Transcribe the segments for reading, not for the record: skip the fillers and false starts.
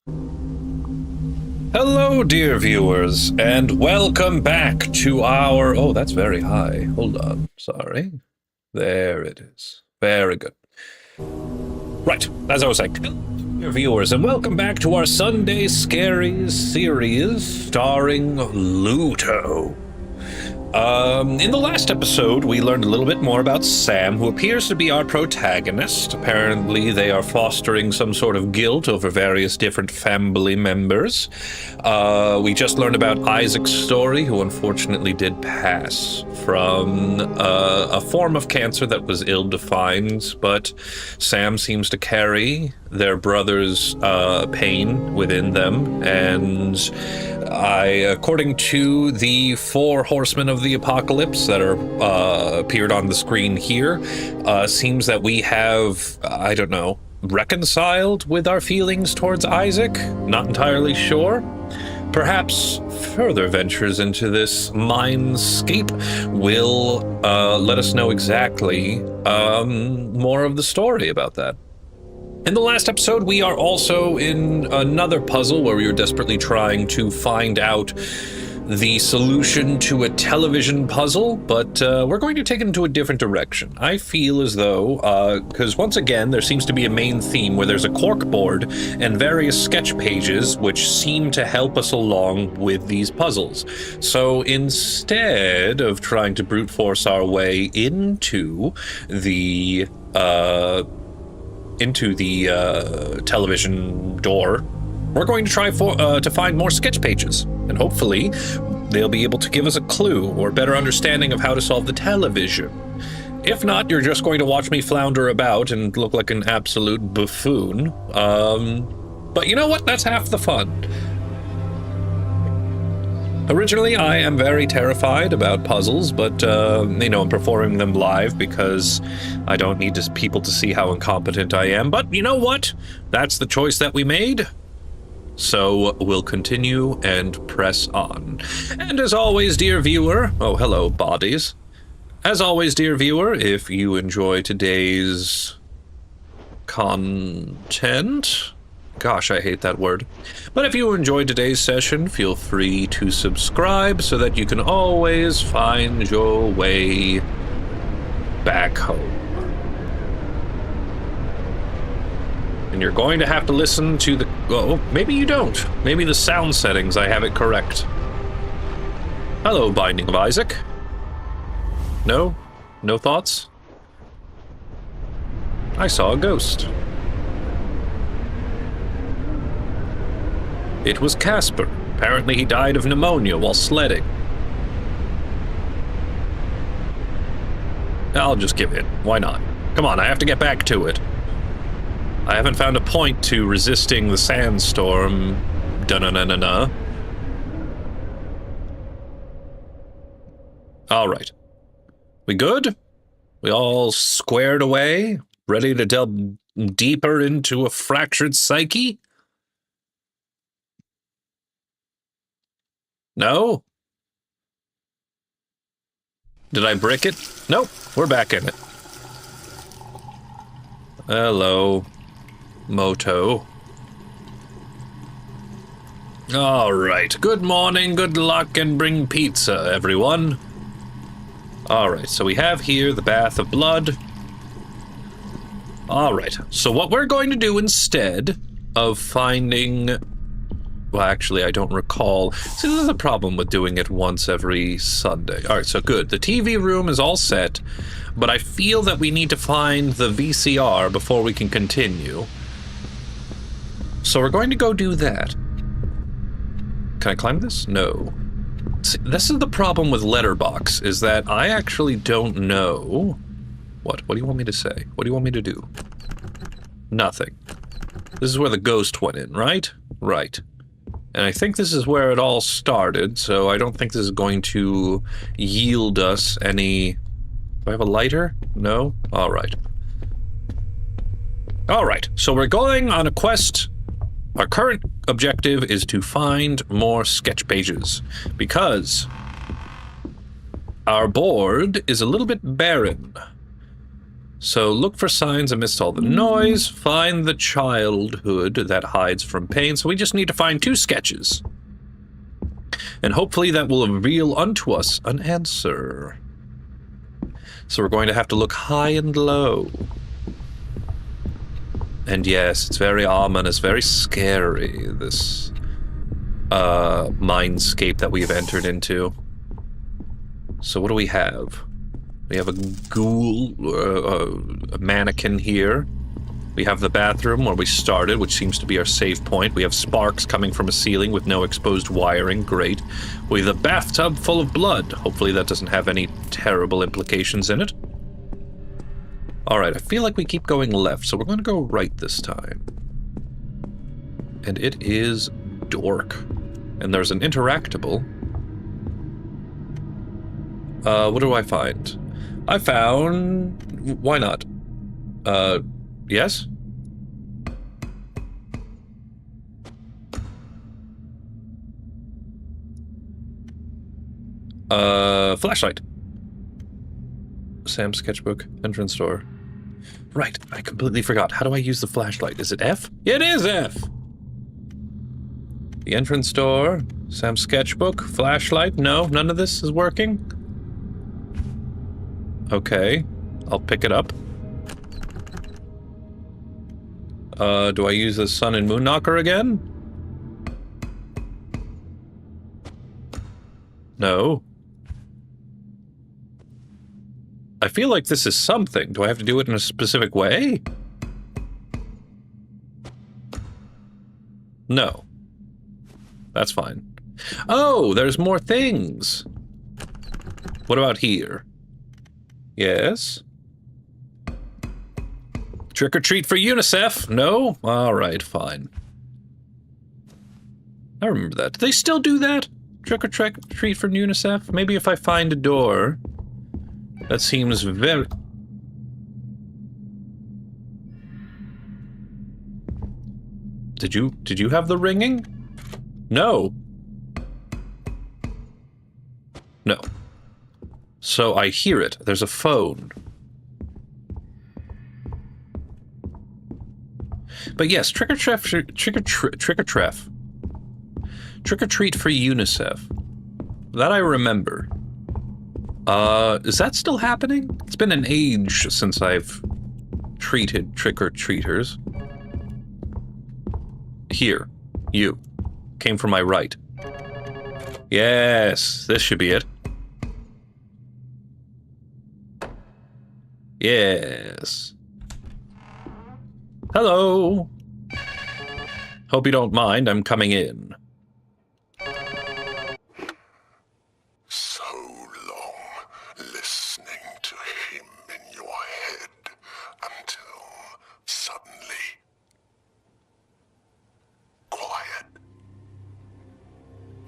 Hello, dear viewers, and welcome back to our... Oh, that's very high. Hold on. Sorry. There it is. Very good. Right, as I was saying, dear viewers, and welcome back to our Sunday Scaries series starring Luto. In the last episode, we learned a little bit more about Sam, who appears to be our protagonist. Apparently, they are fostering some sort of guilt over various different family members. We just learned about Isaac's story, who unfortunately did pass from a form of cancer that was ill-defined, but Sam seems to carry their brother's pain within them, and according to the 4 horsemen of the apocalypse that are appeared on the screen here, seems that we have, I don't know, reconciled with our feelings towards Isaac. Not entirely sure. Perhaps further ventures into this mindscape will let us know exactly more of the story about that. In the last episode, we are also in another puzzle where we were desperately trying to find out the solution to a television puzzle, but we're going to take it into a different direction. I feel as though, because once again, there seems to be a main theme where there's a cork board and various sketch pages which seem to help us along with these puzzles. So instead of trying to brute force our way into the television door, we're going to try to find more sketch pages, and hopefully they'll be able to give us a clue or better understanding of how to solve the television. If not, you're just going to watch me flounder about and look like an absolute buffoon. But you know what? That's half the fun. Originally, I am very terrified about puzzles, but, I'm performing them live because I don't need people to see how incompetent I am. But you know what? That's the choice that we made. So we'll continue and press on. And as always, dear viewer... Oh, hello, bodies. As always, dear viewer, if you enjoy today's content... Gosh, I hate that word. But if you enjoyed today's session, feel free to subscribe so that you can always find your way back home. And you're going to have to listen to the... Oh, maybe you don't. Maybe the sound settings, I have it correct. Hello, Binding of Isaac. No? No thoughts? I saw a ghost. It was Casper. Apparently he died of pneumonia while sledding. I'll just give in. Why not? Come on, I have to get back to it. I haven't found a point to resisting the sandstorm. Dun-na-na-na-na. All right. We good? We all squared away? Ready to delve deeper into a fractured psyche? No? Did I brick it? Nope, we're back in it. Hello, Moto. All right, good morning, good luck, and bring pizza, everyone. All right, so we have here the bath of blood. All right, so what we're going to do instead of finding... Well, actually, I don't recall. See, this is the problem with doing it once every Sunday. All right, so good. The TV room is all set, but I feel that we need to find the VCR before we can continue. So we're going to go do that. Can I climb this? No. See, this is the problem with Letterbox, is that I actually don't know... What do you want me to say? What do you want me to do? Nothing. This is where the ghost went in, right? Right. And I think this is where it all started, so I don't think this is going to yield us any... Do I have a lighter? No? All right. All right, so we're going on a quest. Our current objective is to find more sketch pages, because our board is a little bit barren. So look for signs amidst all the noise. Find the childhood that hides from pain. So we just need to find 2 sketches. And hopefully that will reveal unto us an answer. So we're going to have to look high and low. And yes, it's very ominous, very scary, this mindscape that we've entered into. So what do we have? We have a ghoul, a mannequin here. We have the bathroom where we started, which seems to be our save point. We have sparks coming from a ceiling with no exposed wiring. Great. We have the bathtub full of blood. Hopefully that doesn't have any terrible implications in it. Alright, I feel like we keep going left, so we're going to go right this time. And it is dork. And there's an interactable. What do I find? I found... Why not? Yes? Flashlight. Sam's sketchbook, entrance door. Right, I completely forgot. How do I use the flashlight? Is it F? It is F! The entrance door, Sam's sketchbook, flashlight. No, none of this is working. Okay, I'll pick it up. Do I use the sun and moon knocker again? No. I feel like this is something. Do I have to do it in a specific way? No. That's fine. Oh, there's more things. What about here? Yes. Trick or treat for UNICEF? No? Alright, fine. I remember that. Do they still do that? Trick or treat for UNICEF? Maybe if I find a door. That seems very... Did you have the ringing? No. No. So I hear it. There's a phone. But yes, trick or treat for UNICEF. That I remember. Is that still happening? It's been an age since I've treated trick-or-treaters. Here. You. Came from my right. Yes, this should be it. Yes. Hello. Hope you don't mind, I'm coming in. So long listening to him in your head until suddenly quiet.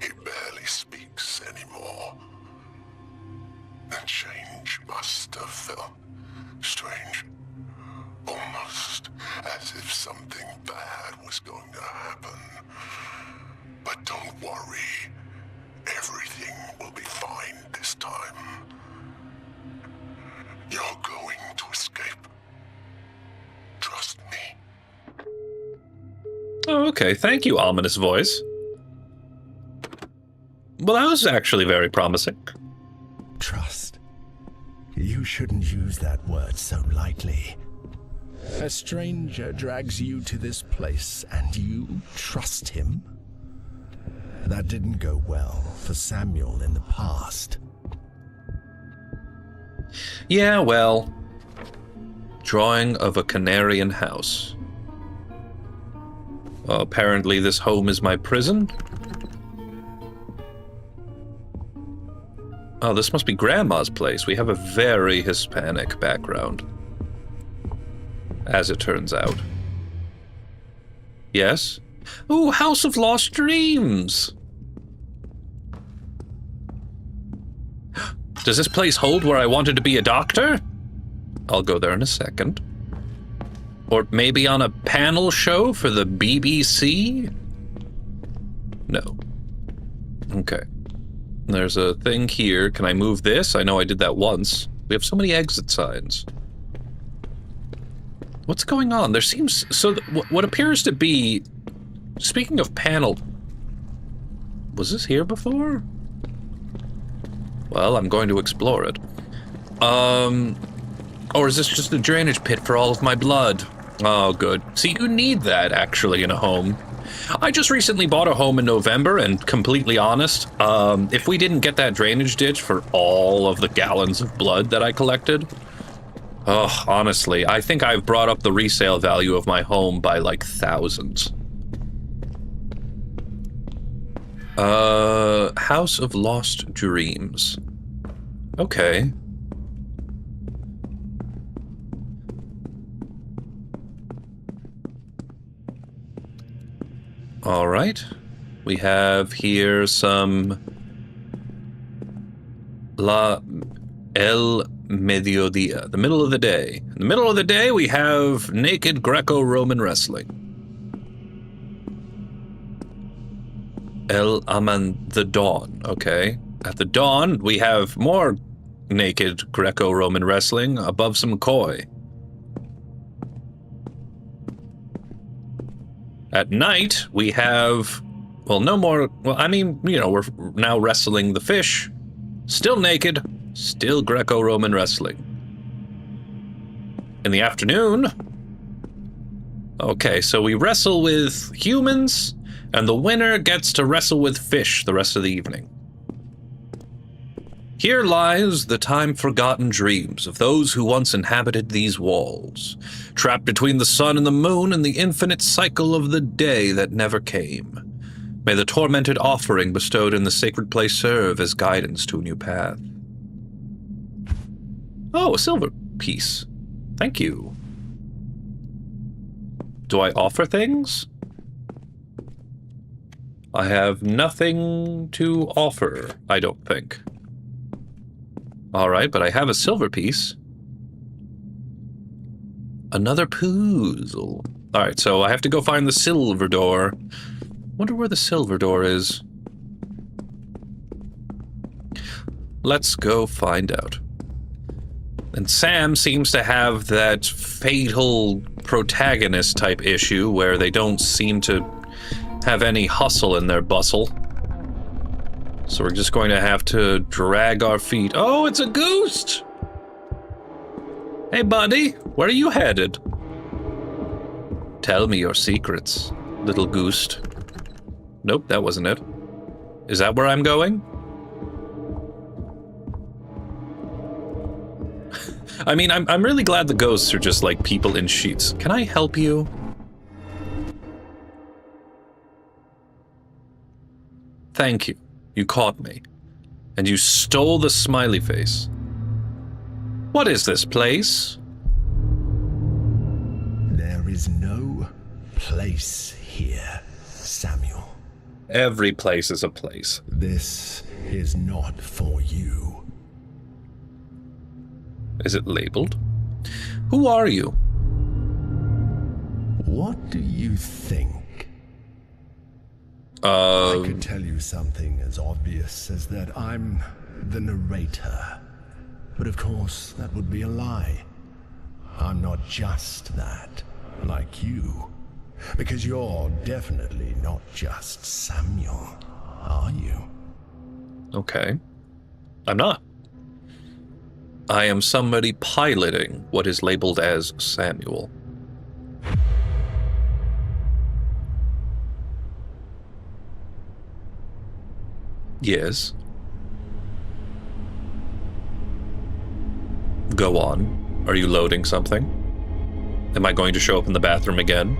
He barely speaks anymore. The change must have felt strange. Almost as if something bad was going to happen. But don't worry. Everything will be fine this time. You're going to escape. Trust me. Oh, okay. Thank you, ominous voice. Well, that was actually very promising. Trust. You shouldn't use that word so lightly. A stranger drags you to this place, and you trust him? That didn't go well for Samuel in the past. Yeah, well... Drawing of a Canarian house. Apparently this home is my prison. Oh, this must be Grandma's place. We have a very Hispanic background. As it turns out. Yes? Ooh, House of Lost Dreams! Does this place hold where I wanted to be a doctor? I'll go there in a second. Or maybe on a panel show for the BBC? No. Okay. There's a thing here. Can I move this? I know I did that once. We have so many exit signs. What's going on? There seems... So, what appears to be... Speaking of panel... Was this here before? Well, I'm going to explore it. Or is this just a drainage pit for all of my blood? Oh, good. See, you need that, actually, in a home. I just recently bought a home in November, and completely honest, if we didn't get that drainage ditch for all of the gallons of blood that I collected... Oh, honestly, I think I've brought up the resale value of my home by, like, thousands. House of Lost Dreams. Okay. All right. We have here some El Mediodía, the middle of the day. In the middle of the day, we have naked Greco-Roman wrestling. The dawn, okay. At the dawn, we have more naked Greco-Roman wrestling above some koi. At night, we have, well, no more, well, I mean, you know, we're now wrestling the fish. Still naked, still Greco-Roman wrestling. In the afternoon, okay, so we wrestle with humans, and the winner gets to wrestle with fish the rest of the evening. Here lies the time-forgotten dreams of those who once inhabited these walls, trapped between the sun and the moon and the infinite cycle of the day that never came. May the tormented offering bestowed in the sacred place serve as guidance to a new path. Oh, a silver piece. Thank you. Do I offer things? I have nothing to offer, I don't think. All right, but I have a silver piece. Another puzzle. All right, so I have to go find the silver door. Wonder where the silver door is. Let's go find out. And Sam seems to have that fatal protagonist type issue where they don't seem to have any hustle in their bustle. So we're just going to have to drag our feet. Oh, it's a goose! Hey, buddy, where are you headed? Tell me your secrets, little goose. Nope, that wasn't it. Is that where I'm going? I mean, I'm really glad the ghosts are just like people in sheets. Can I help you? Thank you. You caught me. And you stole the smiley face. What is this place? There is no place here, Samuel. Every place is a place. This is not for you. Is it labeled? Who are you? What do you think? I could tell you something as obvious as that I'm the narrator. But of course, that would be a lie. I'm not just that, like you. Because you're definitely not just Samuel, are you? Okay. I'm not. I am somebody piloting what is labeled as Samuel. Yes. Go on. Are you loading something? Am I going to show up in the bathroom again?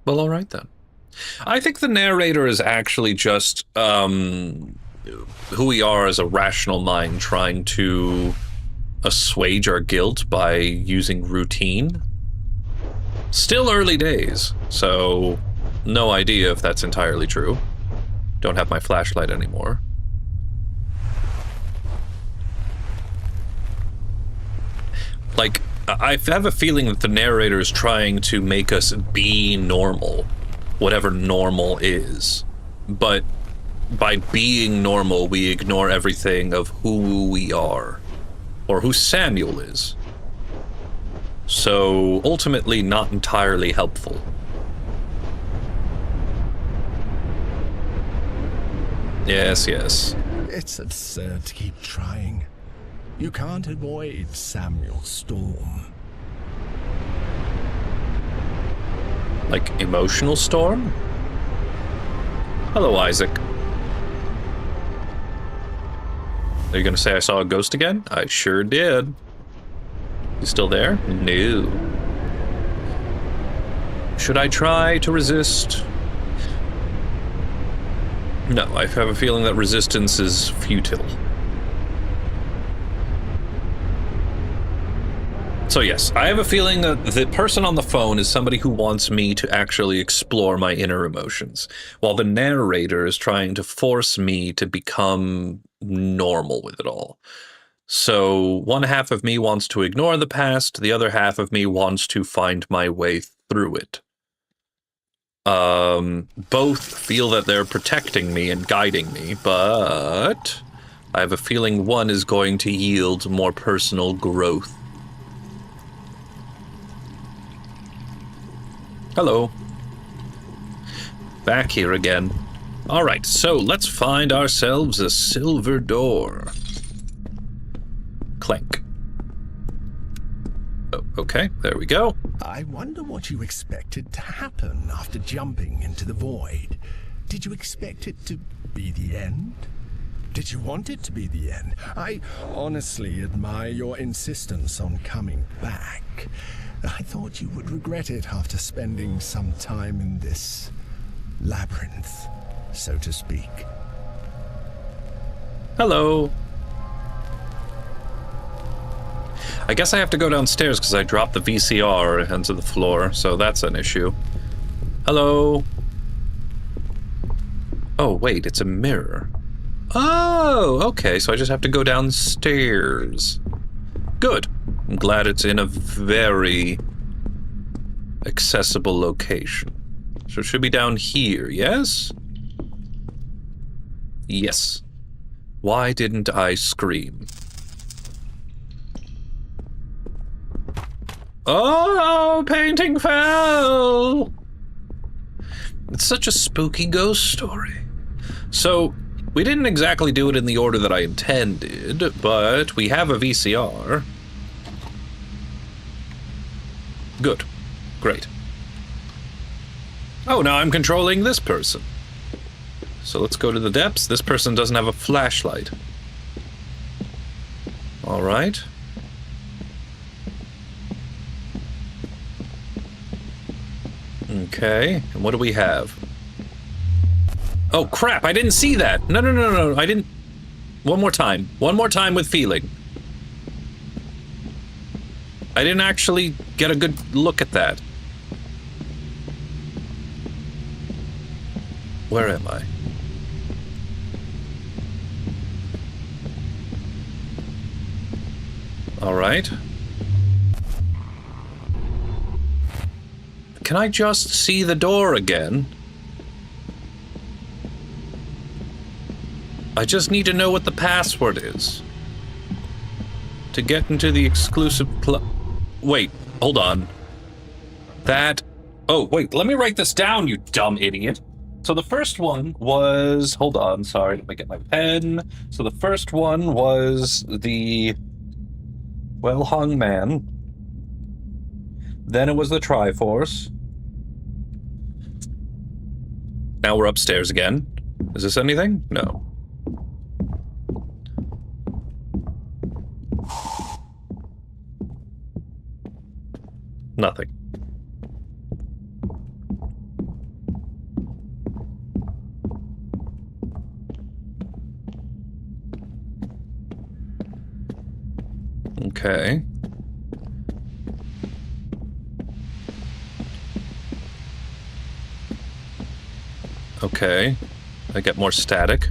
Well, all right then. I think the narrator is actually just who we are as a rational mind trying to assuage our guilt by using routine. Still early days, so no idea if that's entirely true. Don't have my flashlight anymore. Like, I have a feeling that the narrator is trying to make us be normal, whatever normal is. but by being normal, we ignore everything of who we are, or who Samuel is. So, ultimately not entirely helpful. Yes, yes. It's absurd to keep trying. You can't avoid Samuel Storm. Like, emotional storm? Hello, Isaac. Are you gonna say I saw a ghost again? I sure did. You still there? No. Should I try to resist? No, I have a feeling that resistance is futile. So yes, I have a feeling that the person on the phone is somebody who wants me to actually explore my inner emotions, while the narrator is trying to force me to become normal with it all. So one half of me wants to ignore the past, the other half of me wants to find my way through it. Both feel that they're protecting me and guiding me, but I have a feeling one is going to yield more personal growth. Hello. Back here again. Alright, so let's find ourselves a silver door. Clank. Oh, okay, there we go. I wonder what you expected to happen after jumping into the void. Did you expect it to be the end? Did you want it to be the end? I honestly admire your insistence on coming back. I thought you would regret it after spending some time in this labyrinth, so to speak. Hello. I guess I have to go downstairs because I dropped the VCR onto the floor, so that's an issue. Hello. Oh, wait, it's a mirror. Oh, okay, so I just have to go downstairs. Good. I'm glad it's in a very accessible location. So it should be down here, yes? Yes. Why didn't I scream? Oh, painting fell! It's such a spooky ghost story. So, we didn't exactly do it in the order that I intended, but we have a VCR. Good. Great. Oh, now I'm controlling this person. So let's go to the depths. This person doesn't have a flashlight. All right. Okay, and what do we have? Oh, crap, I didn't see that. No, I didn't. One more time. One more time with feeling. I didn't actually get a good look at that. Where am I? All right. Can I just see the door again? I just need to know what the password is. To get into the exclusive Wait, hold on. That... Oh, wait, let me write this down, you dumb idiot. So the first one was... Hold on, sorry, let me get my pen. So the first one was the well-hung man. Then it was the Triforce. Now we're upstairs again. Is this anything? No. Nothing. Okay. Okay. I get more static.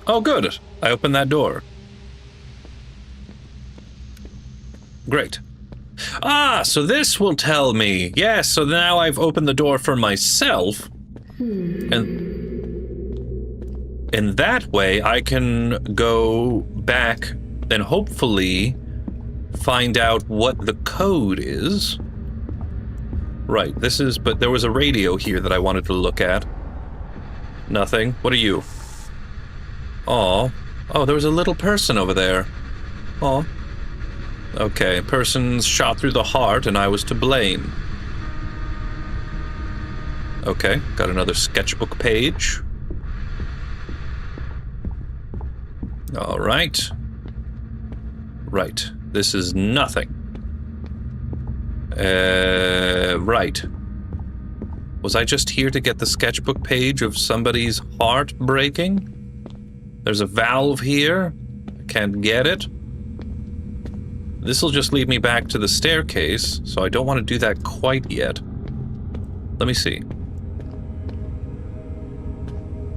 Oh, good. I opened that door. Great. Ah, so this will tell me. Yes, so now I've opened the door for myself. And in that way, I can go back and hopefully find out what the code is. Right, but there was a radio here that I wanted to look at. Nothing. What are you? Oh, there was a little person over there. Oh. Okay, person's shot through the heart and I was to blame. Okay, got another sketchbook page. All right. Right, this is nothing. Right. Was I just here to get the sketchbook page of somebody's heart breaking? There's a valve here. I can't get it. This'll just lead me back to the staircase, so I don't want to do that quite yet. Let me see.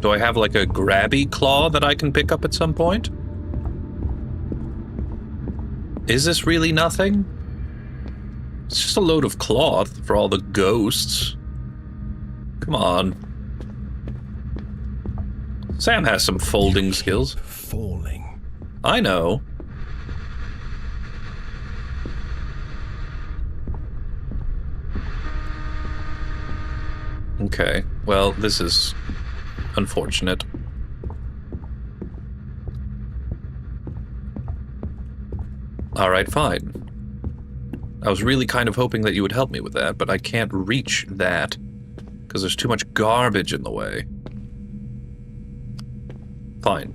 Do I have like a grabby claw that I can pick up at some point? Is this really nothing? It's just a load of cloth for all the ghosts. Come on. Sam has some folding skills. Falling. I know. Okay, well, this is unfortunate. All right, fine. I was really kind of hoping that you would help me with that, but I can't reach that because there's too much garbage in the way. Fine.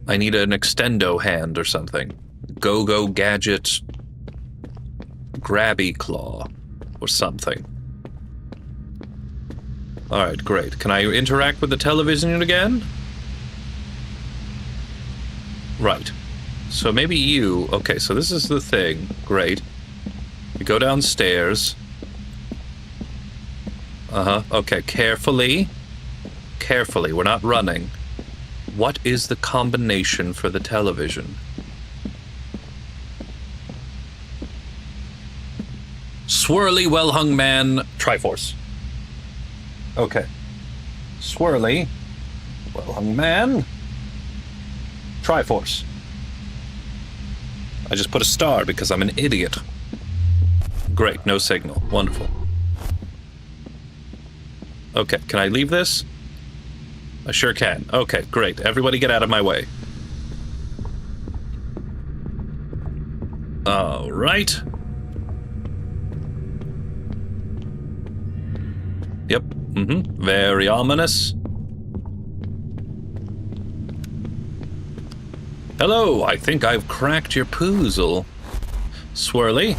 I need an extendo hand or something. Go-go gadget, grabby claw, or something. All right, great. Can I interact with the television again? Right. So maybe you... Okay, so this is the thing. Great. You go downstairs. Okay, carefully. Carefully, we're not running. What is the combination for the television? Swirly, well-hung man, Triforce. Okay. Swirly, well-hung man, Triforce. I just put a star because I'm an idiot. Great, no signal. Wonderful. Okay, can I leave this? I sure can. Okay, great. Everybody get out of my way. All right. Yep. Very ominous. Hello, I think I've cracked your poozle. Swirly.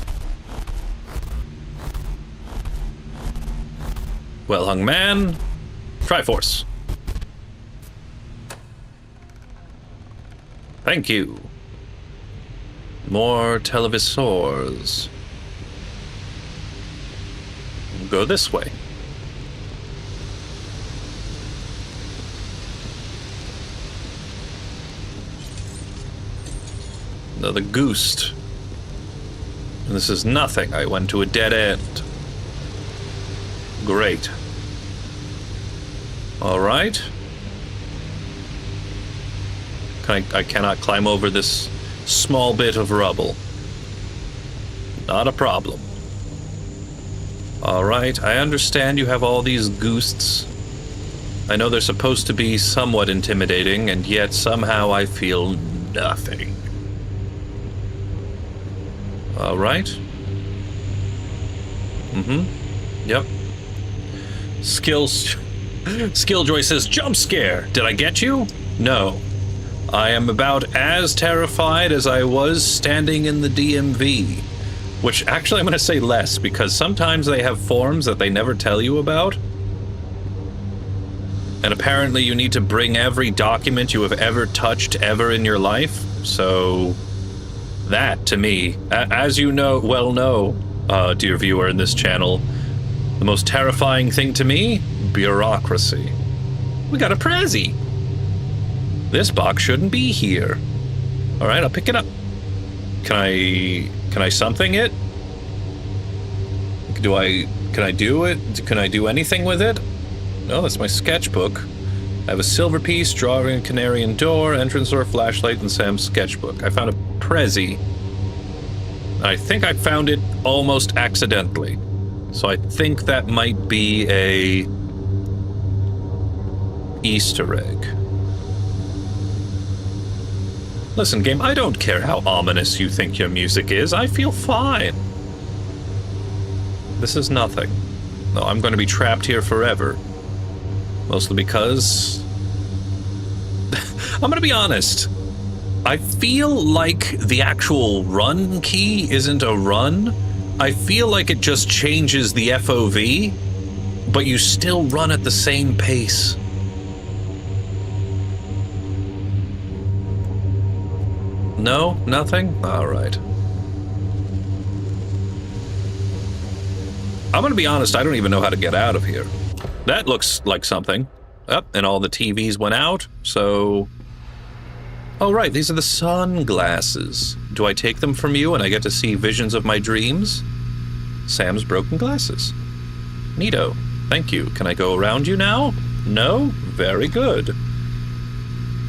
Well-hung man. Triforce. Thank you. More televisors. Go this way. Another goose. And this is nothing. I went to a dead end. Great. All right. I cannot climb over this small bit of rubble. Not a problem. All right, I understand you have all these ghosts. I know they're supposed to be somewhat intimidating, and yet somehow I feel nothing. All right. Yep. Skilljoy says, jump scare. Did I get you? No. I am about as terrified as I was standing in the DMV. Which, actually, I'm going to say less, because sometimes they have forms that they never tell you about. And apparently you need to bring every document you have ever touched ever in your life. So, that, to me, as you know, dear viewer in this channel, the most terrifying thing to me, bureaucracy. We got a Prezi. This box shouldn't be here. All right, I'll pick it up. Can I something it? Can I do it? Can I do anything with it? Oh, that's my sketchbook. I have a silver piece, drawing a canarian door, entrance door, flashlight, and Sam's sketchbook. I found a Prezi. I think I found it almost accidentally. So I think that might be a Easter egg. Listen, game, I don't care how ominous you think your music is. I feel fine. This is nothing. No, I'm going to be trapped here forever. Mostly because... I'm going to be honest. I feel like the actual run key isn't a run. I feel like it just changes the FOV, but you still run at the same pace. No? Nothing? All right. I'm going to be honest, I don't even know how to get out of here. That looks like something. And all the TVs went out, so... Oh, right, these are the sunglasses. Do I take them from you and I get to see visions of my dreams? Sam's broken glasses. Neato. Thank you. Can I go around you now? No? Very good.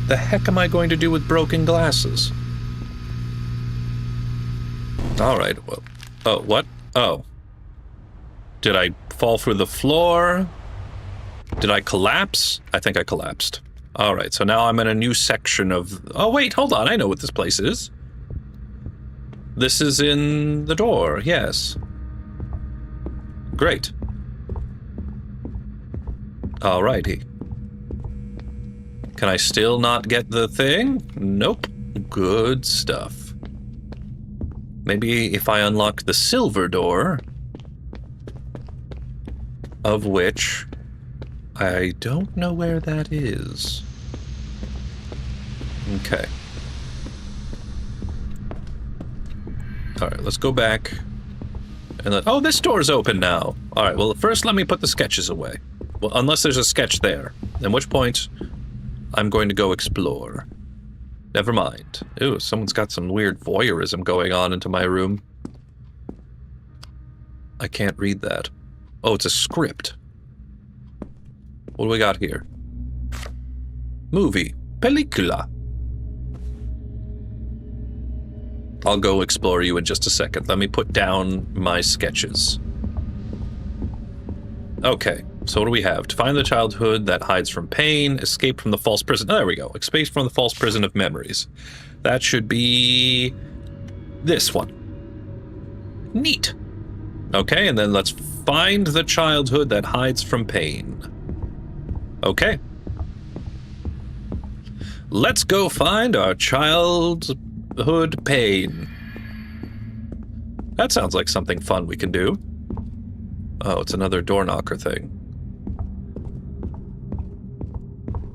The heck am I going to do with broken glasses? All right, well... Oh, what? Oh. Did I fall through the floor? Did I collapse? I think I collapsed. All right, so now I'm in a new section of... Oh, wait, hold on. I know what this place is. This is in the door, yes. Great. All righty. Can I still not get the thing? Nope. Good stuff. Maybe if I unlock the silver door, of which I don't know where that is. Okay. All right, let's go back. And oh, this door's open now. All right, well, first let me put the sketches away. Well, unless there's a sketch there, at which point I'm going to go explore. Never mind. Ooh, someone's got some weird voyeurism going on into my room. I can't read that. Oh, it's a script. What do we got here? Movie. Película. I'll go explore you in just a second. Let me put down my sketches. Okay, so what do we have? To find the childhood that hides from pain, escape from the false prison. Oh, there we go. Escape from the false prison of memories. That should be this one. Neat. Okay, and then let's find the childhood that hides from pain. Okay. Let's go find our childhood pain. That sounds like something fun we can do. Oh, it's another door knocker thing.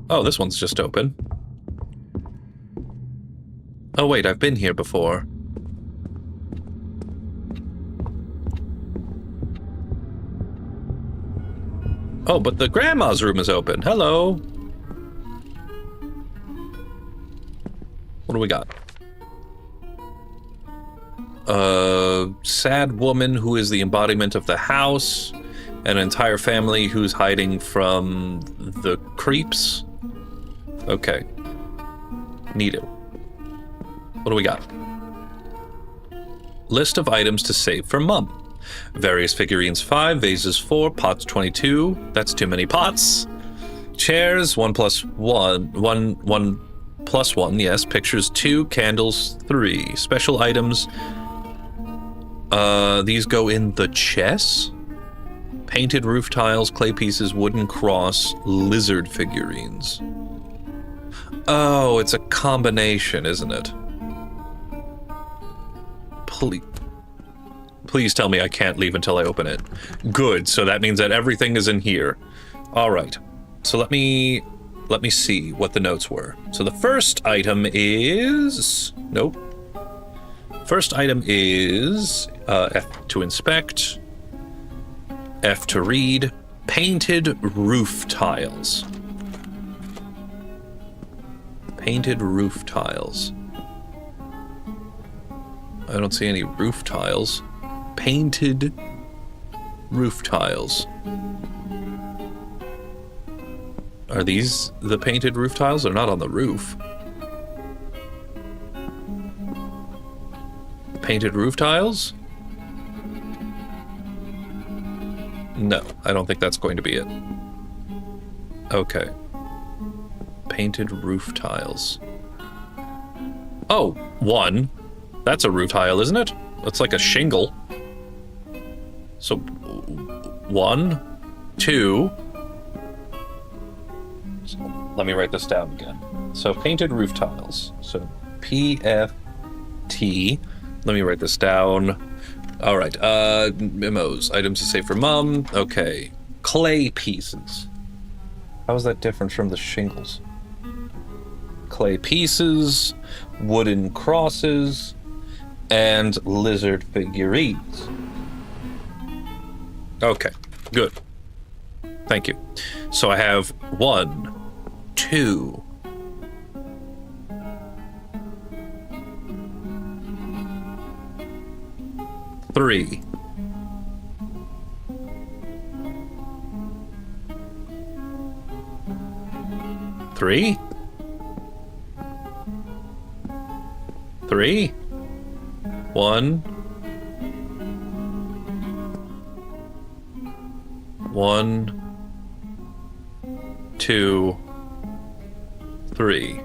Oh, this one's just open. Oh, wait, I've been here before. Oh, but the grandma's room is open. Hello. What do we got? A sad woman who is the embodiment of the house. An entire family who's hiding from the creeps. Okay. Neato. What do we got? List of items to save for Mum. Various figurines 5, vases 4, pots 22. That's too many pots. Chairs 1 plus 1. 1 plus 1, yes. Pictures 2, candles 3. Special items. These go in the chess. Painted roof tiles, clay pieces, wooden cross, lizard figurines. Oh, it's a combination, isn't it? Please tell me I can't leave until I open it. Good, so that means that everything is in here. All right, so let me see what the notes were. So the first item is... Nope. First item is F to inspect, F to read, painted roof tiles. Painted roof tiles. I don't see any roof tiles. Painted roof tiles. Are these the painted roof tiles? They're not on the roof. Painted roof tiles? No, I don't think that's going to be it. Okay. Painted roof tiles. Oh, one. That's a roof tile, isn't it? That's like a shingle. So, 1, 2. So, let me write this down again. So, painted roof tiles. So, PFT. Let me write this down. All right. Memos. Items to save for mom. Okay. Clay pieces. How is that different from the shingles? Clay pieces, wooden crosses, and lizard figurines. Okay, good. Thank you. So I have 1, 2, 3. 3? 3? 1. 1, 2, 3.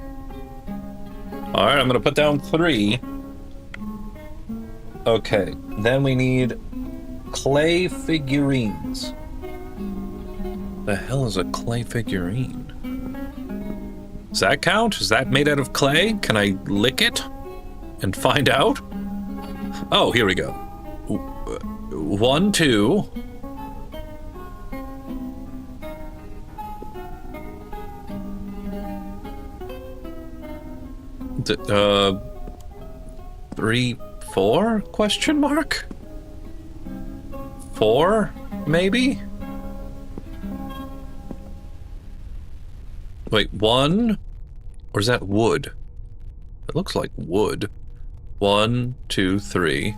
All right, I'm gonna put down 3. Okay, then we need clay figurines. The hell is a clay figurine? Does that count? Is that made out of clay? Can I lick it and find out? Oh, here we go. 1, 2. 3, 4? Question mark? 4, maybe? Wait, 1? Or is that wood? It looks like wood. 1, 2, 3.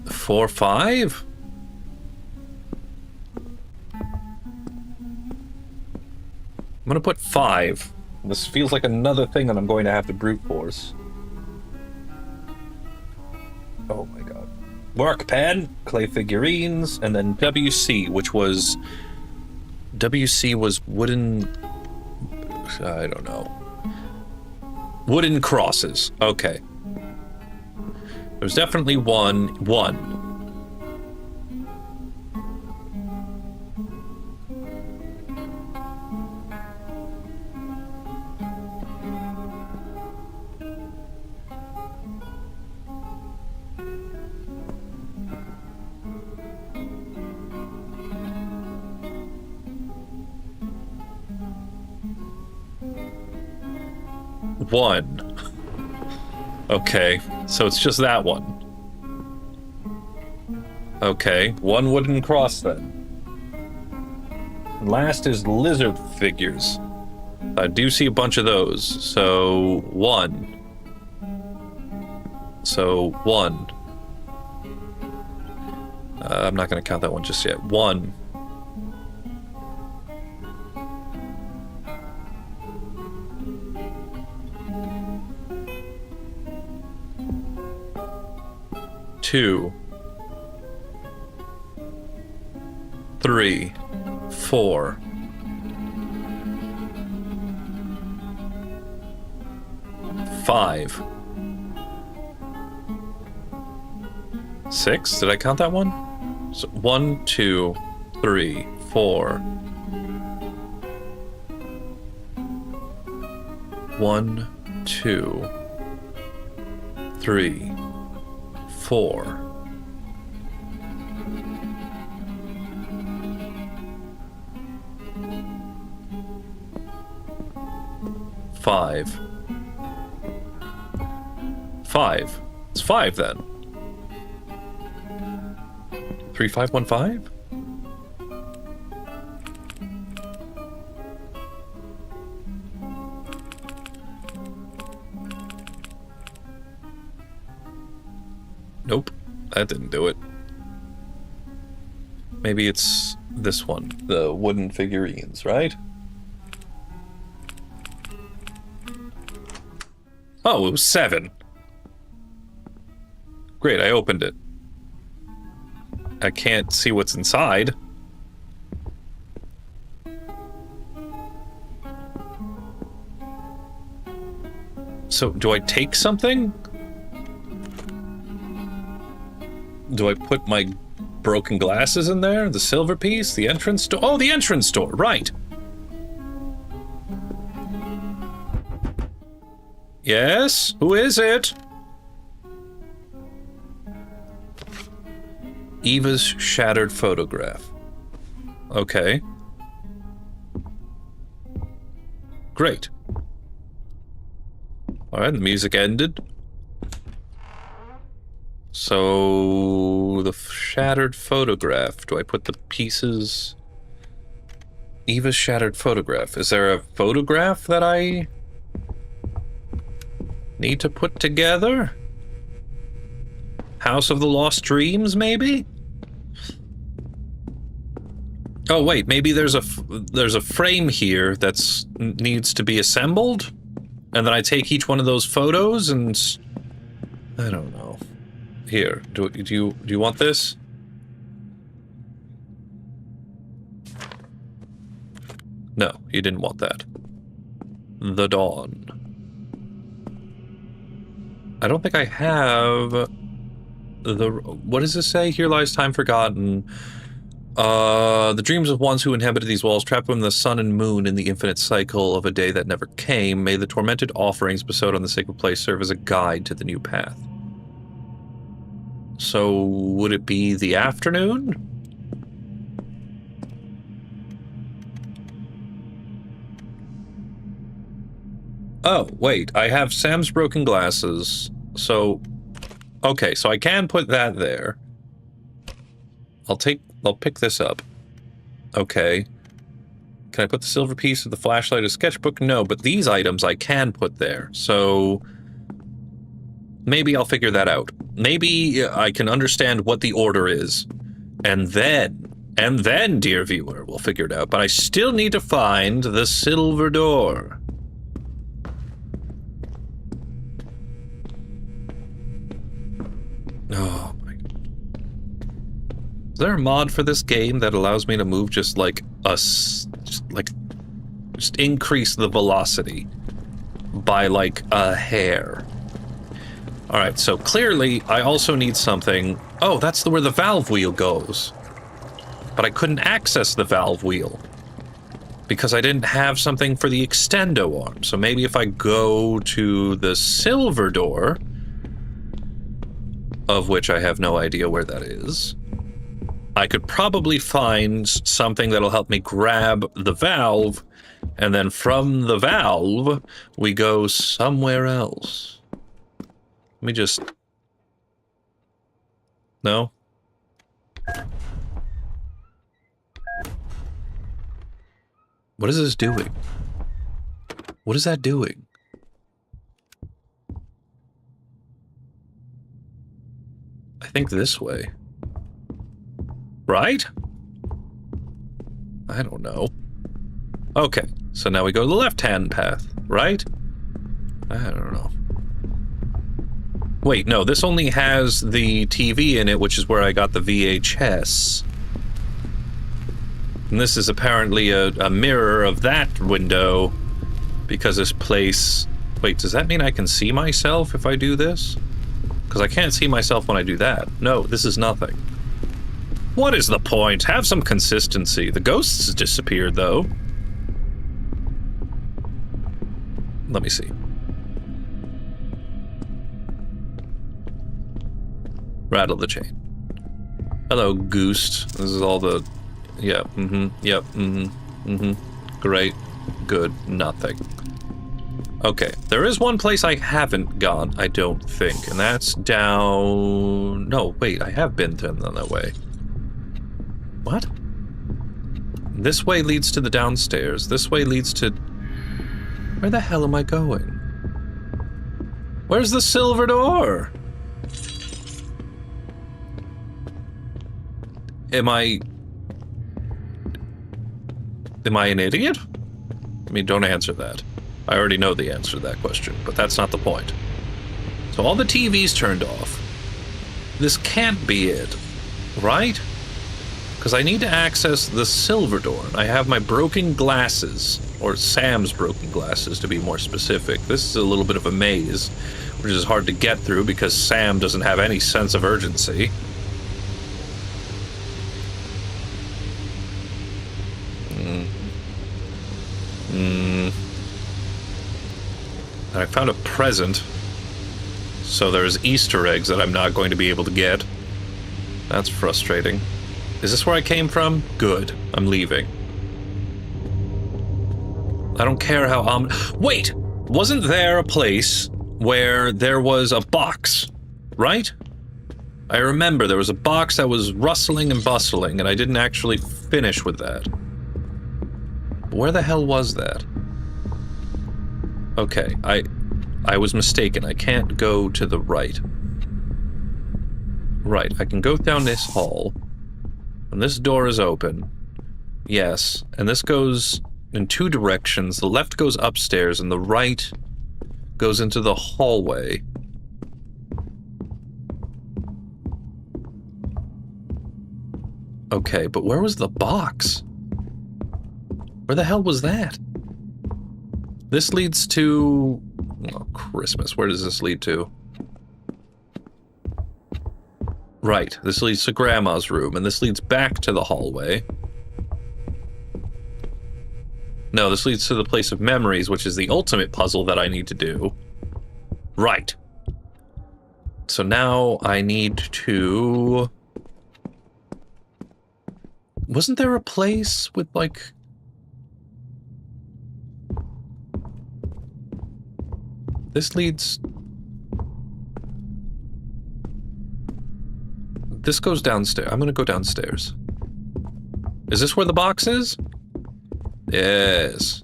4, 5? I'm gonna put 5. This feels like another thing that I'm going to have to brute force. Oh my god. Work pen, clay figurines, and then WC, which was... WC was wooden... I don't know. Wooden crosses. Okay. There's definitely 1. 1. 1. Okay, so it's just that one. Okay, 1 wooden cross then. Last is lizard figures. I do see a bunch of those, so 1. So 1. I'm not going to count that one just yet. 1. 2, 3, 4. 5. 6? Did I count that one? So 1, 2, 3, 4. 1, 2, 3, 4. 5. 5. It's 5 then. 3, 5, 1, 5? Nope, that didn't do it. Maybe it's this one, the wooden figurines, right? Oh, it was 7. Great, I opened it. I can't see what's inside. So, do I take something? Do I put my broken glasses in there? The silver piece? The entrance door? Oh, the entrance door, right. Yes? Who is it? Eva's shattered photograph. Okay. Great. Alright, the music ended. So, the shattered photograph. Do I put the pieces... Eva's shattered photograph. Is there a photograph that I need to put together? House of the Lost Dreams, maybe? Oh, wait, maybe there's a frame here that's needs to be assembled? And then I take each one of those photos and... I don't know. Here, do you want this? No, you didn't want that. The Dawn. I don't think I have the... What does this say? Here lies time forgotten. The dreams of ones who inhabited these walls, trapped them in the sun and moon in the infinite cycle of a day that never came. May the tormented offerings bestowed on the sacred place serve as a guide to the new path. So, would it be the afternoon? Oh, wait, I have Sam's broken glasses, so... Okay, so I can put that there. I'll pick this up. Okay. Can I put the silver piece of the flashlight or sketchbook? No, but these items I can put there, so... Maybe I'll figure that out. Maybe I can understand what the order is. And then, dear viewer, we'll figure it out. But I still need to find the silver door. Oh my God. Is there a mod for this game that allows me to move just increase the velocity by like a hair? Alright, so clearly I also need something. Oh, that's where the valve wheel goes. But I couldn't access the valve wheel because I didn't have something for the extendo arm. So maybe if I go to the silver door, of which I have no idea where that is, I could probably find something that'll help me grab the valve, and then from the valve, we go somewhere else. Let me just... No? What is this doing? What is that doing? I think this way. Right? I don't know. Okay, so now we go to the left-hand path, right? I don't know. Wait, no, this only has the TV in it, which is where I got the VHS. And this is apparently a mirror of that window, because this place... Wait, does that mean I can see myself if I do this? Because I can't see myself when I do that. No, this is nothing. What is the point? Have some consistency. The ghosts disappeared, though. Let me see. Rattle the chain. Hello, goose. This is all the... Yeah, yep, great, good, nothing. Okay, there is one place I haven't gone, I don't think, and that's down... No, wait, I have been down that way. What? This way leads to the downstairs. This way leads to... Where the hell am I going? Where's the silver door? Am I Am I an idiot? I mean, don't answer that. I already know the answer to that question, but that's not the point. So all the TV's turned off. This can't be it, right? Because I need to access the silver door. I have my broken glasses, or Sam's broken glasses to be more specific. This is a little bit of a maze, which is hard to get through because Sam doesn't have any sense of urgency. And I found a present, so there's Easter eggs that I'm not going to be able to get. That's frustrating. Is this where I came from? Good. I'm leaving. I don't care how wait! Wasn't there a place where there was a box, right? I remember there was a box that was rustling and bustling, and I didn't actually finish with that. Where the hell was that? Okay, I was mistaken. I can't go to the right. Right, I can go down this hall. And this door is open. Yes, and this goes in two directions. The left goes upstairs, and the right goes into the hallway. Okay, but where was the box? Where the hell was that? This leads to... oh, Christmas. Where does this lead to? Right, this leads to Grandma's room, and this leads back to the hallway. No, this leads to the place of memories, which is the ultimate puzzle that I need to do. Right. So now I need to... wasn't there a place with, like... this leads... this goes downstairs. I'm gonna go downstairs. Is this where the box is? Yes.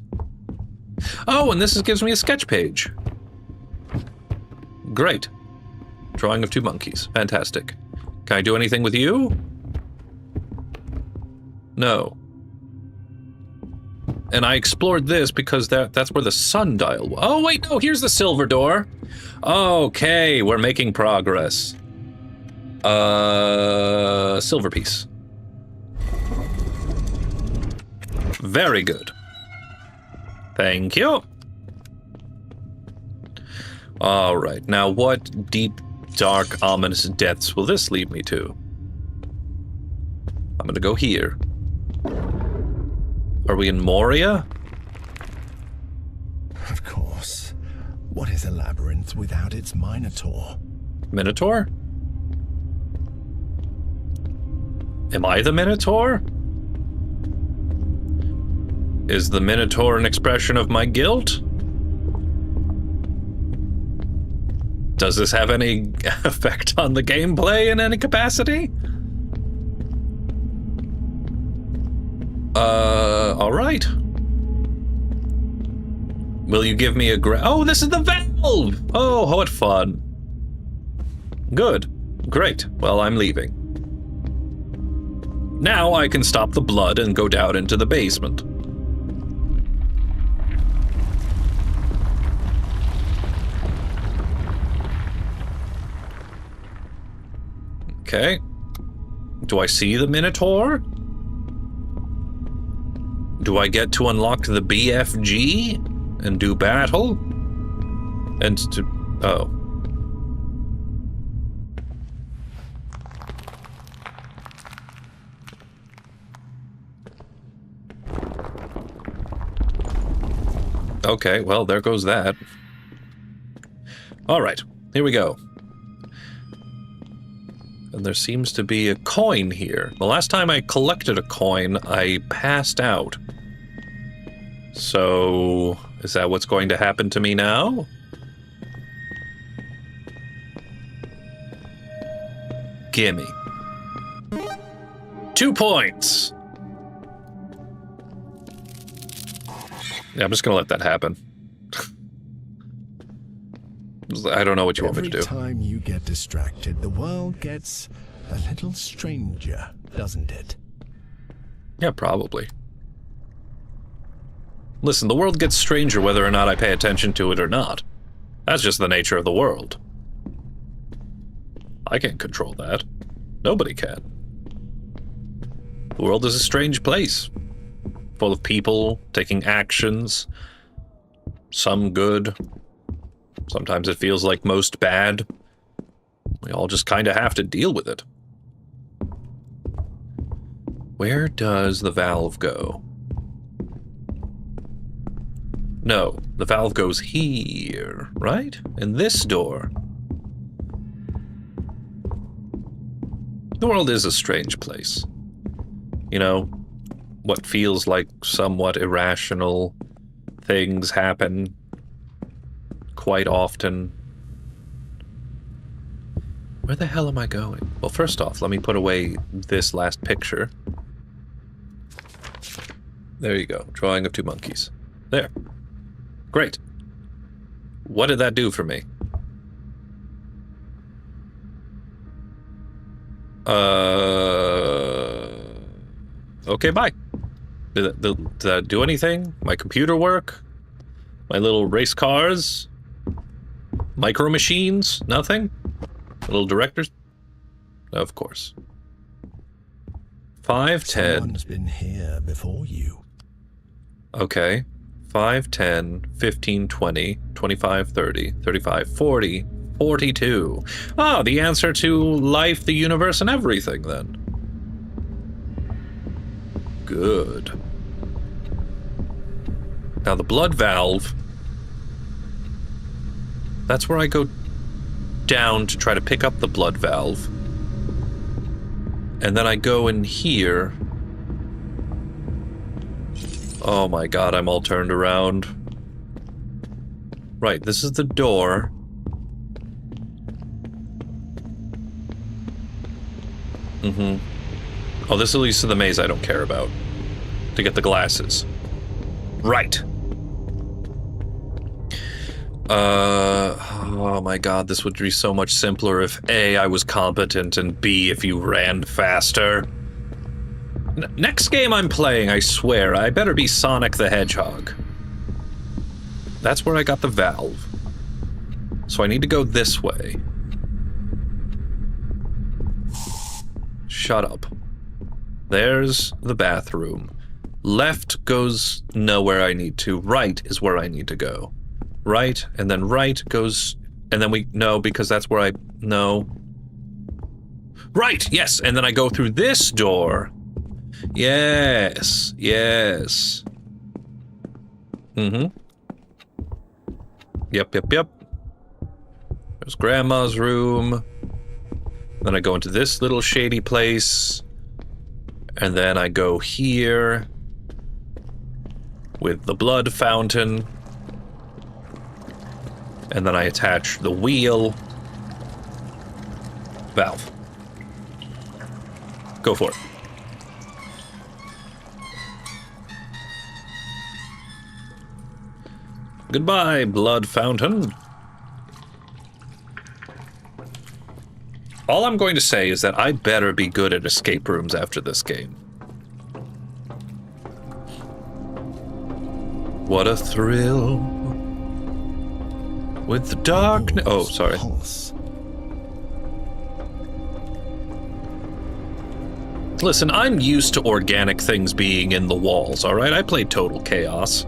Oh, and this gives me a sketch page. Great. Drawing of two monkeys. Fantastic. Can I do anything with you? No. And I explored this because that's where the sundial was. Oh, wait, no, here's the silver door. Okay, we're making progress. Silver piece. Very good. Thank you. All right, now what deep, dark, ominous depths will this lead me to? I'm gonna go here. Are we in Moria? Of course. What is a labyrinth without its minotaur? Minotaur? Am I the Minotaur? Is the Minotaur an expression of my guilt? Does this have any effect on the gameplay in any capacity? All right. Will you give me a oh, this is the valve! Oh, what fun. Good. Great. Well, I'm leaving. Now I can stop the blood and go down into the basement. Okay. Do I see the Minotaur? Do I get to unlock the BFG and do battle? And to... oh. Okay, well, there goes that. All right, here we go. And there seems to be a coin here. The last time I collected a coin, I passed out. So, is that what's going to happen to me now? Gimme. 2 points! Yeah, I'm just gonna let that happen. I don't know what you want me to do. Every time you get distracted, the world gets a little stranger, doesn't it? Yeah, probably. Listen, the world gets stranger whether or not I pay attention to it or not. That's just the nature of the world. I can't control that. Nobody can. The world is a strange place, full of people taking actions, some good. Sometimes it feels like most bad. We all just kind of have to deal with it. Where does the valve go? No, the valve goes here, right? In this door. The world is a strange place. You know, what feels like somewhat irrational things happen quite often. Where the hell am I going? Well, first off, let me put away this last picture. There you go. Drawing of two monkeys. There. Great. What did that do for me? Okay, bye. Did that do anything? My computer work? My little race cars? Micro machines? Nothing? Little directors? Of course. 5, 10. Someone's been here before you. Okay. 5, 10, 15, 20, 25, 30, 35, 40, 42. Ah, the answer to life, the universe, and everything, then. Good. Now, the blood valve... That's where I go down to try to pick up the blood valve. And then I go in here. Oh my god, I'm all turned around. Right, this is the door. Oh, this leads to the maze I don't care about. To get the glasses. Right. Oh my god, this would be so much simpler if A, I was competent, and B, if you ran faster. Next game I'm playing, I swear, I better be Sonic the Hedgehog. That's where I got the valve. So I need to go this way. Shut up. There's the bathroom. Left goes nowhere I need to. Right is where I need to go. Right, and then right goes... And then no, because that's where no. Right, yes, and then I go through this door. Yes, yes. Yep. There's Grandma's room. Then I go into this little shady place. And then I go here with the blood fountain. And then I attach the wheel. Valve. Go for it. Goodbye, blood fountain. All I'm going to say is that I better be good at escape rooms after this game. What a thrill. With the darkness... Oh, sorry. Listen, I'm used to organic things being in the walls, alright? I played Total Chaos.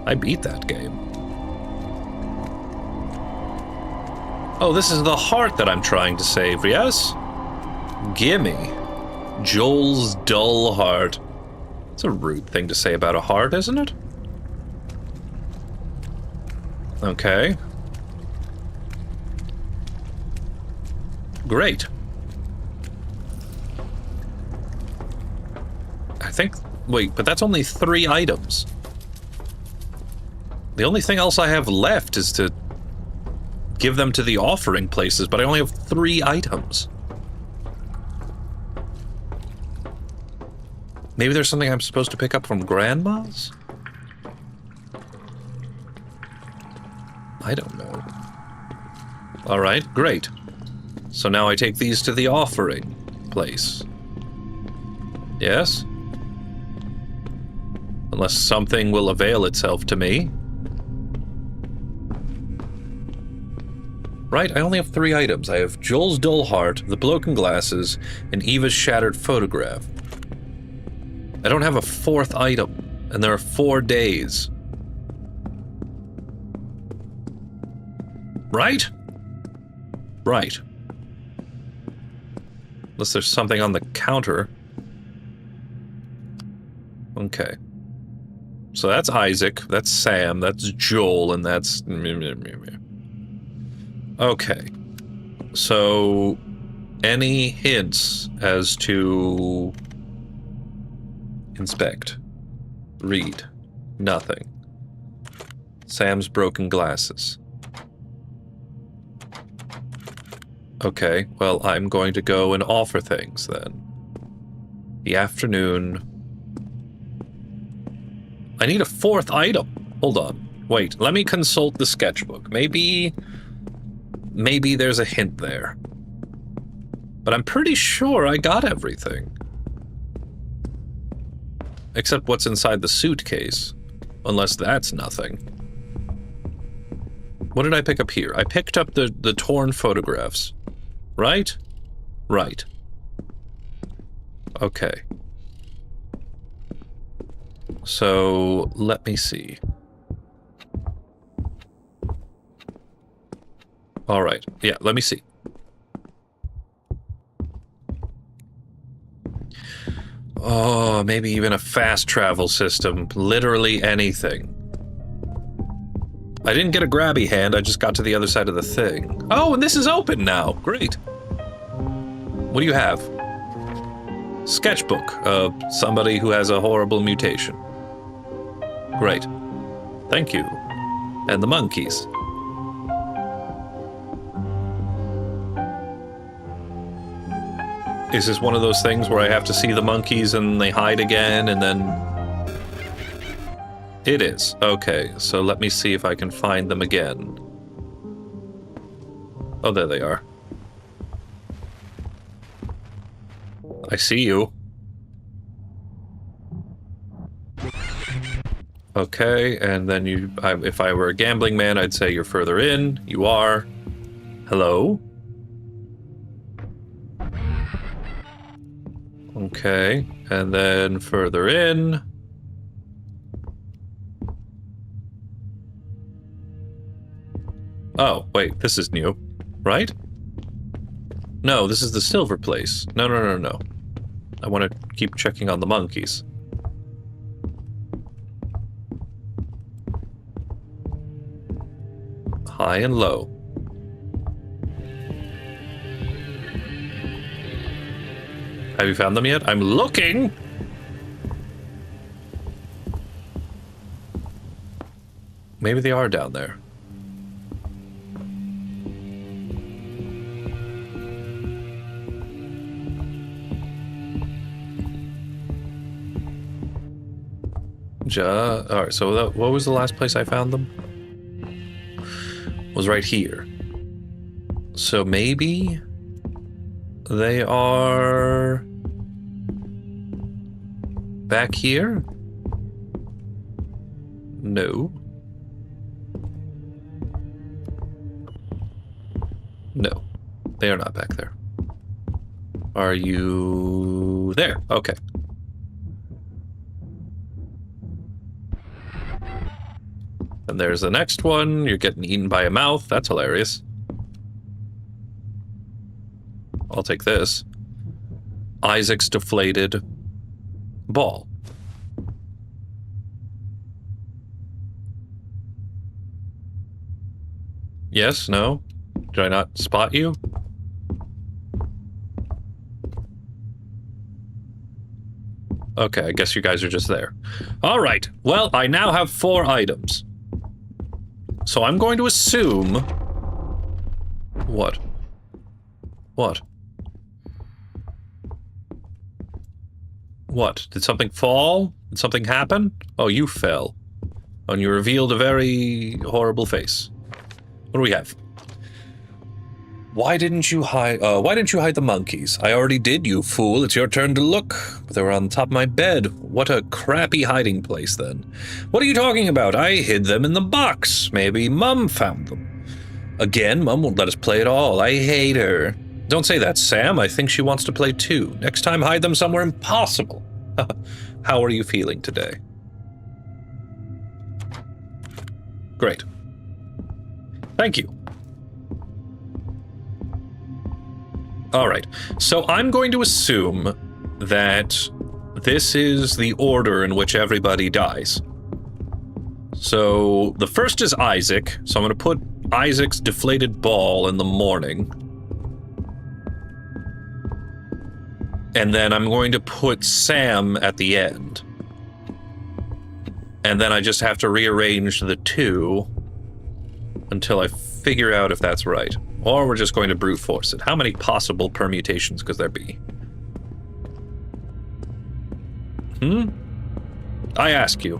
I beat that game. Oh, this is the heart that I'm trying to save, yes? Gimme. Joel's dull heart. It's a rude thing to say about a heart, isn't it? Okay. Great. I think... Wait, but that's only 3 items. The only thing else I have left is to give them to the offering places, but I only have 3 items. Maybe there's something I'm supposed to pick up from Grandma's? I don't know. Alright, great. So now I take these to the offering place. Yes? Unless something will avail itself to me. Right, I only have 3 items. I have Joel's dull heart, the broken glasses, and Eva's shattered photograph. I don't have a 4th item, and there are 4 days. Right? Right. Unless there's something on the counter. Okay. So that's Isaac, that's Sam, that's Joel, and that's... Okay. So, any hints as to... Inspect. Read. Nothing. Sam's broken glasses. Okay, well, I'm going to go and offer things, then. The afternoon... I need a 4th item. Hold on. Wait, let me consult the sketchbook. Maybe there's a hint there. But I'm pretty sure I got everything. Except what's inside the suitcase. Unless that's nothing. What did I pick up here? I picked up the torn photographs. Right? Right. Okay. So, let me see. Alright, yeah, let me see. Oh, maybe even a fast travel system. Literally anything. I didn't get a grabby hand, I just got to the other side of the thing. Oh, and this is open now. Great. What do you have? Sketchbook of somebody who has a horrible mutation. Great. Thank you. And the monkeys. Is this one of those things where I have to see the monkeys and they hide again and then... It is. Okay, so let me see if I can find them again. Oh, there they are. I see you. Okay, and then you... if I were a gambling man, I'd say you're further in. You are. Hello? Okay, and then further in. Oh, wait, this is new, right? No, this is the silver place. No, no, no, no. I want to keep checking on the monkeys. High and low. Have you found them yet? I'm looking! Maybe they are down there. Alright, so what was the last place I found them? Was right here. So maybe they are back here? No. No, they are not back there. Are you there? Okay. And there's the next one. You're getting eaten by a mouth. That's hilarious. I'll take this. Isaac's deflated ball. Yes? No? Did I not spot you? Okay, I guess you guys are just there. All right. Well, I now have 4 items. So I'm going to assume... What? What? What? Did something fall? Did something happen? Oh, you fell. And you revealed a very horrible face. What do we have? Why didn't you hide the monkeys? I already did, you fool. It's your turn to look. They were on top of my bed. What a crappy hiding place, then. What are you talking about? I hid them in the box. Maybe Mum found them. Again, Mum won't let us play at all. I hate her. Don't say that, Sam. I think she wants to play too. Next time, hide them somewhere impossible. How are you feeling today? Great. Thank you. All right, so I'm going to assume that this is the order in which everybody dies. So the first is Isaac, so I'm going to put Isaac's deflated ball in the morning. And then I'm going to put Sam at the end. And then I just have to rearrange the two until I figure out if that's right. Or we're just going to brute force it. How many possible permutations could there be? I ask you.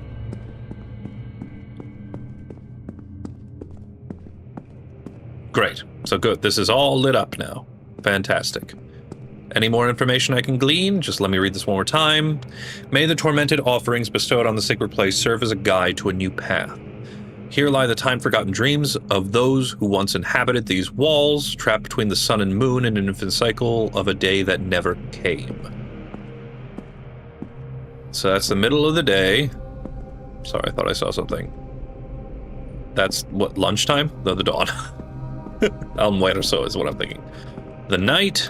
Great. So good. This is all lit up now. Fantastic. Any more information I can glean? Just let me read this one more time. May the tormented offerings bestowed on the sacred place serve as a guide to a new path. Here lie the time-forgotten dreams of those who once inhabited these walls, trapped between the sun and moon in an infinite cycle of a day that never came. So that's the middle of the day. Sorry, I thought I saw something. That's, what, lunchtime? No, the dawn. Wait or so is what I'm thinking. The night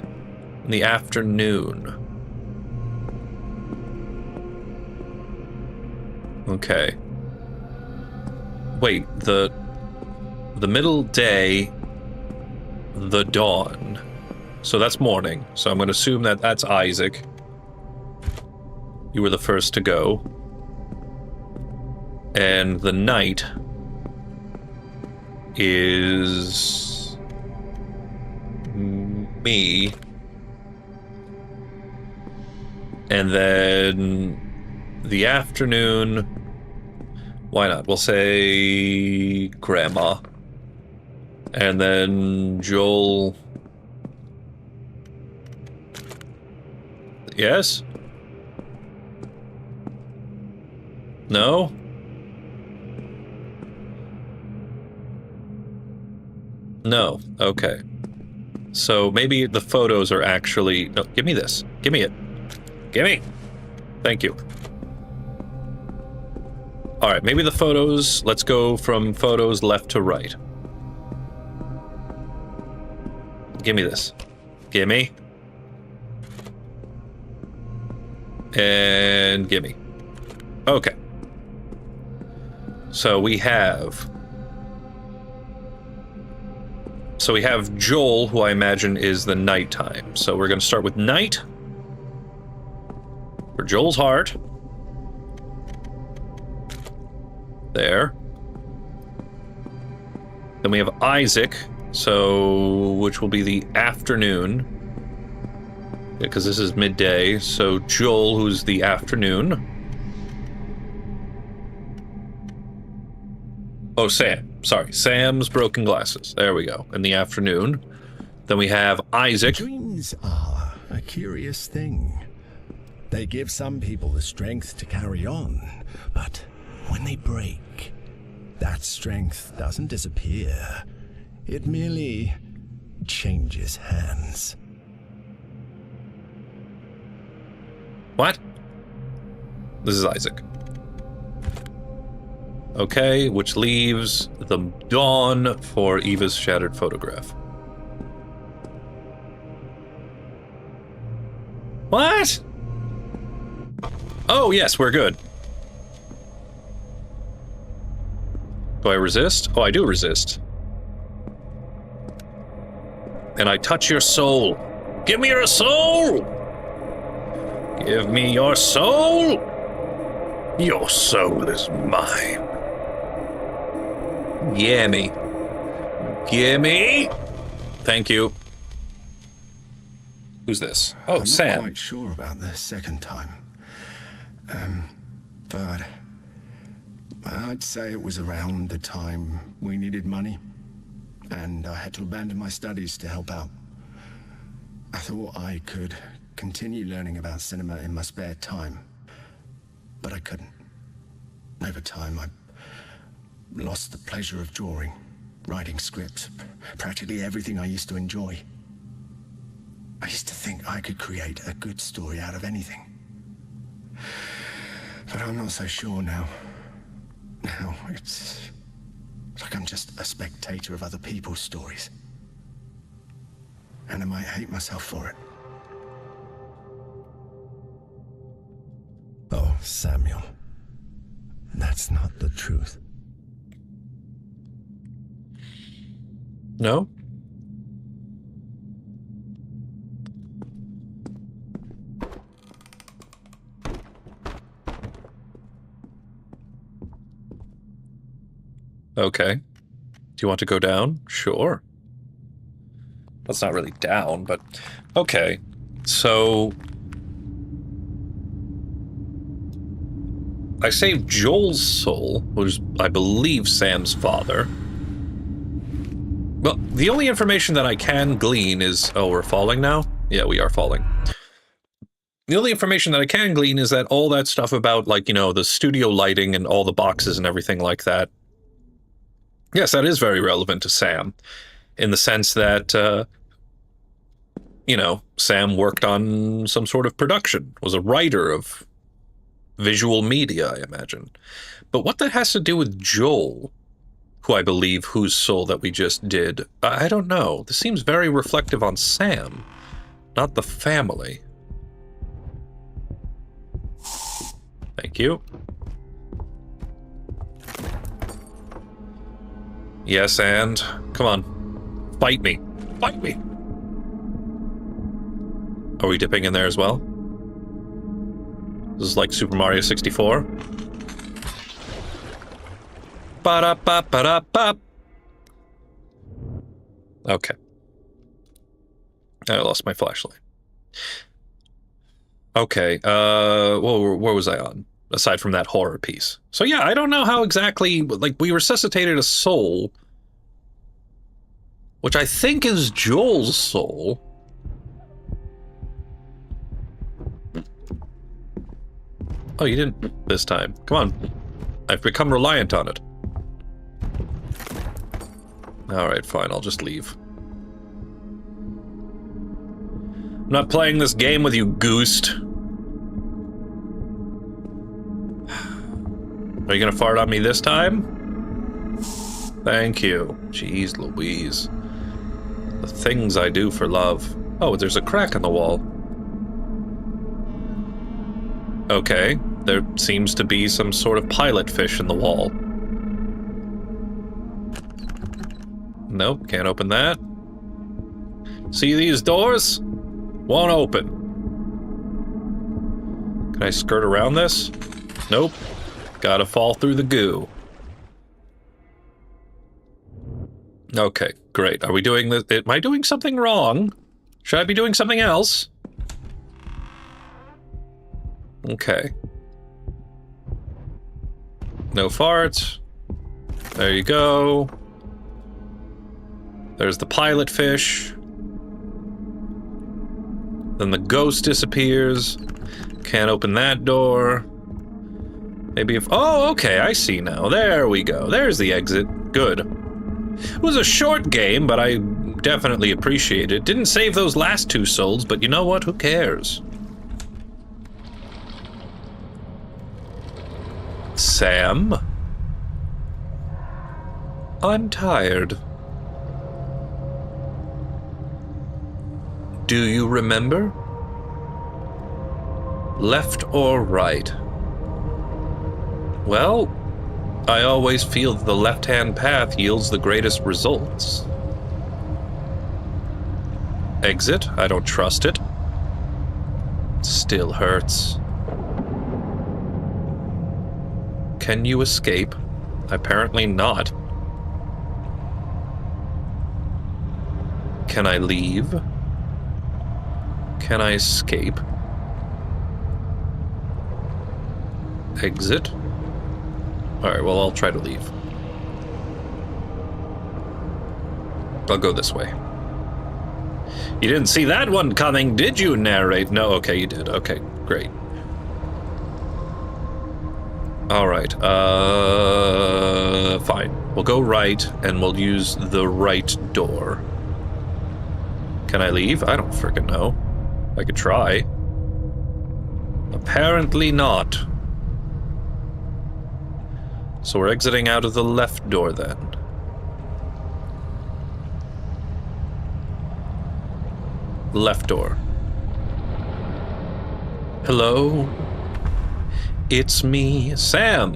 and the afternoon. Okay. Wait, the middle day, the dawn. So that's morning. So I'm going to assume that that's Isaac. You were the first to go. And the night is me. And then the afternoon, why not? We'll say Grandma. And then Joel. Yes? No? No. Okay. So maybe the photos are actually... No, give me this. Give me it. Gimme! Thank you. Alright, maybe the photos... Let's go from photos left to right. Give me this. Gimme. And gimme. Okay. So we have... So we have Joel, who I imagine is the nighttime. So we're going to start with night. For Joel's heart. There. Then we have Isaac, so which will be the afternoon. Because this is midday. So Joel, who's the afternoon. Oh, Sam. Sorry, Sam's broken glasses. There we go. In the afternoon. Then we have Isaac. Dreams are a curious thing. They give some people the strength to carry on, but when they break, that strength doesn't disappear. It merely changes hands. What? This is Isaac. Okay, which leaves the dawn for Eva's shattered photograph. What? Oh, yes, we're good. Do I resist? Oh, I do resist. And I touch your soul. Give me your soul! Give me your soul! Your soul is mine. Gimme. Gimme! Thank you. Who's this? Oh, I'm Sam. not quite sure about the second time. But I'd say it was around the time we needed money. and I had to abandon my studies to help out. I thought I could continue learning about cinema in my spare time, but I couldn't. Over time, I lost the pleasure of drawing, writing scripts, practically everything I used to enjoy. I used to think I could create a good story out of anything. But I'm not so sure now. Now, it's like I'm just a spectator of other people's stories. And I might hate myself for it. Oh, Samuel. That's not the truth. No? Okay. Do you want to go down? Sure. That's not really down, but... Okay. So... I saved Joel's soul, which is, I believe, Sam's father. Well, the only information that I can glean is... Oh, we're falling now? Yeah, we are falling. The only information that I can glean is that all that stuff about, like, you know, the studio lighting and all the boxes and everything like that. Yes, that is very relevant to Sam, in the sense that, you know, Sam worked on some sort of production, was a writer of visual media, I imagine. But what that has to do with Joel, who I believe whose soul that we just did, I don't know. This seems very reflective on Sam, not the family. Thank you. Yes, and come on, fight me, fight me. Are we dipping in there as well? This is like Super Mario 64. Ba-da-ba-ba-da-ba. Okay. I lost my flashlight. Okay, well, where was I on? Aside from that horror piece. So yeah, I don't know how exactly, like, we resuscitated a soul, which I think is Joel's soul. Oh, you didn't this time. Come on. I've become reliant on it. Alright, fine, I'll just leave. I'm not playing this game with you, Goose. Are you gonna fart on me this time? Thank you. Jeez Louise. The things I do for love. Oh, there's a crack in the wall. Okay, there seems to be some sort of pilot fish in the wall. Nope, can't open that. See these doors? Won't open. Can I skirt around this? Nope. Gotta fall through the goo. Okay, great. Are we doing this? Am I doing something wrong? Should I be doing something else? Okay. No farts. There you go. There's the pilot fish. Then the ghost disappears. Can't open that door. Maybe if... Oh, okay, I see now. There we go. There's the exit. Good. It was a short game, but I definitely appreciate it. Didn't save those last two souls, but you know what? Who cares? Sam? I'm tired. Do you remember? Left or right? Well, I always feel that the left-hand path yields the greatest results. Exit? I don't trust it. Still hurts. Can you escape? Apparently not. Can I leave? Can I escape? Exit? Alright, well, I'll try to leave. I'll go this way. You didn't see that one coming, did you, narrate? No, okay, you did. Okay, great. Alright, fine. We'll go right, and we'll use the right door. Can I leave? I don't frickin' know. I could try. Apparently not. So we're exiting out of the left door, then. Left door. Hello? It's me, Sam.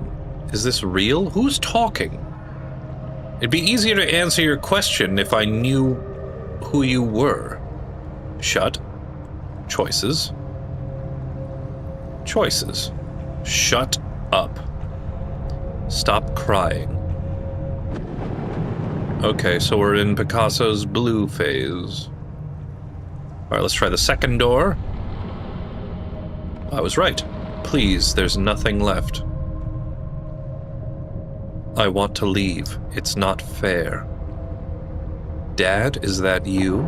Is this real? Who's talking? It'd be easier to answer your question if I knew who you were. Shut. Choices. Choices. Shut up. Stop crying. Okay, so we're in Picasso's blue phase. Alright, let's try the second door. I was right. Please, there's nothing left. I want to leave. It's not fair. Dad, is that you?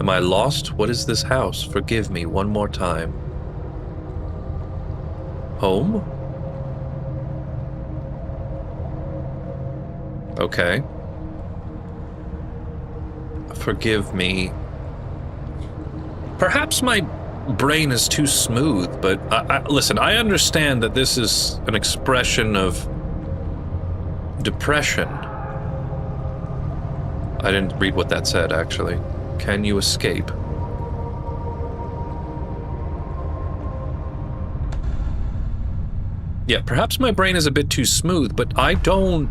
Am I lost? What is this house? Forgive me one more time. Home? Okay. Forgive me. Perhaps my brain is too smooth, but listen, I understand that this is an expression of depression. I didn't read what that said, actually. Can you escape? Yeah, perhaps my brain is a bit too smooth, but I don't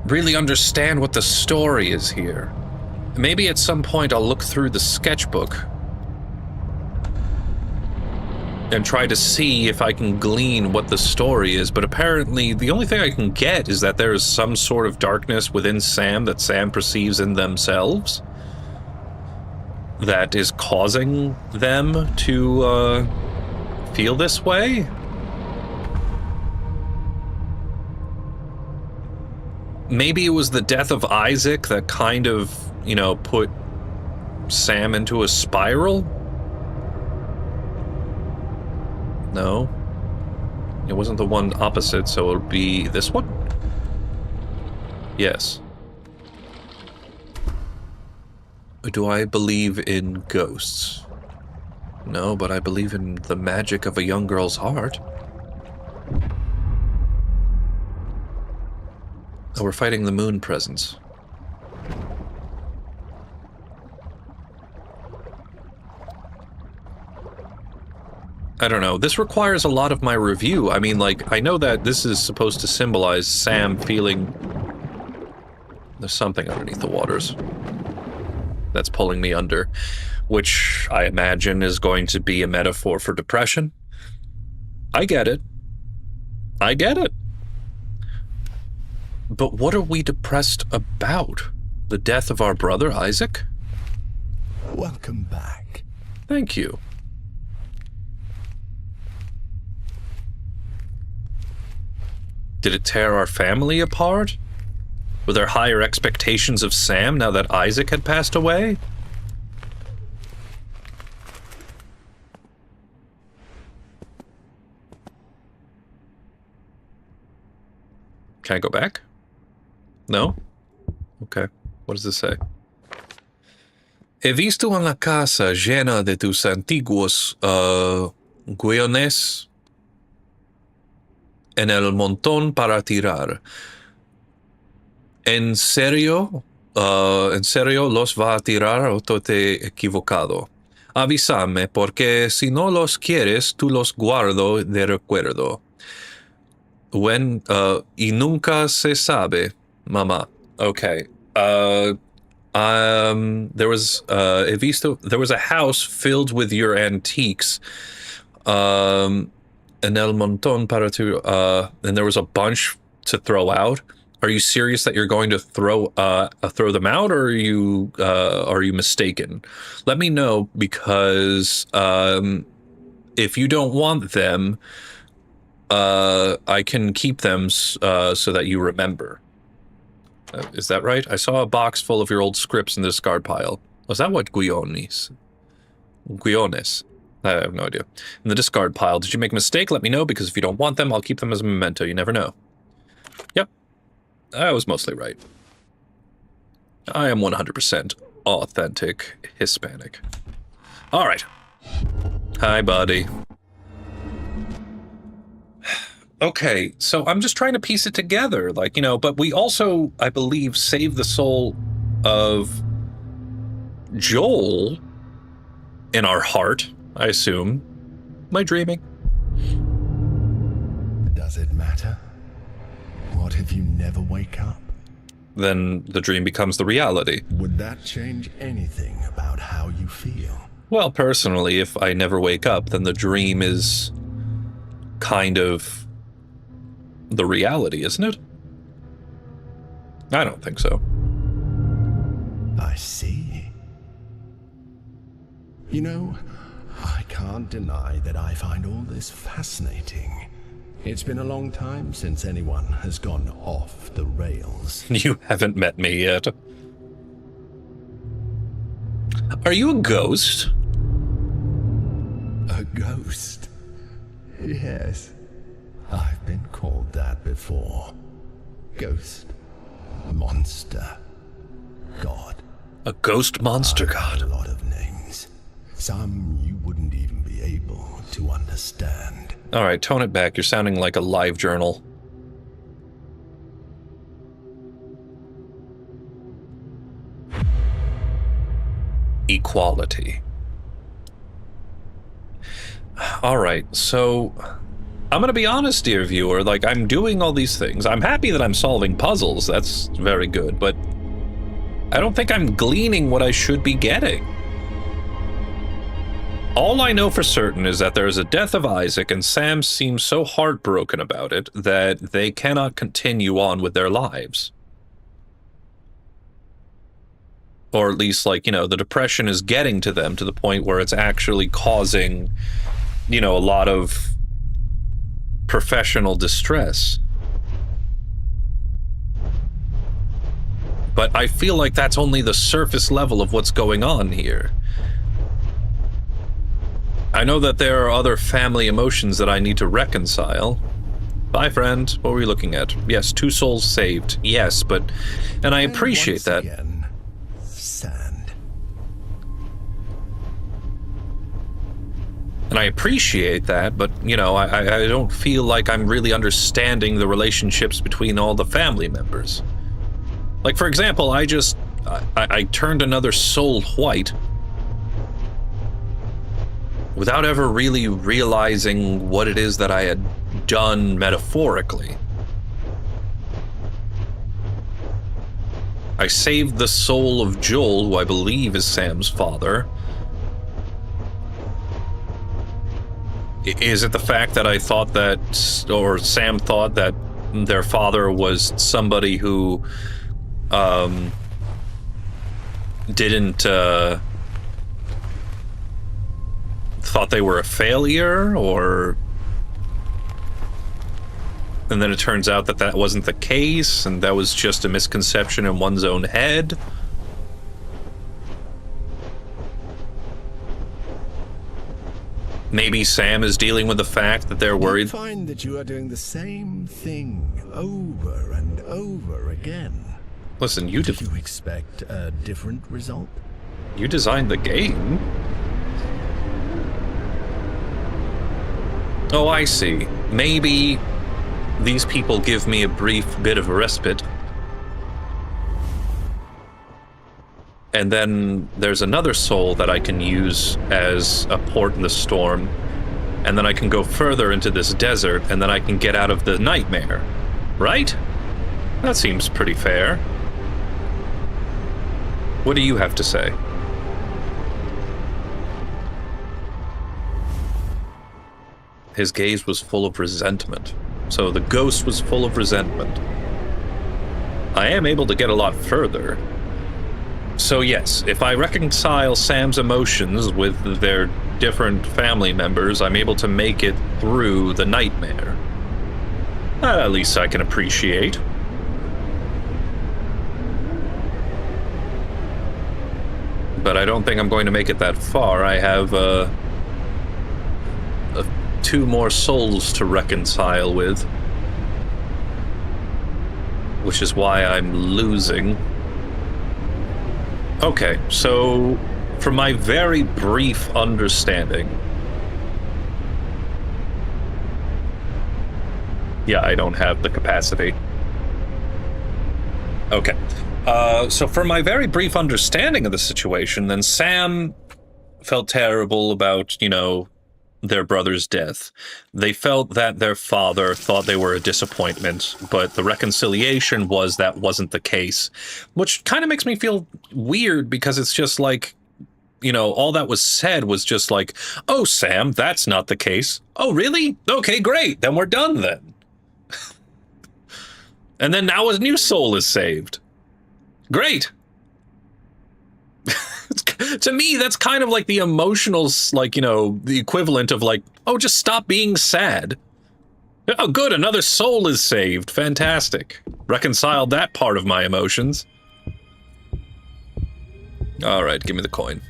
really understand what the story is here. Maybe at some point I'll look through the sketchbook and try to see if I can glean what the story is, but apparently the only thing I can get is that there is some sort of darkness within Sam that Sam perceives in themselves that is causing them to feel this way. Maybe it was the death of Isaac that kind of, you know, put Sam into a spiral? No. It wasn't the one opposite, so it'll be this one? Yes. Do I believe in ghosts? No, but I believe in the magic of a young girl's heart. Oh, we're fighting the moon presence. I don't know. This requires a lot of my review. I mean, like, I know that this is supposed to symbolize Sam feeling... There's something underneath the waters that's pulling me under, which I imagine is going to be a metaphor for depression. I get it. I get it. But what are we depressed about? The death of our brother, Isaac? Welcome back. Thank you. Did it tear our family apart? Were there higher expectations of Sam now that Isaac had passed away? Can I go back? No? Okay. What does this say? He visto en la casa llena de tus antiguos guiones en el montón para tirar. ¿En serio? ¿En serio los va a tirar o te equivocado? Avísame, porque si no los quieres, tú los guardo de recuerdo. Y nunca se sabe, mamá. Okay. There was a house filled with your antiques. En el montón para tu, and there was a bunch to throw out. Are you serious that you're going to throw them out, or are you mistaken? Let me know, because if you don't want them, I can keep them so that you remember. Is that right? I saw a box full of your old scripts in the discard pile. Was that what Guiones? I have no idea. In the discard pile, did you make a mistake? Let me know, because if you don't want them, I'll keep them as a memento. You never know. Yep. I was mostly right. I am 100% authentic Hispanic. All right. Hi, buddy. Okay, so I'm just trying to piece it together, like, you know, but we also, I believe, saved the soul of Joel in our heart, I assume. Am I dreaming? Does it matter? What if you never wake up? Then the dream becomes the reality. Would that change anything about how you feel? Well, personally, if I never wake up, then the dream is kind of the reality, isn't it? I don't think so. I see. You know, I can't deny that I find all this fascinating. It's been a long time since anyone has gone off the rails. You haven't met me yet. Are you a ghost? A ghost? Yes. I've been called that before. Ghost, monster, god. A ghost monster god. A lot of names. Some you wouldn't even be able to understand. All right, tone it back. You're sounding like a live journal. Equality. All right, so I'm going to be honest, dear viewer, like, I'm doing all these things. I'm happy that I'm solving puzzles. That's very good, but I don't think I'm gleaning what I should be getting. All I know for certain is that there is a death of Isaac, and Sam seems so heartbroken about it that they cannot continue on with their lives. Or at least, like, you know, the depression is getting to them to the point where it's actually causing, you know, a lot of professional distress. But I feel like that's only the surface level of what's going on here. I know that there are other family emotions that I need to reconcile. Bye, friend. What were we looking at? Yes, 2 souls saved. Yes, but... And I appreciate that. Again, sand. And I appreciate that, but, you know, I don't feel like I'm really understanding the relationships between all the family members. Like, for example, I turned another soul white without ever really realizing what it is that I had done metaphorically. I saved the soul of Joel, who I believe is Sam's father. Is it the fact that I thought that, or Sam thought that their father was somebody who didn't thought they were a failure, or... And then it turns out that that wasn't the case, and that was just a misconception in one's own head? Maybe Sam is dealing with the fact that they're worried... You find that you are doing the same thing over and over again. Listen, Do you expect a different result? You designed the game. Oh, I see. Maybe these people give me a brief bit of a respite. And then there's another soul that I can use as a port in the storm. And then I can go further into this desert, and then I can get out of the nightmare. Right? That seems pretty fair. What do you have to say? His gaze was full of resentment. So the ghost was full of resentment. I am able to get a lot further. So yes, if I reconcile Sam's emotions with their different family members, I'm able to make it through the nightmare. That at least I can appreciate. But I don't think I'm going to make it that far. I have 2 more souls to reconcile with. Which is why I'm losing. Okay, so from my very brief understanding... Yeah, I don't have the capacity. Okay. So from my very brief understanding of the situation, then Sam felt terrible about, you know, their brother's death. They felt that their father thought they were a disappointment, but the reconciliation was that wasn't the case, which kind of makes me feel weird because it's just like, you know, all that was said was just like, oh, Sam, that's not the case. Oh, really? Okay, great. Then we're done then. And then now a new soul is saved. Great. To me, that's kind of like the emotional, like, you know, the equivalent of like, oh, just stop being sad. Oh, good, another soul is saved. Fantastic. Reconciled that part of my emotions. All right, give me the coin.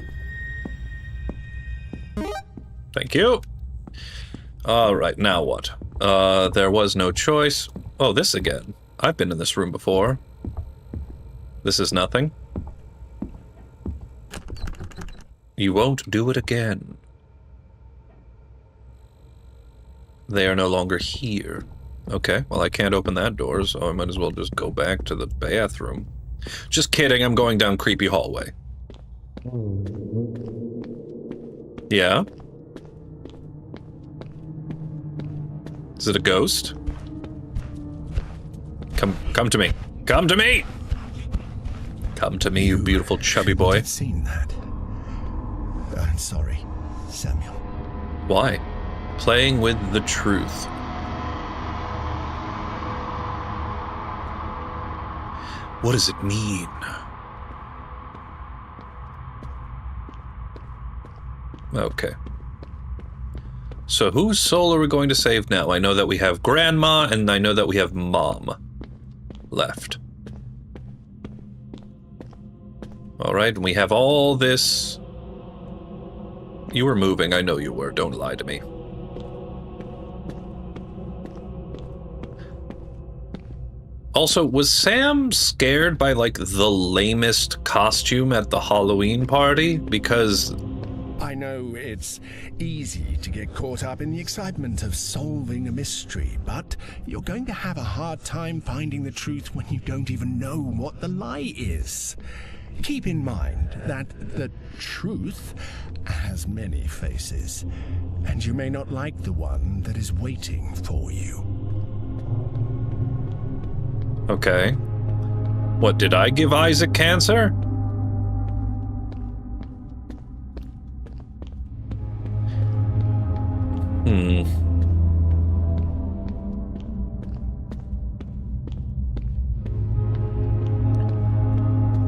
Thank you. All right, now what? There was no choice. Oh, this again. I've been in this room before. This is nothing. You won't do it again. They are no longer here. Okay, well, I can't open that door, so I might as well just go back to the bathroom. Just kidding, I'm going down creepy hallway. Yeah? Is it a ghost? Come to me. Come to me! Come to me, you beautiful chubby boy. I've seen that. I'm sorry, Samuel. Why? Playing with the truth. What does it mean? Okay. So whose soul are we going to save now? I know that we have Grandma, and I know that we have Mom left. Alright, and we have all this... You were moving, I know you were, don't lie to me. Also, was Sam scared by, like, the lamest costume at the Halloween party? Because... I know it's easy to get caught up in the excitement of solving a mystery, but you're going to have a hard time finding the truth when you don't even know what the lie is. Keep in mind that the truth has many faces, and you may not like the one that is waiting for you. Okay. What, did I give Isaac cancer?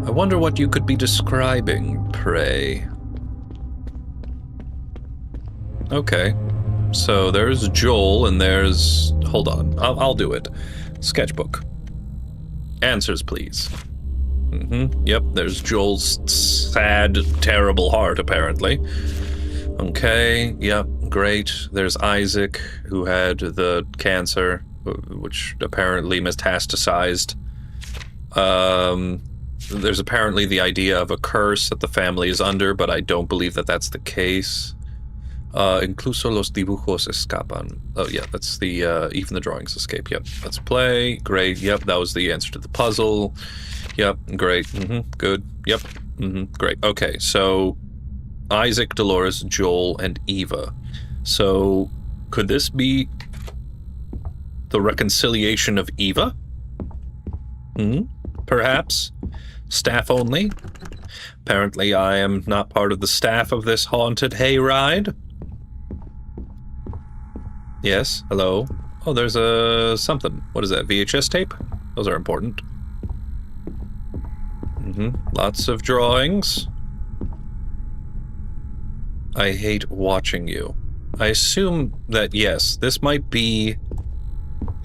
I wonder what you could be describing, pray. Okay. So there's Joel and there's... Hold on, I'll do it. Sketchbook. Answers, please. Yep, there's Joel's sad, terrible heart, apparently. Okay, yep, great. There's Isaac, who had the cancer, which apparently metastasized. There's apparently the idea of a curse that the family is under, but I don't believe that that's the case. Incluso los dibujos escapan. Oh, yeah, that's the, even the drawings escape. Yep, let's play. Great, yep, that was the answer to the puzzle. Yep, great, good, yep, great. Okay, so Isaac, Dolores, Joel, and Eva. So, could this be the reconciliation of Eva? Perhaps? Staff only? Apparently I am not part of the staff of this haunted hayride. Yes, hello. Oh, there's a something. What is that, VHS tape? Those are important. Lots of drawings. I hate watching you. I assume that, yes, this might be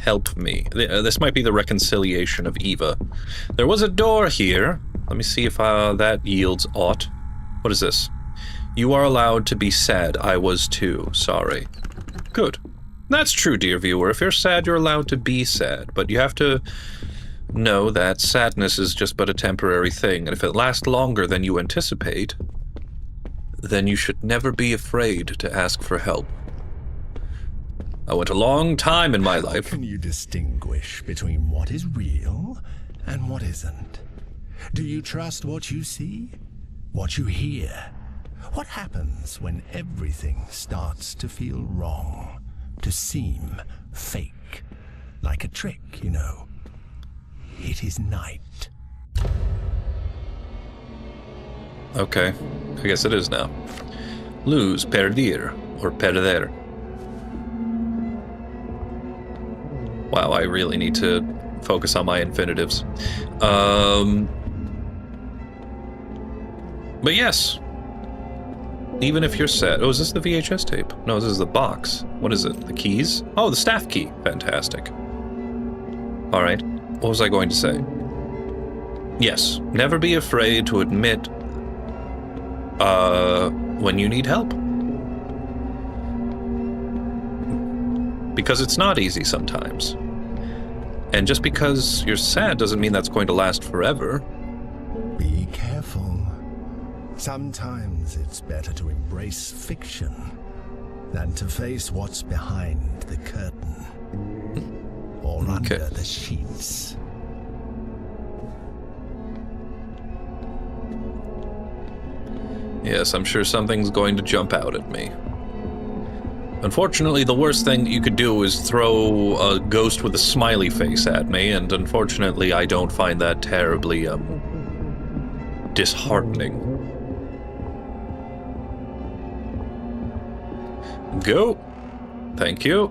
help me. This might be the reconciliation of Eva. There was a door here. Let me see if that yields aught. What is this? You are allowed to be sad. I was too. Sorry. Good. That's true, dear viewer. If you're sad, you're allowed to be sad. But you have to know that sadness is just but a temporary thing. And if it lasts longer than you anticipate, then you should never be afraid to ask for help. I went a long time in my life. How can you distinguish between what is real and what isn't? Do you trust what you see? What you hear? What happens when everything starts to feel wrong? To seem fake? Like a trick, you know? It is night. Okay, I guess it is now. Lose, perdir, or perder. Wow, I really need to focus on my infinitives. But yes. Even if you're sad. Oh, is this the VHS tape? No, this is the box. What is it? The keys? Oh, the staff key. Fantastic. Alright. What was I going to say? Yes. Never be afraid to admit when you need help. Because it's not easy sometimes. And just because you're sad doesn't mean that's going to last forever. Be careful. Sometimes it's better to embrace fiction than to face what's behind the curtain or under the sheets. Yes, I'm sure something's going to jump out at me. Unfortunately, the worst thing you could do is throw a ghost with a smiley face at me, and unfortunately I don't find that terribly, disheartening. Go! Thank you.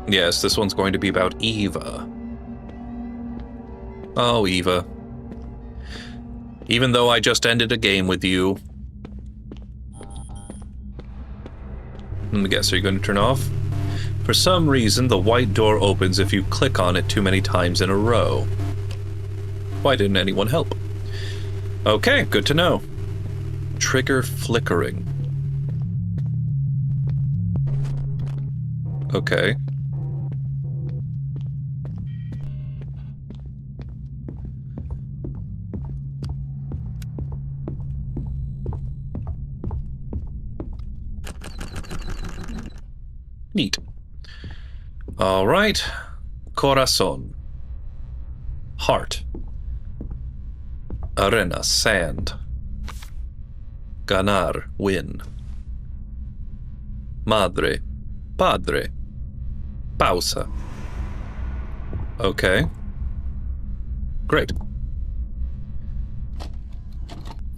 Yes, this one's going to be about Eva. Oh, Eva. Even though I just ended a game with you. Let me guess, are you going to turn off? For some reason, the white door opens if you click on it too many times in a row. Why didn't anyone help? Okay, good to know. Trigger flickering. Okay. Neat. All right. Corazon. Heart. Arena, sand. Ganar, win. Madre, padre. Pausa. Okay. Great.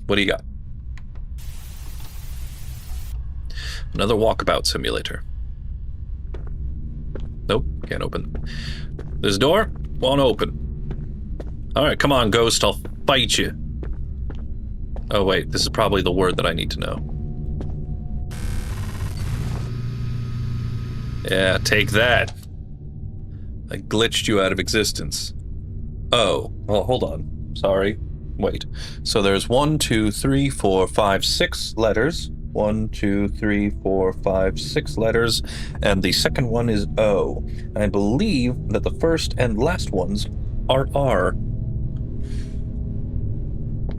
What do you got? Another walkabout simulator. Nope, can't open. This door won't open. Alright, come on, ghost, I'll fight you. Oh wait, this is probably the word that I need to know. Yeah, take that. I glitched you out of existence. Oh, well, hold on. Sorry. Wait. So there's 1, 2, 3, 4, 5, 6 letters. 1, 2, 3, 4, 5, 6 letters. And the second one is O. And I believe that the first and last ones are R.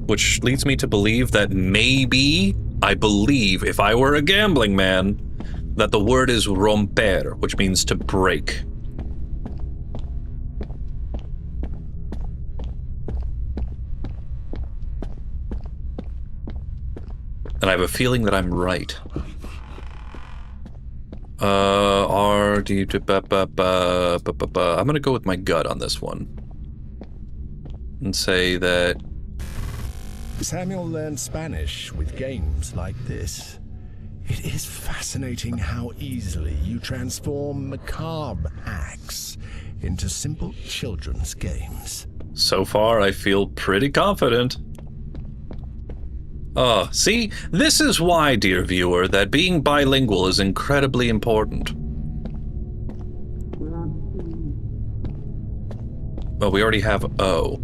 Which leads me to believe that maybe, I believe, if I were a gambling man, that the word is romper, which means to break. And I have a feeling that I'm right. I'm gonna go with my gut on this one. And say that... Samuel learned Spanish with games like this. It is fascinating how easily you transform macabre acts into simple children's games. So far, I feel pretty confident. See? This is why, dear viewer, that being bilingual is incredibly important. Oh, we already have O.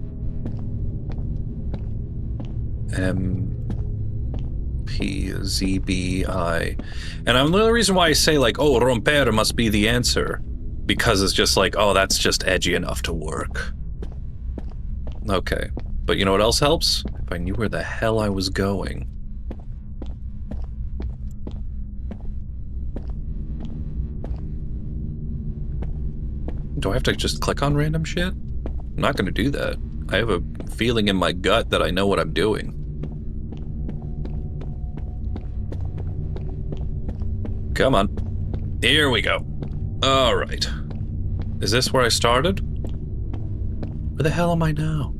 M, P, Z, B, I. And the only reason why I say, like, oh, romper must be the answer, because it's just like, oh, that's just edgy enough to work. Okay. But you know what else helps? If I knew where the hell I was going. Do I have to just click on random shit? I'm not gonna do that. I have a feeling in my gut that I know what I'm doing. Come on. Here we go. All right. Is this where I started? Where the hell am I now?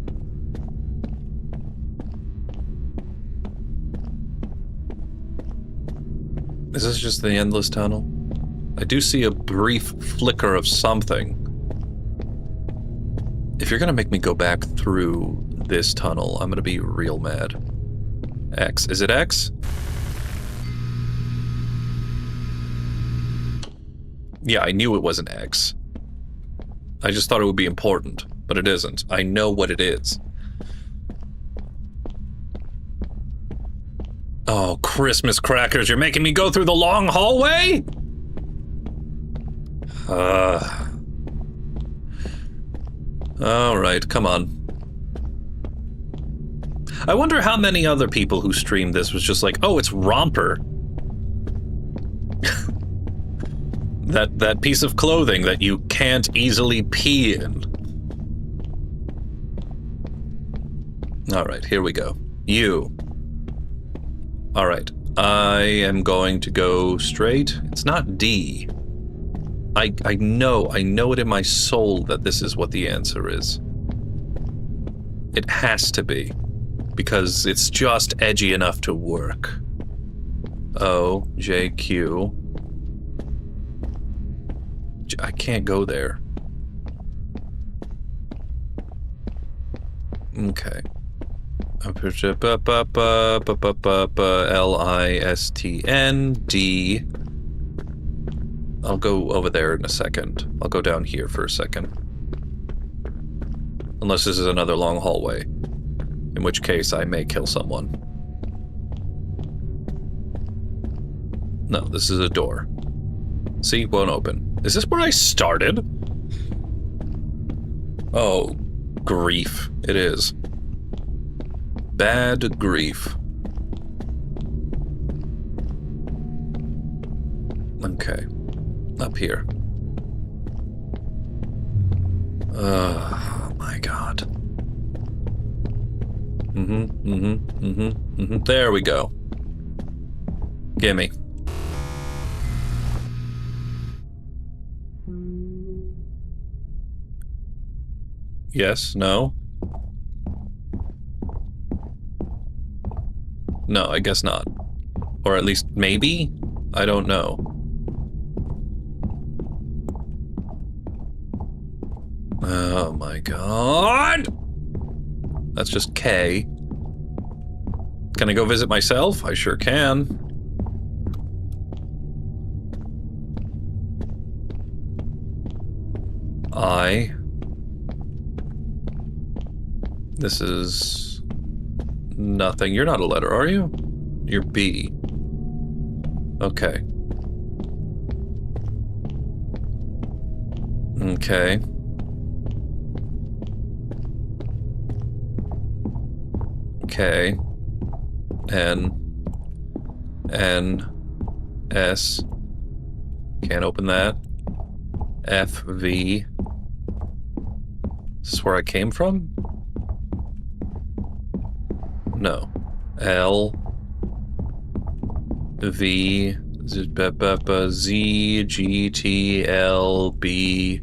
Is this just the endless tunnel? I do see a brief flicker of something. If you're gonna make me go back through this tunnel, I'm gonna be real mad. X. Is it X? Yeah, I knew it was an X. I just thought it would be important, but it isn't. I know what it is. Oh, Christmas crackers, you're making me go through the long hallway? All right, come on. I wonder how many other people who streamed this was just like, oh, it's Romper. that piece of clothing that you can't easily pee in. All right, here we go. You. All right, I am going to go straight. It's not D. I know it in my soul that this is what the answer is. It has to be, because it's just edgy enough to work. O, J, Q. I can't go there. Okay. L-I-S-T-N, D. I'll go over there in a second. I'll go down here for a second. Unless this is another long hallway. In which case, I may kill someone. No, this is a door. See, won't open. Is this where I started? Oh, grief. It is. Bad grief. Okay. Up here. Oh my god. There we go. Gimme. Yes, no? No, I guess not. Or at least maybe? I don't know. Oh my god! That's just K. Can I go visit myself? I sure can. I. This is nothing. You're not a letter, are you? You're B. Okay. Okay. K. N. S. Can't open that. F. V. Is this where I came from? No. L. V. Z. G. T. L. B.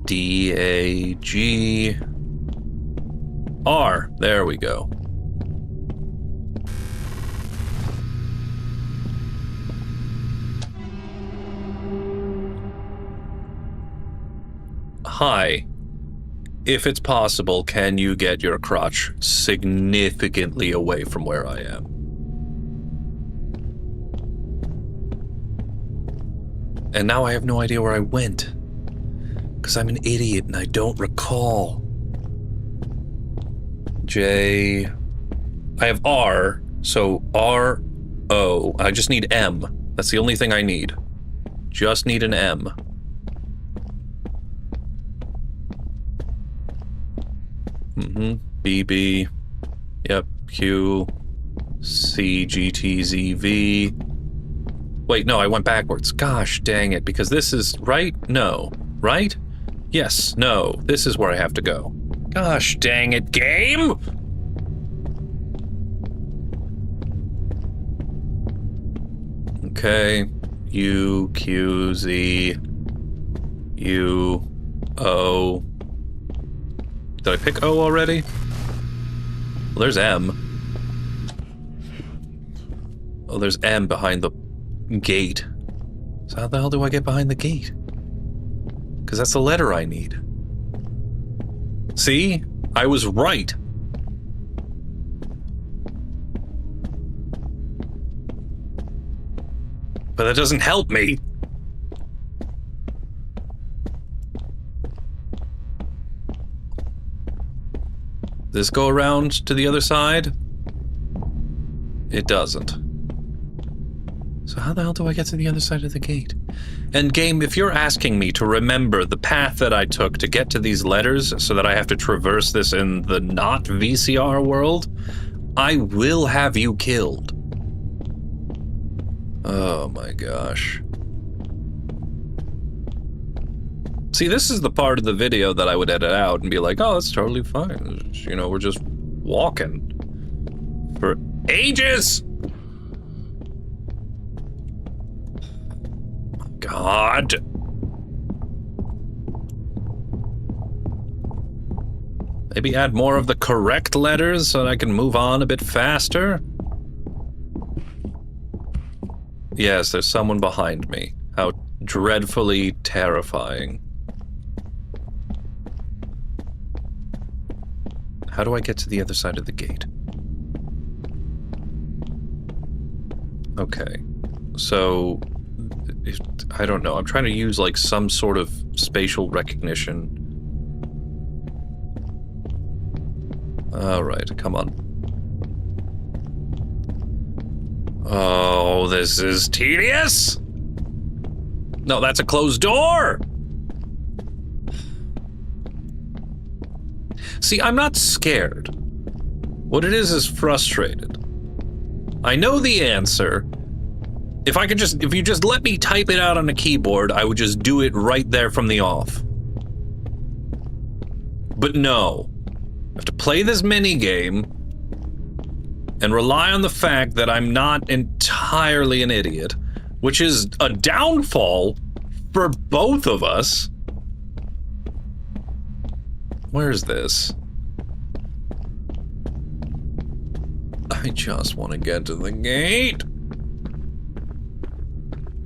D. A. G. R. There we go. Hi. If it's possible, can you get your crotch significantly away from where I am? And now I have no idea where I went. Because I'm an idiot and I don't recall. J. I have R, so R-O. I just need M. That's the only thing I need. Just need an M. BB. Yep. Q. C. G. T. Z. V. Wait, no, I went backwards. Gosh dang it, because this is right? No. Right? Yes, no. This is where I have to go. Gosh dang it, game! Okay. U, Q, Z, U, O. Did I pick O already? Well, there's M. Oh, there's M behind the gate. So how the hell do I get behind the gate? Because that's the letter I need. See? I was right. But that doesn't help me. Does this go around to the other side? It doesn't. So how the hell do I get to the other side of the gate? And game, if you're asking me to remember the path that I took to get to these letters so that I have to traverse this in the not VCR world, I will have you killed. Oh my gosh. See, this is the part of the video that I would edit out and be like, oh, that's totally fine. You know, we're just walking for ages. God. Maybe add more of the correct letters so that I can move on a bit faster. Yes, there's someone behind me. How dreadfully terrifying. How do I get to the other side of the gate? Okay. So, I don't know. I'm trying to use, like, some sort of spatial recognition. Alright, come on. Oh, this is tedious! No, that's a closed door! See, I'm not scared. What it is frustrated. I know the answer. If you just let me type it out on a keyboard, I would just do it right there from the off. But no. I have to play this minigame and rely on the fact that I'm not entirely an idiot, which is a downfall for both of us. Where's this? I just want to get to the gate.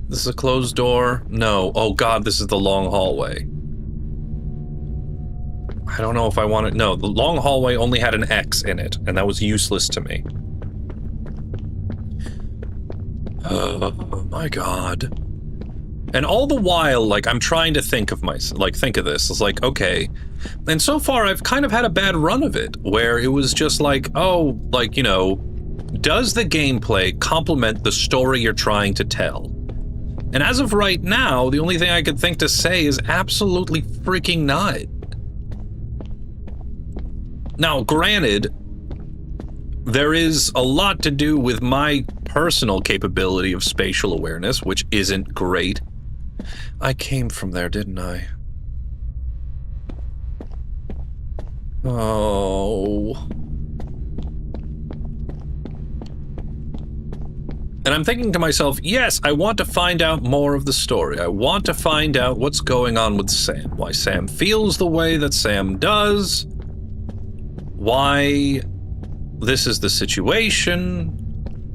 This is a closed door? No. Oh god, this is the long hallway. I don't know if I want it. No, the long hallway only had an X in it, and that was useless to me. Oh my god. And all the while, like, I'm trying to think of think of this. It's like, okay. And so far, I've kind of had a bad run of it, where it was just like, oh, like, you know, does the gameplay complement the story you're trying to tell? And as of right now, the only thing I could think to say is absolutely freaking not. Now, granted, there is a lot to do with my personal capability of spatial awareness, which isn't great. I came from there, didn't I? Oh. And I'm thinking to myself, yes, I want to find out more of the story. I want to find out what's going on with Sam. Why Sam feels the way that Sam does. Why this is the situation.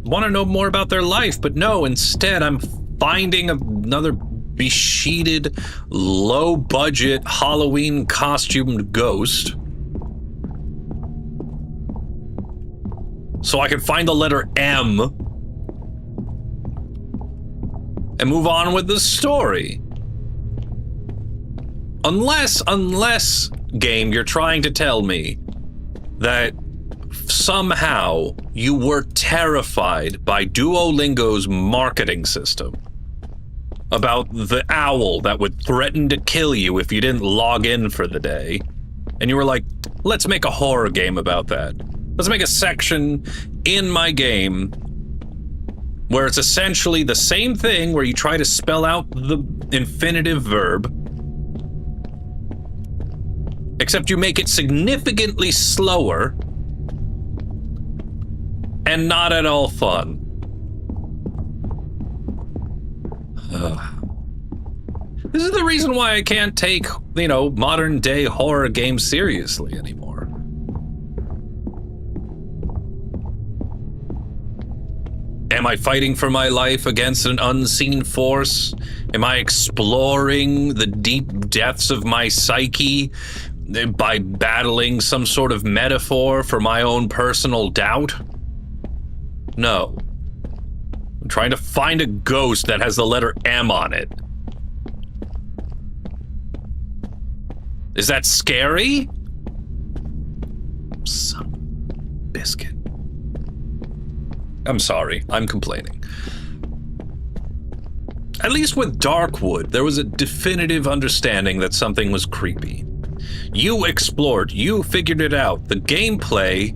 Want to know more about their life, but no, instead I'm finding another besheeted, low-budget, Halloween costumed ghost. So I can find the letter M and move on with the story. Unless, game, you're trying to tell me that somehow you were terrified by Duolingo's marketing system about the owl that would threaten to kill you if you didn't log in for the day. And you were like, let's make a horror game about that. Let's make a section in my game where it's essentially the same thing where you try to spell out the infinitive verb, except you make it significantly slower and not at all fun. This is the reason why I can't take, modern day horror games seriously anymore. Am I fighting for my life against an unseen force? Am I exploring the deep depths of my psyche by battling some sort of metaphor for my own personal doubt? No. I'm trying to find a ghost that has the letter M on it. Is that scary? Son of a biscuit. I'm sorry, I'm complaining. At least with Darkwood, there was a definitive understanding that something was creepy. You explored, you figured it out. The gameplay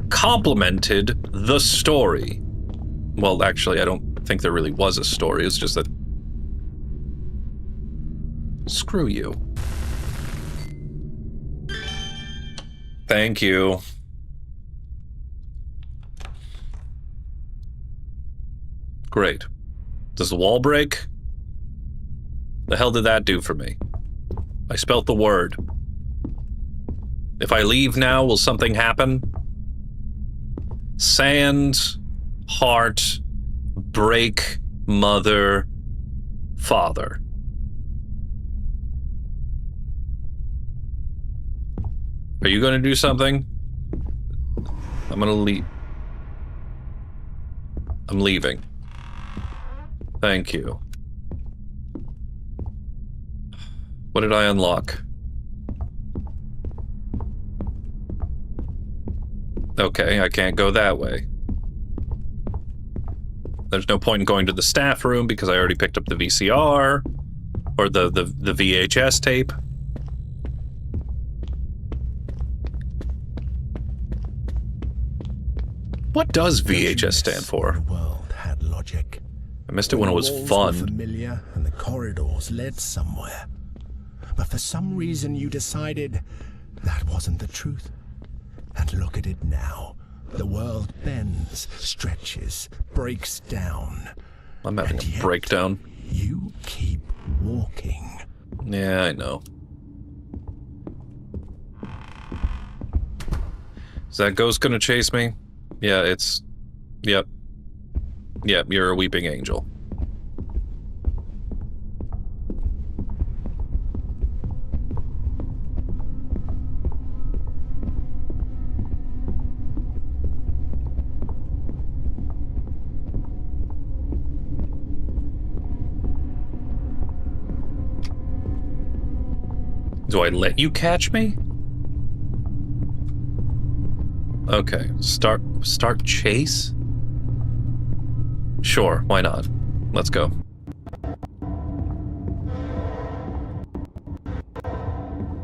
complemented the story. Well, actually, I don't think there really was a story. It's just that... Screw you. Thank you. Great. Does the wall break? The hell did that do for me? I spelt the word. If I leave now, will something happen? Sand, heart, break, mother, father. Are you going to do something? I'm going to leave. I'm leaving. Thank you. What did I unlock? Okay, I can't go that way. There's no point in going to the staff room because I already picked up the VCR or the VHS tape. What does VHS stand for? The world had logic. I missed it when it was The walls fun. were familiar and the corridors led somewhere. But for some reason you decided that wasn't the truth. And look at it now. The world bends, stretches, breaks down. I'm having And a yet, breakdown. You keep walking. Yeah, I know. Is that ghost gonna chase me? Yeah, it's... Yep. Yep, you're a weeping angel. Do I let you catch me? Okay, start chase? Sure, why not? Let's go.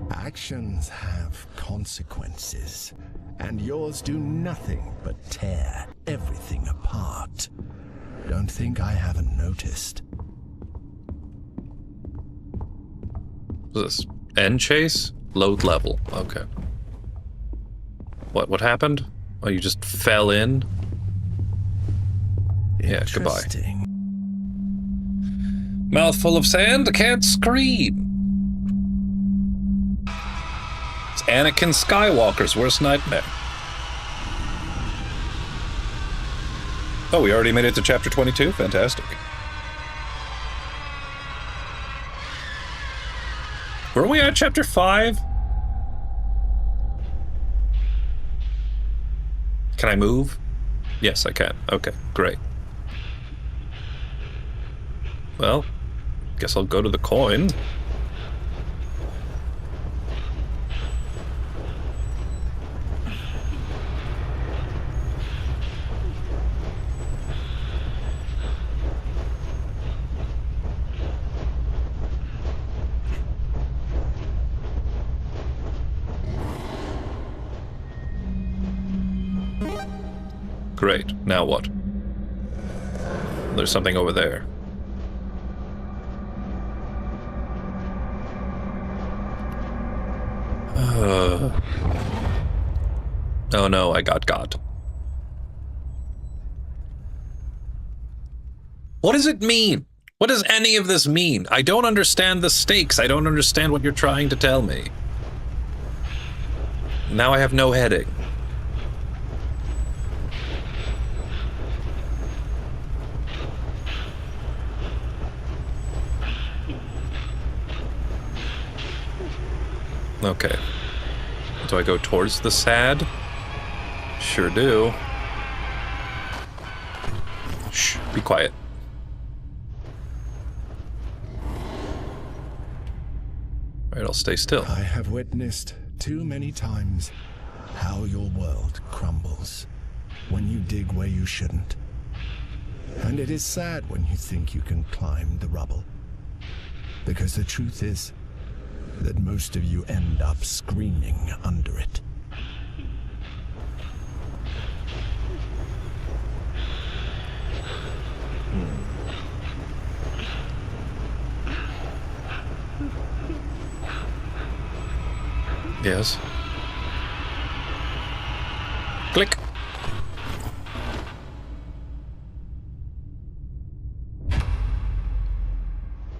Actions have consequences, and yours do nothing but tear everything apart. Don't think I haven't noticed. What's this? End chase? Load level. Okay. What happened? Oh, you just fell in? Yeah, goodbye. Interesting. Mouthful of sand, can't scream. It's Anakin Skywalker's worst nightmare. Oh, we already made it to chapter 22? Fantastic. Were we at chapter 5? Can I move? Yes, I can. Okay, great. Well, guess I'll go to the coin. Great. Now what? There's something over there. Oh no, I got got. What does it mean? What does any of this mean? I don't understand the stakes. I don't understand what you're trying to tell me. Now I have no heading. Okay. Do I go towards the sad? Sure do. Shh, be quiet. Alright, I'll stay still. I have witnessed too many times how your world crumbles when you dig where you shouldn't. And it is sad when you think you can climb the rubble. Because the truth is that most of you end up screaming under it. Yes. Click.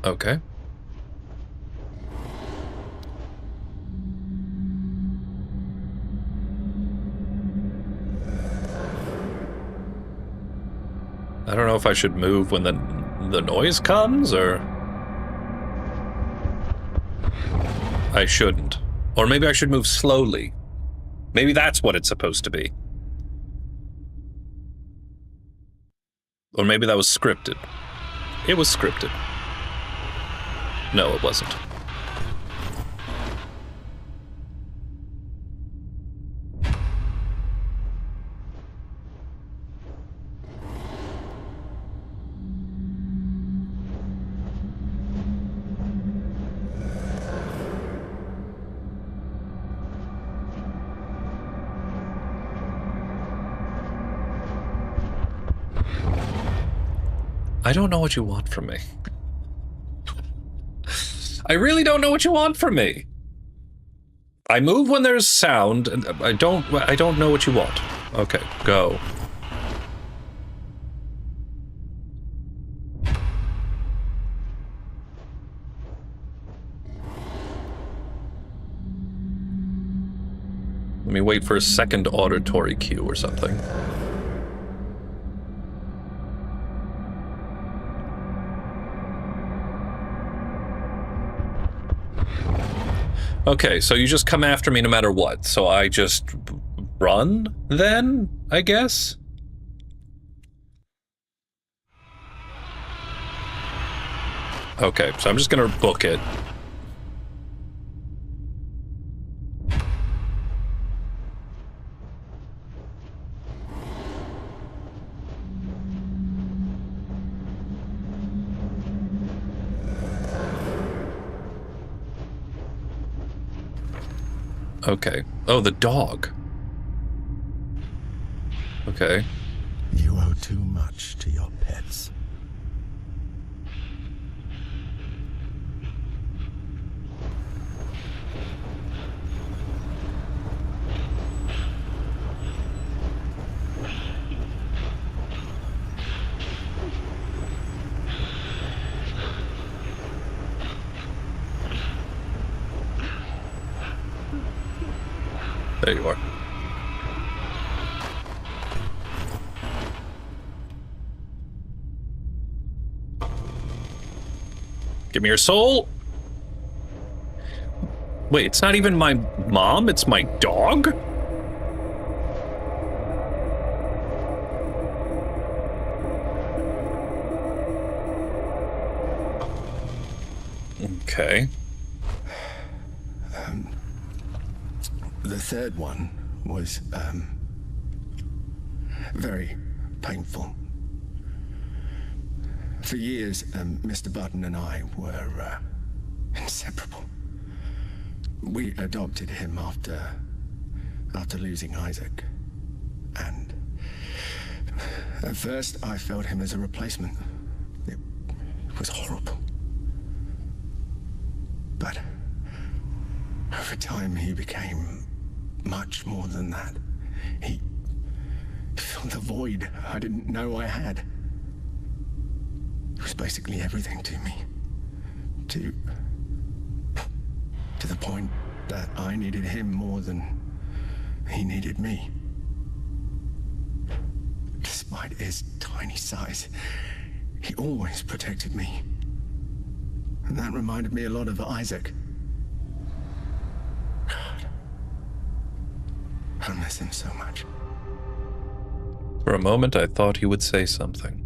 Okay. I don't know if I should move when the noise comes, or I shouldn't. Or maybe I should move slowly. Maybe that's what it's supposed to be. Or maybe that was scripted. It was scripted. No, it wasn't. I don't know what you want from me. I really don't know what you want from me. I move when there's sound, and I don't know what you want. Okay, go. Let me wait for a second auditory cue or something. Okay, so you just come after me no matter what, so I just run, then, I guess? Okay, so I'm just gonna book it. Okay. Oh, the dog. Okay. You owe too much to your pets. There you are. Give me your soul. Wait, it's not even my mom, it's my dog? Okay. The third one was, very painful. For years, Mr. Button and I were, inseparable. We adopted him after losing Isaac. And At first, I felt him as a replacement. It was horrible. But over time, he became much more than that. He filled the void I didn't know I had. He was basically everything to me. To the point that I needed him more than he needed me. Despite his tiny size, he always protected me. And that reminded me a lot of Isaac. God, I miss him so much. For a moment, I thought he would say something.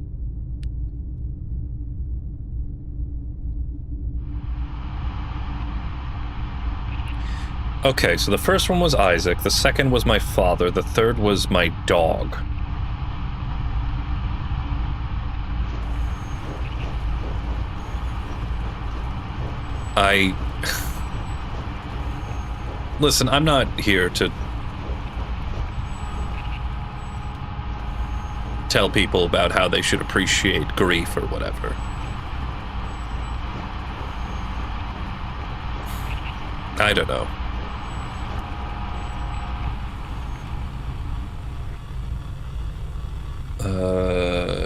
Okay, so the first one was Isaac, the second was my father, the third was my dog. Listen, I'm not here to tell people about how they should appreciate grief or whatever. I don't know.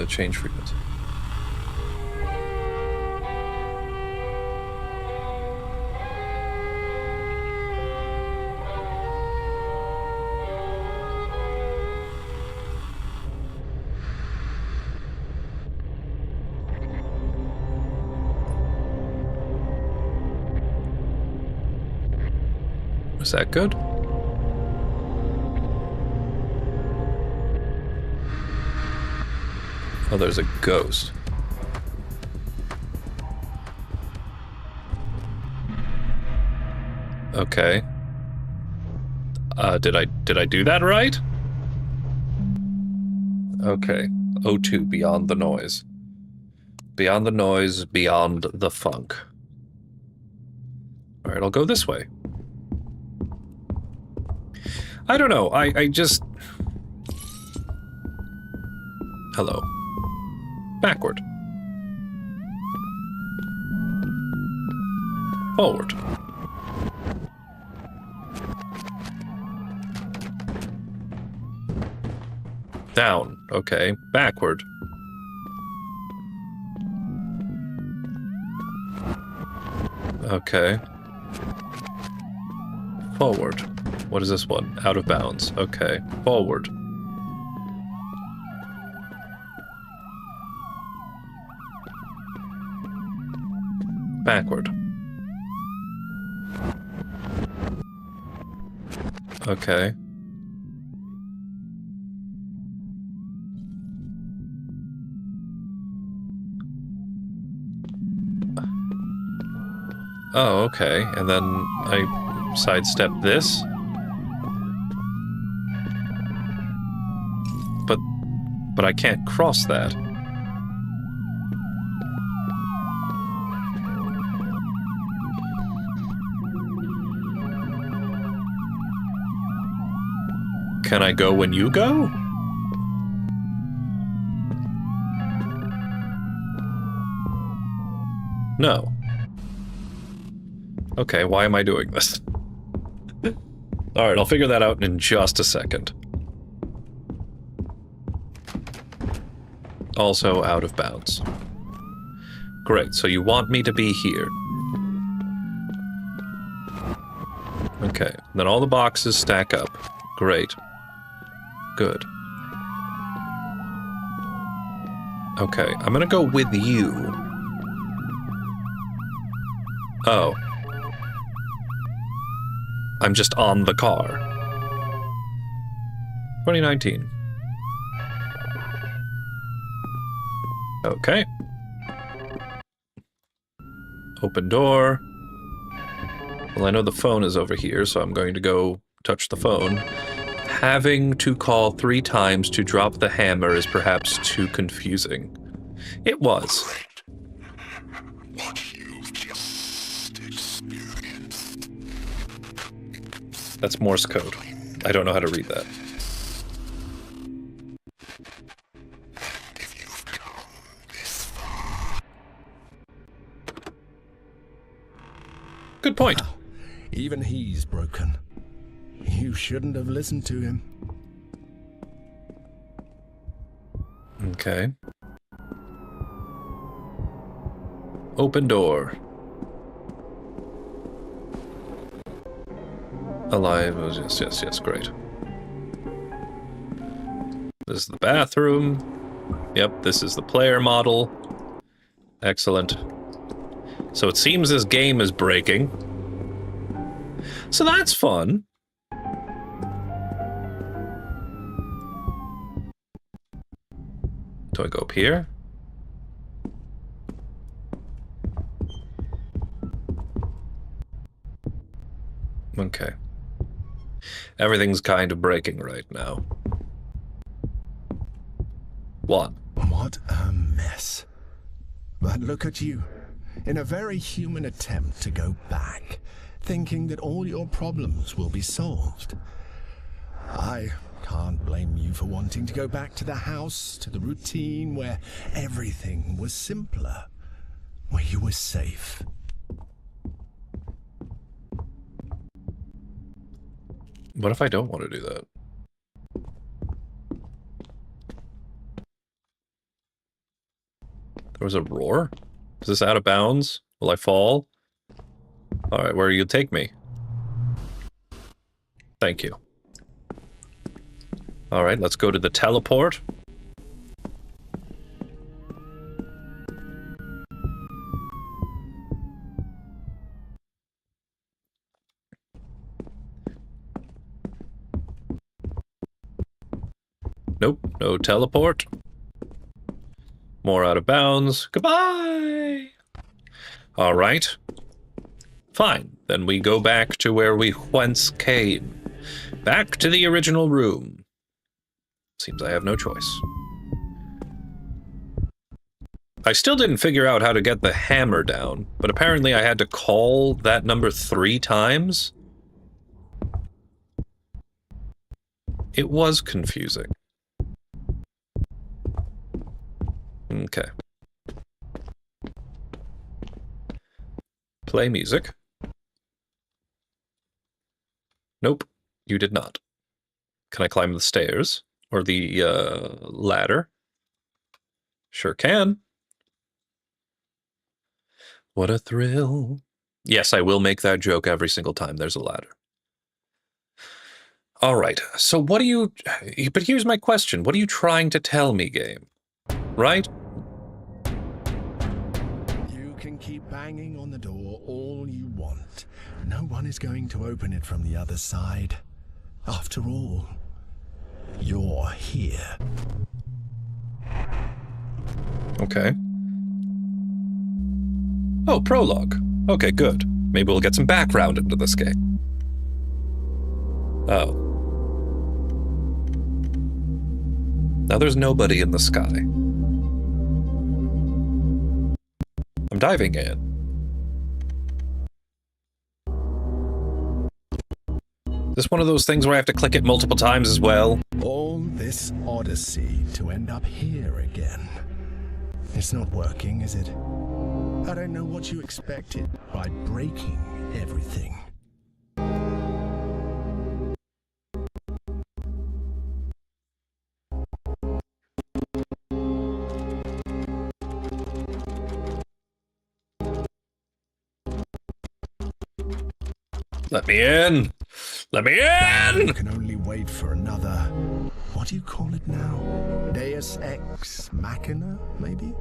Change frequency. Is that good? Oh, there's a ghost. Okay. Did I do that right? Okay. O2, beyond the noise. Beyond the noise, beyond the funk. Alright, I'll go this way. I don't know, I just... Hello. Backward. Forward. Down. Okay. Backward. Okay. Forward. What is this one? Out of bounds. Okay. Forward. Backward. Okay. Oh, okay. And then I sidestep this. But I can't cross that. Can I go when you go? No. Okay, why am I doing this? Alright, I'll figure that out in just a second. Also out of bounds. Great, so you want me to be here. Okay, then all the boxes stack up. Great. Good. Okay, I'm gonna go with you. Oh. I'm just on the car. 2019. Okay. Open door. Well, I know the phone is over here, so I'm going to go touch the phone. Having to call 3 times to drop the hammer is perhaps too confusing. It was. What you've just experienced. That's Morse code. I don't know how to read that. Good point. Wow, even he's broken. You shouldn't have listened to him. Okay. Open door. Alive. Oh, yes, great. This is the bathroom. Yep, this is the player model. Excellent. So it seems this game is breaking. So that's fun. Do I go up here? Okay. Everything's kind of breaking right now. What? What a mess. But look at you, in a very human attempt to go back, thinking that all your problems will be solved. I can't blame you for wanting to go back to the house, to the routine where everything was simpler, where you were safe. What if I don't want to do that? There was a roar? Is this out of bounds? Will I fall? Alright, where you take me? Thank you. Alright, let's go to the teleport. Nope, no teleport. More out of bounds. Goodbye! Alright. Fine, then we go back to where we whence came. Back to the original room. Seems I have no choice. I still didn't figure out how to get the hammer down, but apparently I had to call that number 3 times. It was confusing. Okay. Play music. Nope, you did not. Can I climb the stairs? Or the ladder? Sure can. What a thrill. Yes, I will make that joke every single time there's a ladder. All right, so what do you... But here's my question. What are you trying to tell me, game? Right? You can keep banging on the door all you want. No one is going to open it from the other side. After all, you're here. Okay. Oh, prologue. Okay, good. Maybe we'll get some background into this game. Oh. Now there's nobody in the sky. I'm diving in. Is this one of those things where I have to click it multiple times as well? All this odyssey to end up here again. It's not working, is it? I don't know what you expected by breaking everything. Let me in! Let me in! You can only wait for another... What do you call it now? Deus Ex Machina, maybe?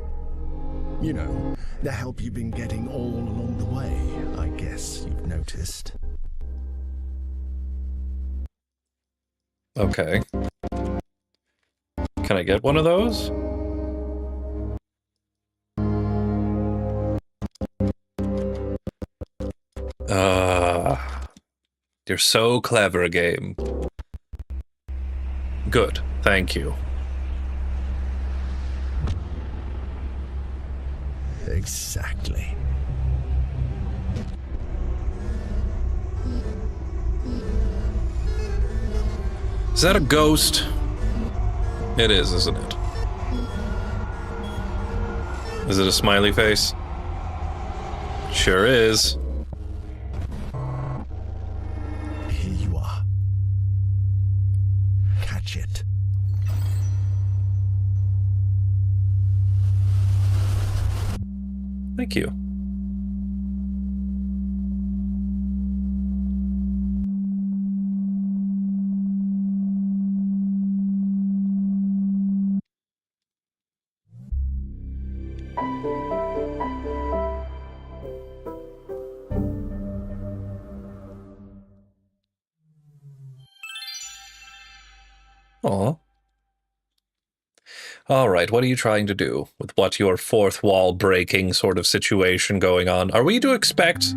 You know, the help you've been getting all along the way, I guess you've noticed. Okay. Can I get one of those? You're so clever, game. Good, thank you. Exactly. Is that a ghost? It is, isn't it? Is it a smiley face? Sure is. Thank you. Aw. All right, what are you trying to do with what your fourth wall breaking sort of situation going on? Are we to expect...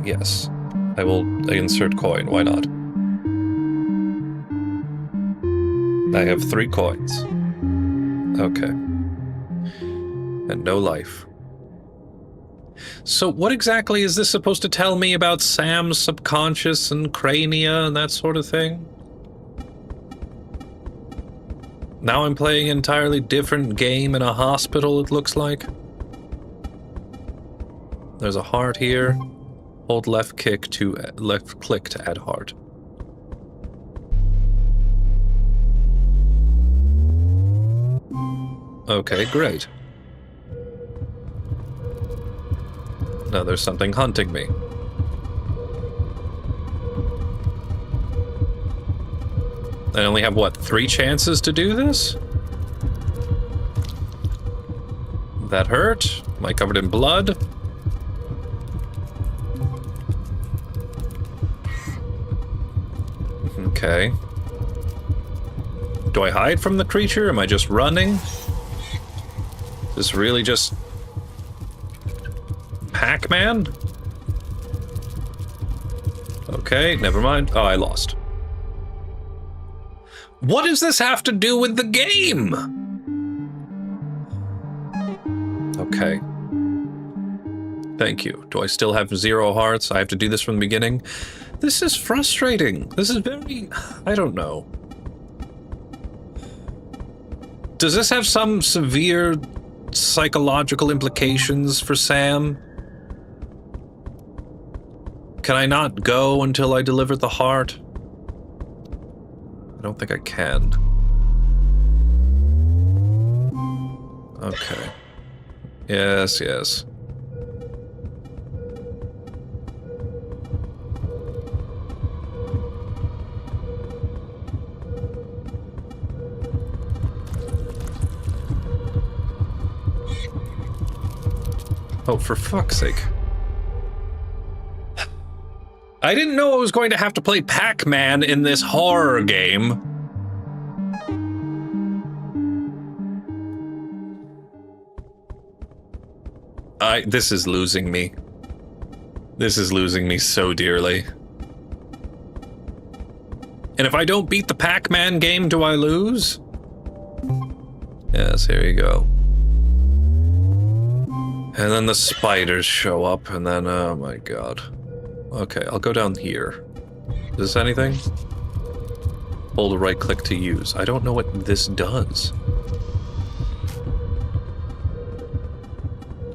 Yes, I will insert coin, why not? I have 3 coins. Okay. And no life. So what exactly is this supposed to tell me about Sam's subconscious and crania and that sort of thing? Now I'm playing an entirely different game in a hospital, it looks like. There's a heart here. Hold left click to add heart. Okay, great. Now there's something hunting me. I only have, what, 3 chances to do this? That hurt? Am I covered in blood? Okay. Do I hide from the creature? Am I just running? Is this really just... Pac-Man? Okay, never mind. Oh, I lost. What does this have to do with the game? Okay. Thank you. Do I still have 0 hearts? I have to do this from the beginning? This is frustrating. This is very... I don't know. Does this have some severe psychological implications for Sam? Can I not go until I deliver the heart? I don't think I can. Okay. Yes, yes. Oh, for fuck's sake. I didn't know I was going to have to play Pac-Man in this horror game. This is losing me. This is losing me so dearly. And if I don't beat the Pac-Man game, do I lose? Yes, here you go. And then the spiders show up, and then, oh my god. Okay, I'll go down here. Is this anything? Hold a right click to use. I don't know what this does.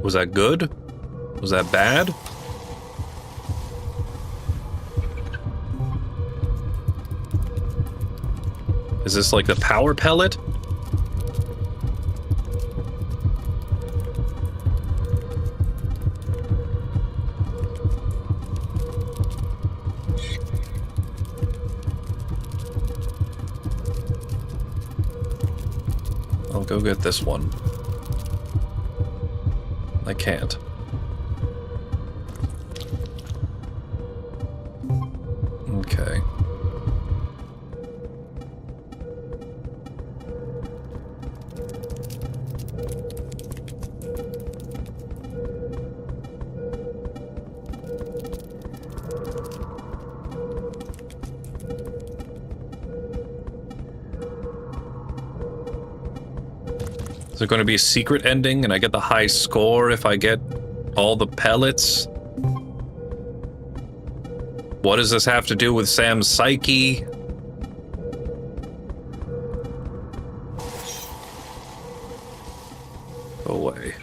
Was that good? Was that bad? Is this like the power pellet? I'll go get this one. I can't. Okay. Is there going to be a secret ending and I get the high score if I get all the pellets? What does this have to do with Sam's psyche? Go away.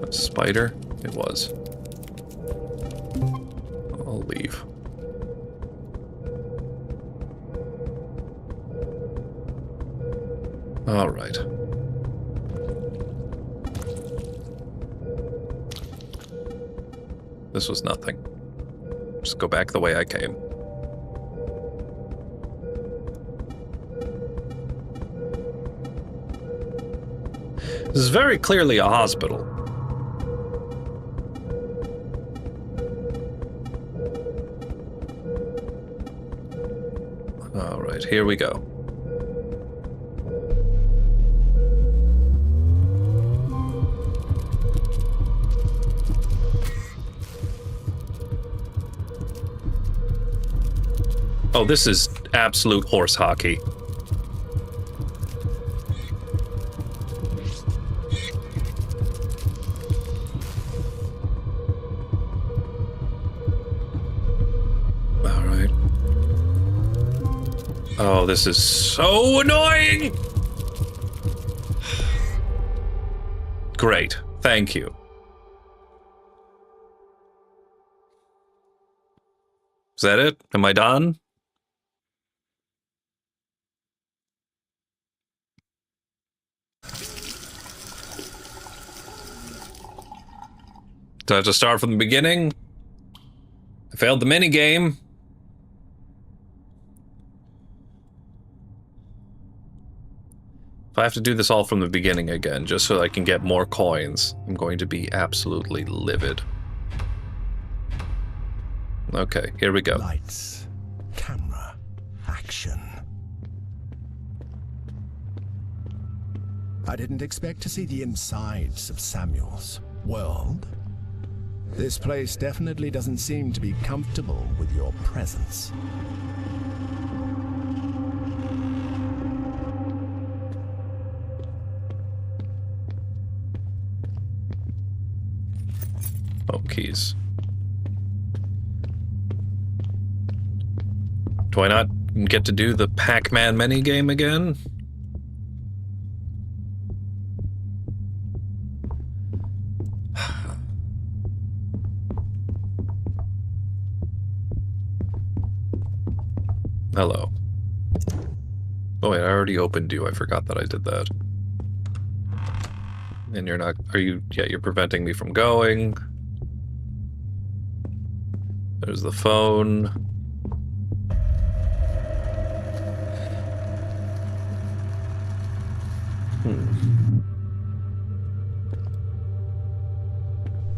A spider? It was. I'll leave. All right. This was nothing. Just go back the way I came. This is very clearly a hospital. All right, here we go. Oh, this is absolute horse hockey. All right. Oh, this is so annoying! Great. Thank you. Is that it? Am I done? Do I have to start from the beginning? I failed the minigame. If I have to do this all from the beginning again, just so I can get more coins, I'm going to be absolutely livid. Okay, here we go. Lights, camera, action. I didn't expect to see the insides of Samuel's world. This place definitely doesn't seem to be comfortable with your presence. Oh, keys. Do I not get to do the Pac-Man minigame again? Hello. Oh wait, I already opened you. I forgot that I did that. And you're not... Are you... Yeah, you're preventing me from going. There's the phone.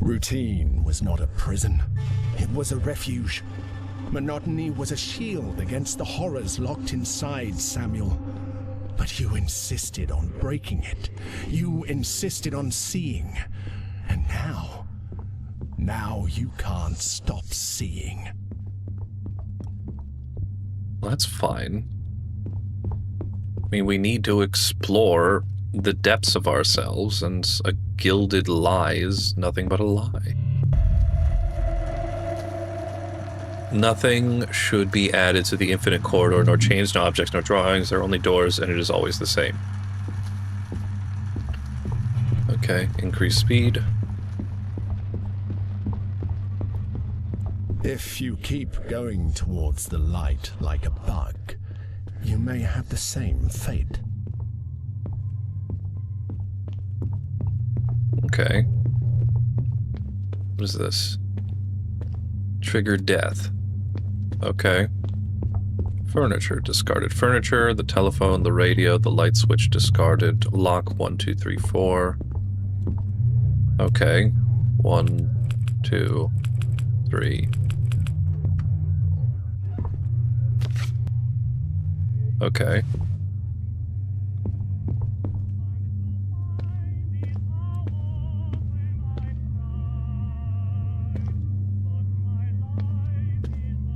Routine was not a prison. It was a refuge. Monotony was a shield against the horrors locked inside Samuel. But you insisted on breaking it. You insisted on seeing. And now you can't stop seeing. Well, that's fine. I mean, we need to explore the depths of ourselves, and a gilded lie is nothing but a lie. Nothing should be added to the infinite corridor, nor changed, no objects, no drawings. There are only doors, and it is always the same. Okay, increase speed. If you keep going towards the light like a bug, you may have the same fate. Okay. What is this? Trigger death. Okay. Furniture, discarded furniture, the telephone, the radio, the light switch discarded, lock 1, 2, 3, 4. Okay. 1, 2, 3. Okay.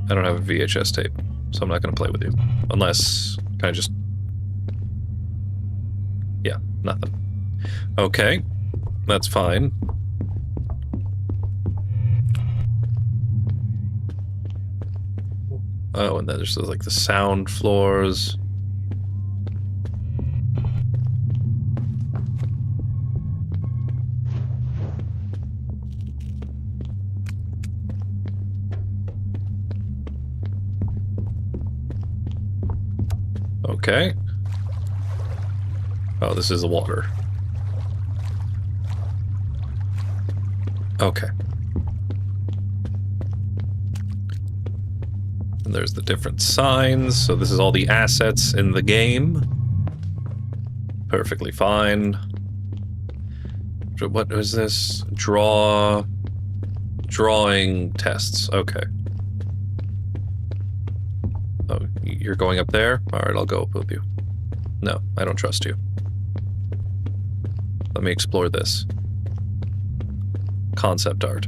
I don't have a VHS tape, so I'm not going to play with you. Unless, can I just... Yeah, nothing. Okay, that's fine. Oh, and then there's like the sound floors. Okay. Oh, this is the water. Okay. And there's the different signs. So this is all the assets in the game. Perfectly fine. What is this? Drawing tests. Okay. Oh, you're going up there? Alright, I'll go up with you. No, I don't trust you. Let me explore this. Concept art.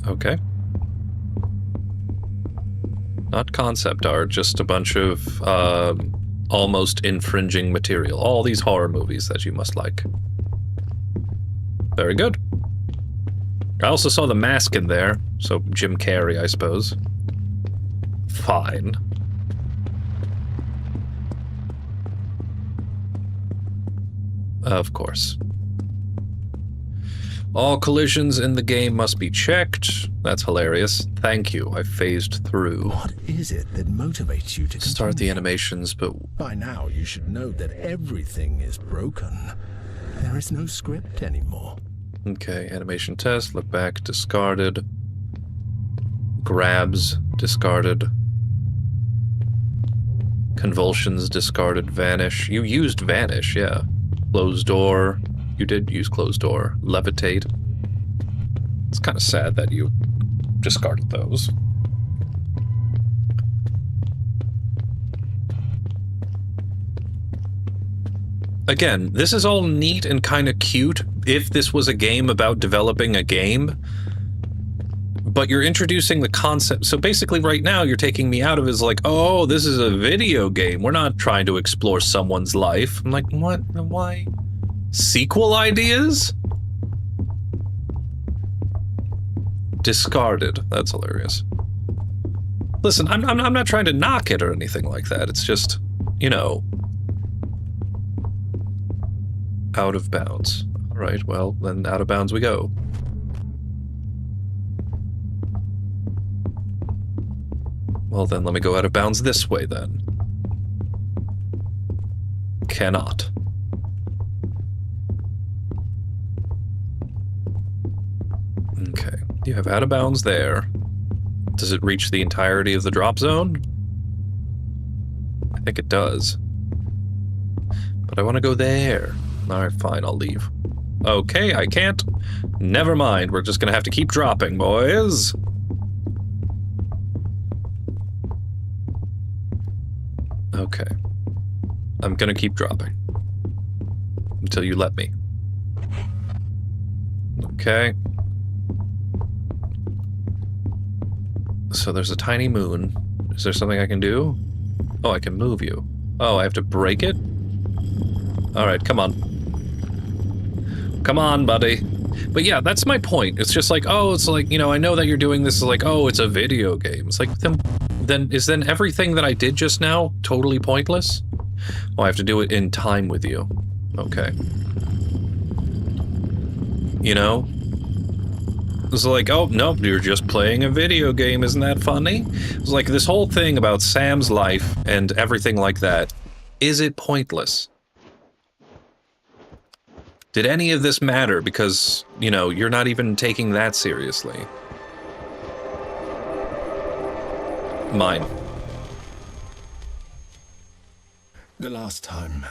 Okay. Not concept art, just a bunch of almost infringing material. All these horror movies that you must like. Very good. I also saw The Mask in there, so Jim Carrey, I suppose. Fine. Of course. All collisions in the game must be checked. That's hilarious. Thank you. I phased through. What is it that motivates you to Start the continue? animations, but... By now, you should know that everything is broken. There is no script anymore. Okay, animation test, look back, discarded. Grabs, discarded. Convulsions, discarded. Vanish. You used vanish, yeah. Closed door. You did use closed door. Levitate. It's kind of sad that you discarded those. Again, this is all neat and kind of cute if this was a game about developing a game. But you're introducing the concept. So basically right now you're taking me out of it as like, oh, this is a video game. We're not trying to explore someone's life. I'm like, what? Why? Sequel ideas? Discarded. That's hilarious. Listen, I'm not trying to knock it or anything like that. It's just, you know, out of bounds. All right, well, then out of bounds we go. Well, then let me go out of bounds this way, then. Cannot. Okay, you have out of bounds there. Does it reach the entirety of the drop zone? I think it does. But I want to go there. Alright, fine, I'll leave. Okay, I can't. Never mind, we're just gonna have to keep dropping, boys. Okay. I'm gonna keep dropping. Until you let me. Okay. So there's a tiny moon. Is there something I can do? Oh, I can move you. Oh, I have to break it? Alright, come on. Come on, buddy. But yeah, that's my point. It's just like, oh, it's like, you know, I know that you're doing this, like, oh, it's a video game. It's like, then everything that I did just now totally pointless? Oh, I have to do it in time with you. Okay. You know? It's like, oh, no, you're just playing a video game, isn't that funny? It's like this whole thing about Sam's life and everything like that. Is it pointless? Did any of this matter? Because, you know, you're not even taking that seriously. Mine. The last time,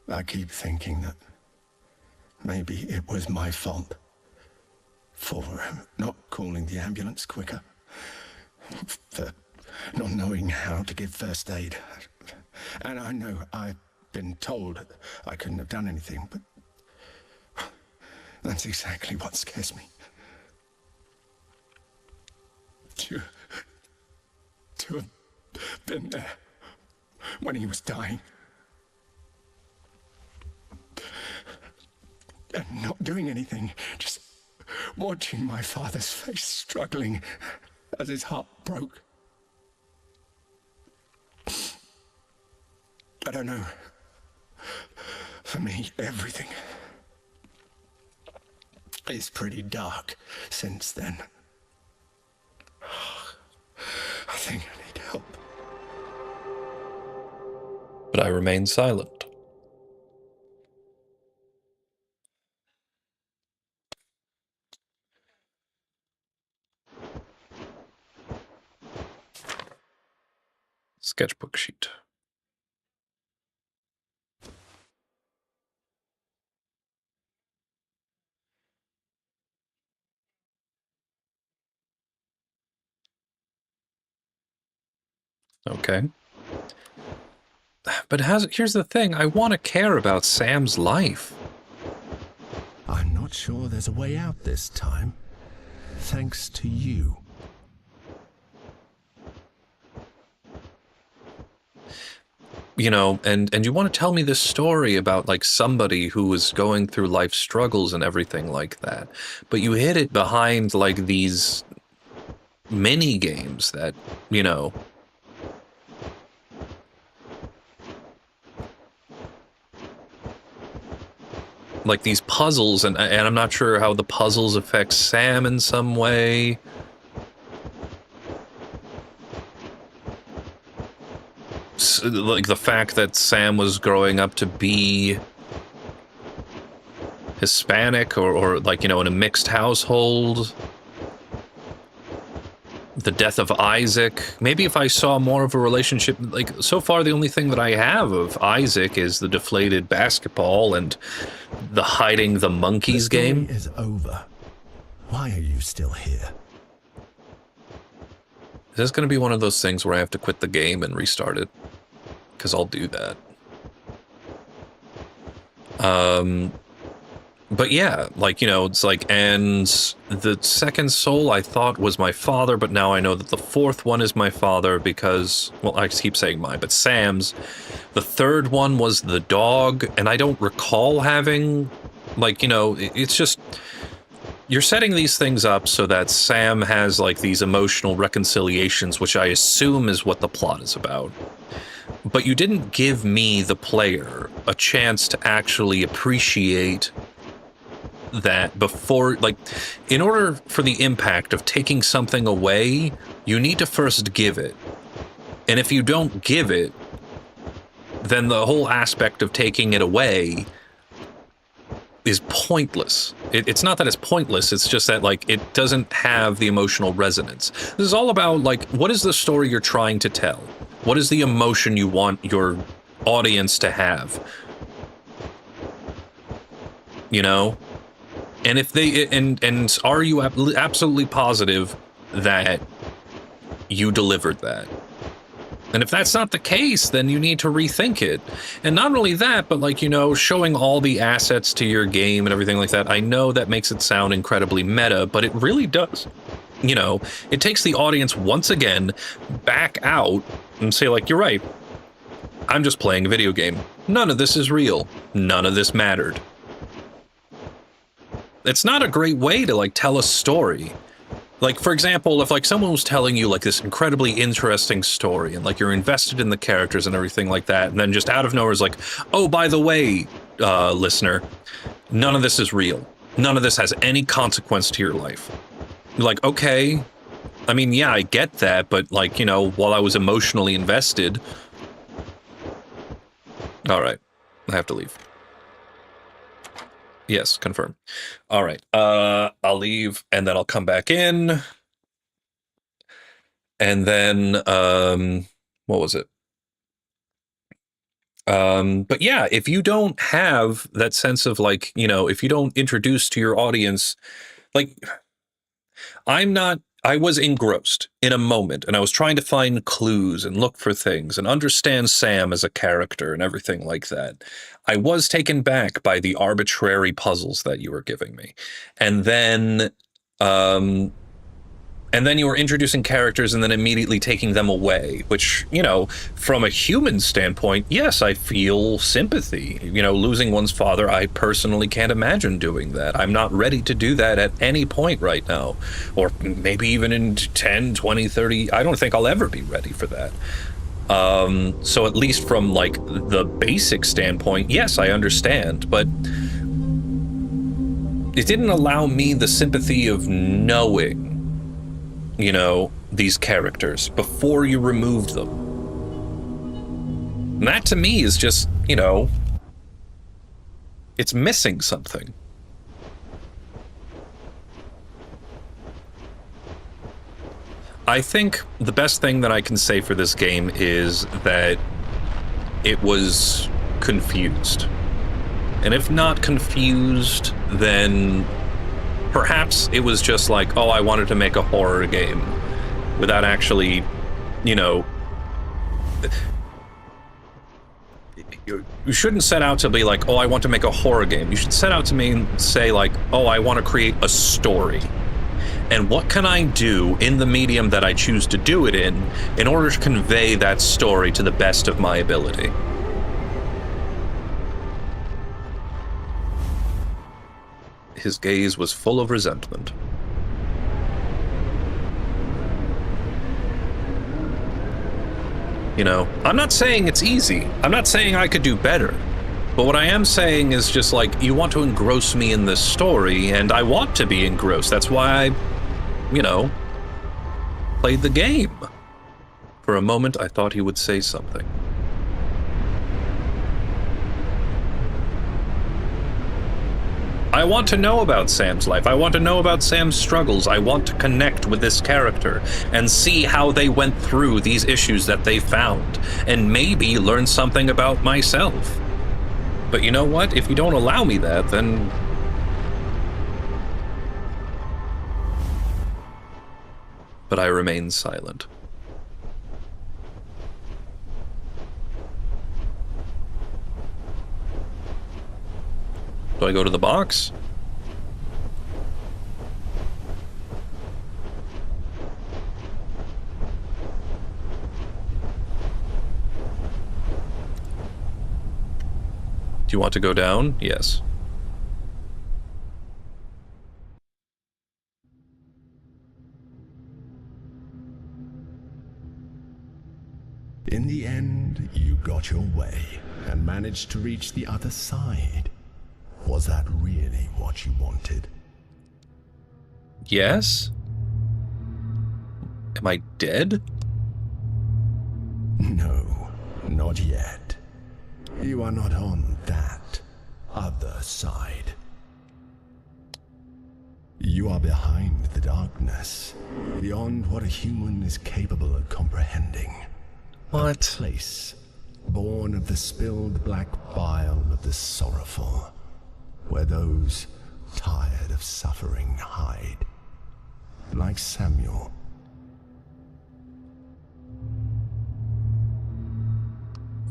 I keep thinking that maybe it was my fault for not calling the ambulance quicker, for not knowing how to give first aid. And I know I've been told I couldn't have done anything, but that's exactly what scares me. To have been there when he was dying and not doing anything, just watching my father's face struggling as his heart broke. I don't know. For me, everything is pretty dark since then. think I need help. But I remain silent. Sketchbook sheet. Okay. But here's the thing, I want to care about Sam's life. I'm not sure there's a way out this time. Thanks to you. You know, and you want to tell me this story about, like, somebody who was going through life struggles and everything like that. But you hid it behind, like, these mini games that, you know... like these puzzles, and I'm not sure how the puzzles affect Sam in some way. Like the fact that Sam was growing up to be Hispanic or like, you know, in a mixed household. The death of Isaac. Maybe if I saw more of a relationship, like, so far the only thing that I have of Isaac is the deflated basketball and the hiding the monkeys game. The story is over. Why are you still here? Is this going to be one of those things where I have to quit the game and restart it? Because I'll do that. But yeah, like, you know, it's like, and the second soul I thought was my father, but now I know that the fourth one is my father because, well, I keep saying mine, but Sam's. The third one was the dog, and I don't recall having, like, you know, it's just, you're setting these things up so that Sam has, like, these emotional reconciliations, which I assume is what the plot is about. But you didn't give me, the player, a chance to actually appreciate that before, like, in order for the impact of taking something away, you need to first give it. And if you don't give it, then the whole aspect of taking it away is pointless. It's not that it's pointless, it's just that, like, it doesn't have the emotional resonance. This is all about, like, what is the story you're trying to tell? What is the emotion you want your audience to have? You know? And if they, and are you absolutely positive that you delivered that? And if that's not the case, then you need to rethink it. And not only that, but, like, you know, showing all the assets to your game and everything like that. I know that makes it sound incredibly meta, but it really does. You know, it takes the audience once again back out and say, like, you're right. I'm just playing a video game. None of this is real. None of this mattered. It's not a great way to, like, tell a story. Like, for example, if, like, someone was telling you, like, this incredibly interesting story and, like, you're invested in the characters and everything like that, and then just out of nowhere is like, oh, by the way, listener, none of this is real. None of this has any consequence to your life. You're like, okay, I mean, yeah, I get that, but, like, you know, while I was emotionally invested... All right, I have to leave. Yes, confirm. All right, I'll leave, and then I'll come back in. And then, what was it? But yeah, if you don't have that sense of, like, you know, if you don't introduce to your audience, like, I was engrossed in a moment, and I was trying to find clues and look for things and understand Sam as a character and everything like that. I was taken back by the arbitrary puzzles that you were giving me. And then you were introducing characters and then immediately taking them away, which, you know, from a human standpoint, yes, I feel sympathy. You know, losing one's father, I personally can't imagine doing that. I'm not ready to do that at any point right now. Or maybe even in 10, 20, 30, I don't think I'll ever be ready for that. So at least from, like, the basic standpoint, yes, I understand, but it didn't allow me the sympathy of knowing, you know, these characters before you removed them. And that to me is just, you know, it's missing something. I think the best thing that I can say for this game is that it was confused. And if not confused, then perhaps it was just like, oh, I wanted to make a horror game without actually, you know... You shouldn't set out to be like, oh, I want to make a horror game. You should set out to say like, oh, I want to create a story. And what can I do in the medium that I choose to do it in order to convey that story to the best of my ability? His gaze was full of resentment. You know, I'm not saying it's easy. I'm not saying I could do better. But what I am saying is just like, you want to engross me in this story, and I want to be engrossed. That's why I, you know, played the game. For a moment, I thought he would say something. I want to know about Sam's life. I want to know about Sam's struggles. I want to connect with this character and see how they went through these issues that they found, and maybe learn something about myself. But you know what? If you don't allow me that, then... But I remain silent. Do I go to the box? Do you want to go down? Yes. In the end, you got your way and managed to reach the other side. Was that really what you wanted? Yes? Am I dead? No, not yet. You are not on that other side. You are behind the darkness, beyond what a human is capable of comprehending. What? A place born of the spilled black bile of the sorrowful, where those tired of suffering hide, like Samuel.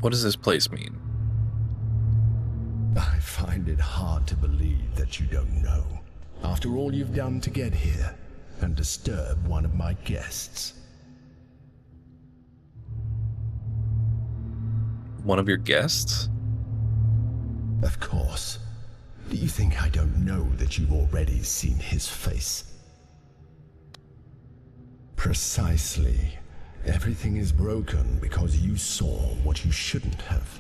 What does this place mean? I find it hard to believe that you don't know, after all you've done to get here and disturb one of my guests. One of your guests? Of course. Do you think I don't know that you've already seen his face? Precisely. Everything is broken because you saw what you shouldn't have.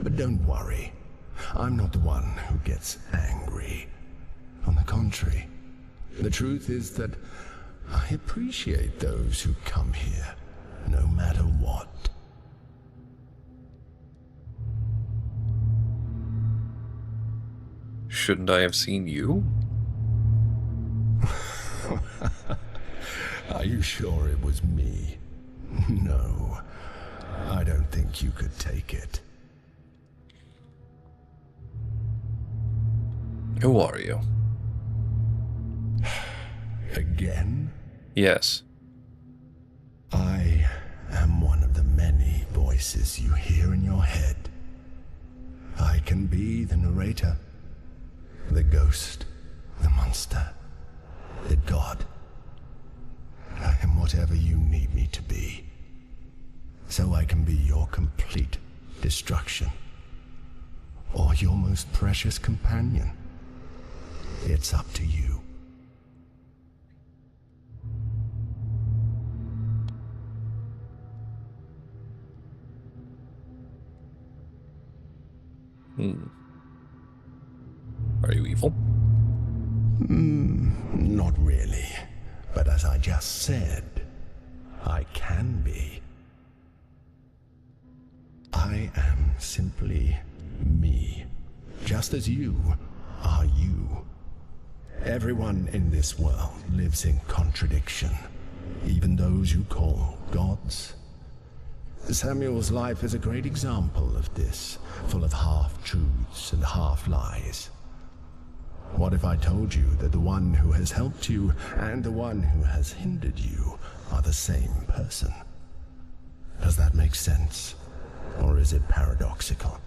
But don't worry. I'm not the one who gets angry. On the contrary, the truth is that I appreciate those who come here, no matter what. Shouldn't I have seen you? Are you sure it was me? No, I don't think you could take it. Who are you? Again? Yes. I am one of the many voices you hear in your head. I can be the narrator, the ghost, the monster, the god. I am whatever you need me to be, so I can be your complete destruction, or your most precious companion. It's up to you. Are you evil? Not really. But as I just said, I can be. I am simply me, just as you are you. Everyone in this world lives in contradiction, even those you call gods. Samuel's life is a great example of this, full of half-truths and half-lies. What if I told you that the one who has helped you and the one who has hindered you are the same person? Does that make sense? Or is it paradoxical?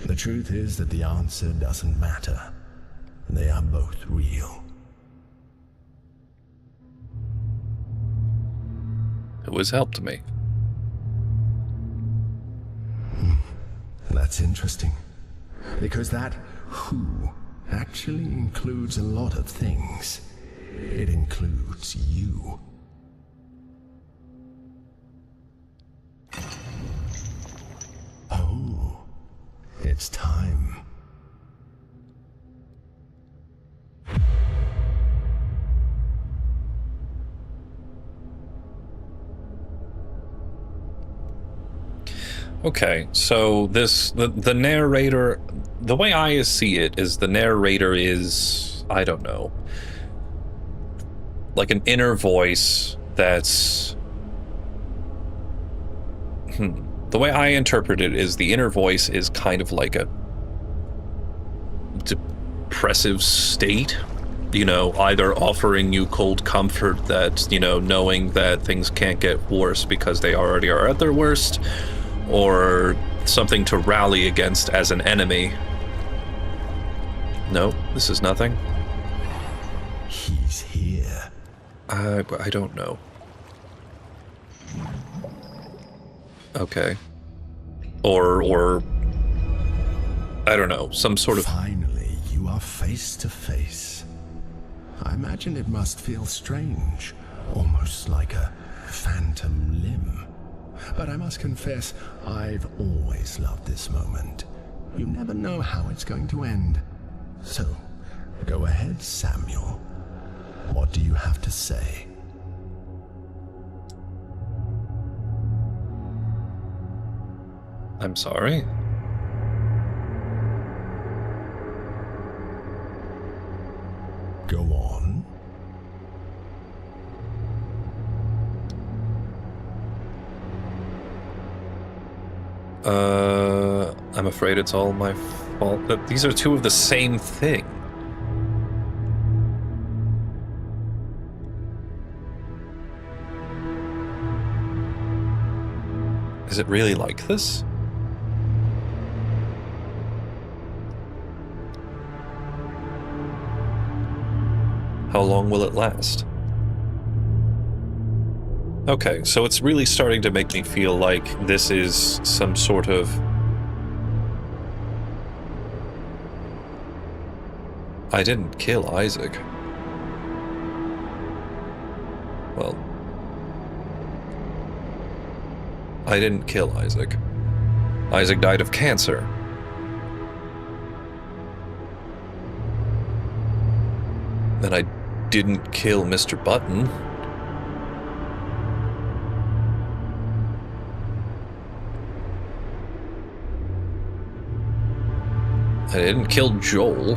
The truth is that the answer doesn't matter. They are both real. Who has helped me? That's interesting. Because that who actually includes a lot of things. It includes you. Oh, it's time. Okay, so the narrator, the way I see it is the narrator is, I don't know, like an inner voice that's, the way I interpret it is the inner voice is kind of like a depressive state, you know, either offering you cold comfort that, you know, knowing that things can't get worse because they already are at their worst, or something to rally against as an enemy. No, this is nothing. He's here. I don't know. Okay. Or I don't know, some sort of... Finally, you are face to face. I imagine it must feel strange, almost like a phantom limb. But I must confess, I've always loved this moment. You never know how it's going to end. So, go ahead, Samuel. What do you have to say? I'm sorry? Go on. I'm afraid it's all my fault. These are two of the same thing. Is it really like this? How long will it last? Okay, so it's really starting to make me feel like this is some sort of... I didn't kill Isaac. Well... I didn't kill Isaac. Isaac died of cancer. And I didn't kill Mr. Button. I didn't kill Joel.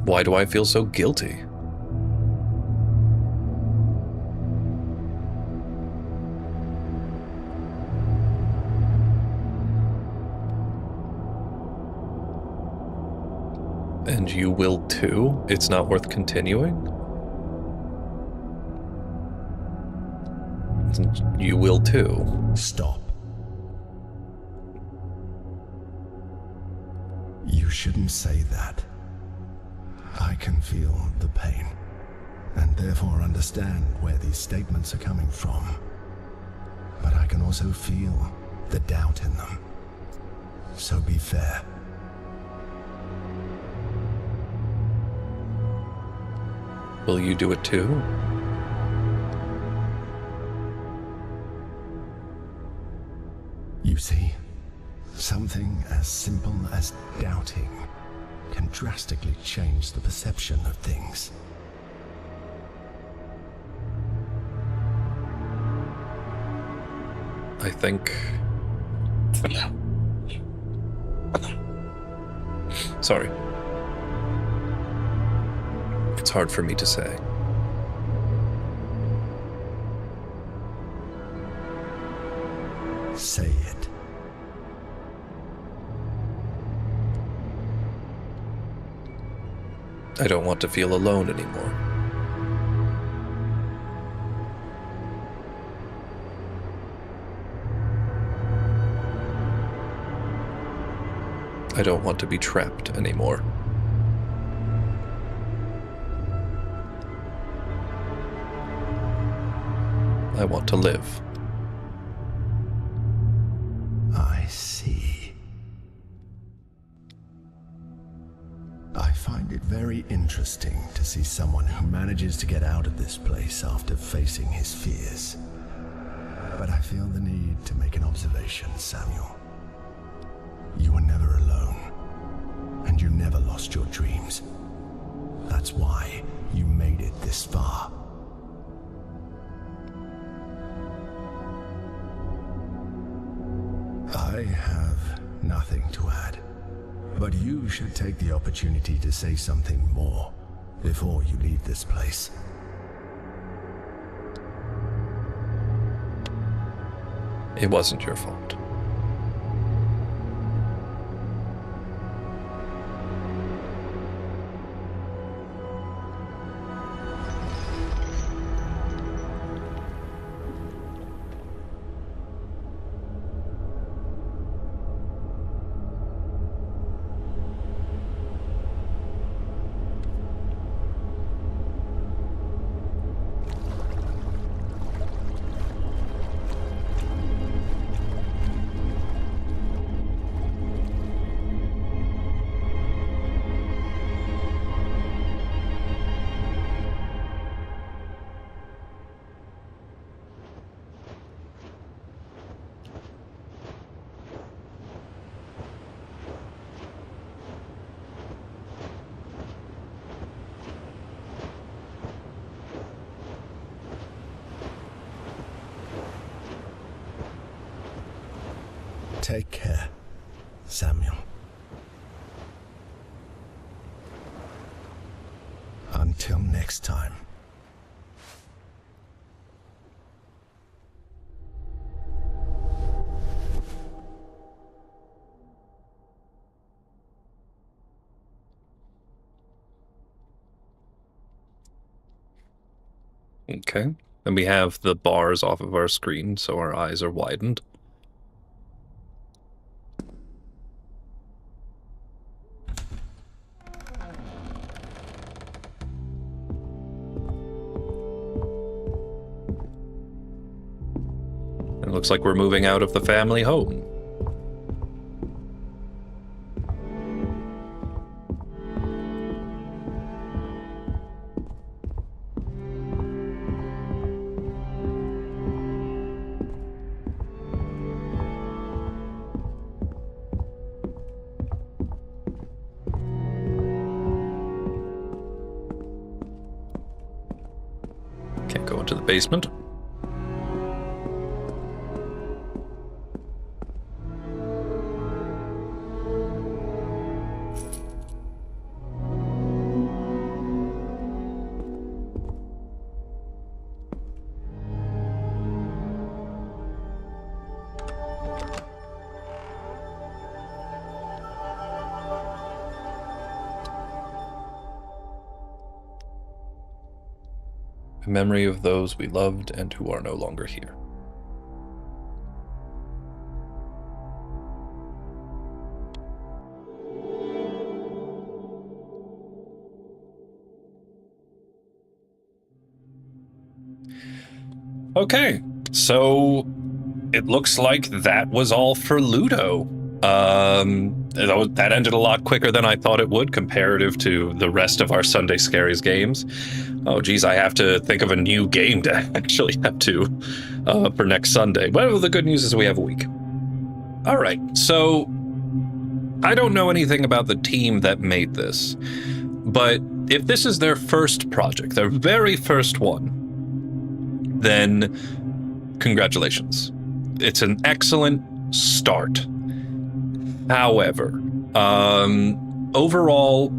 Why do I feel so guilty? And you will too? It's not worth continuing? You will too. Stop. You shouldn't say that. I can feel the pain, and therefore understand where these statements are coming from. But I can also feel the doubt in them. So be fair. Will you do it too? You see, something as simple as doubting can drastically change the perception of things. I think... Sorry. It's hard for me to say. Say it. I don't want to feel alone anymore. I don't want to be trapped anymore. I want to live. I see. I find it very interesting to see someone who manages to get out of this place after facing his fears. But I feel the need to make an observation, Samuel. You were never alone, and you never lost your dreams. That's why you made it this far. I have nothing to add, but you should take the opportunity to say something more before you leave this place. It wasn't your fault. Take care, Samuel. Until next time. Okay. And we have the bars off of our screen, so our eyes are widened. It looks like we're moving out of the family home. Can't go into the basement. A memory of those we loved and who are no longer here. Okay, so it looks like that was all for Luto. That ended a lot quicker than I thought it would comparative to the rest of our Sunday Scaries games. Oh, geez, I have to think of a new game to actually have to for next Sunday. Well, the good news is we have a week. All right, so I don't know anything about the team that made this, but if this is their first project, their very first one, then congratulations. It's an excellent start. However, overall,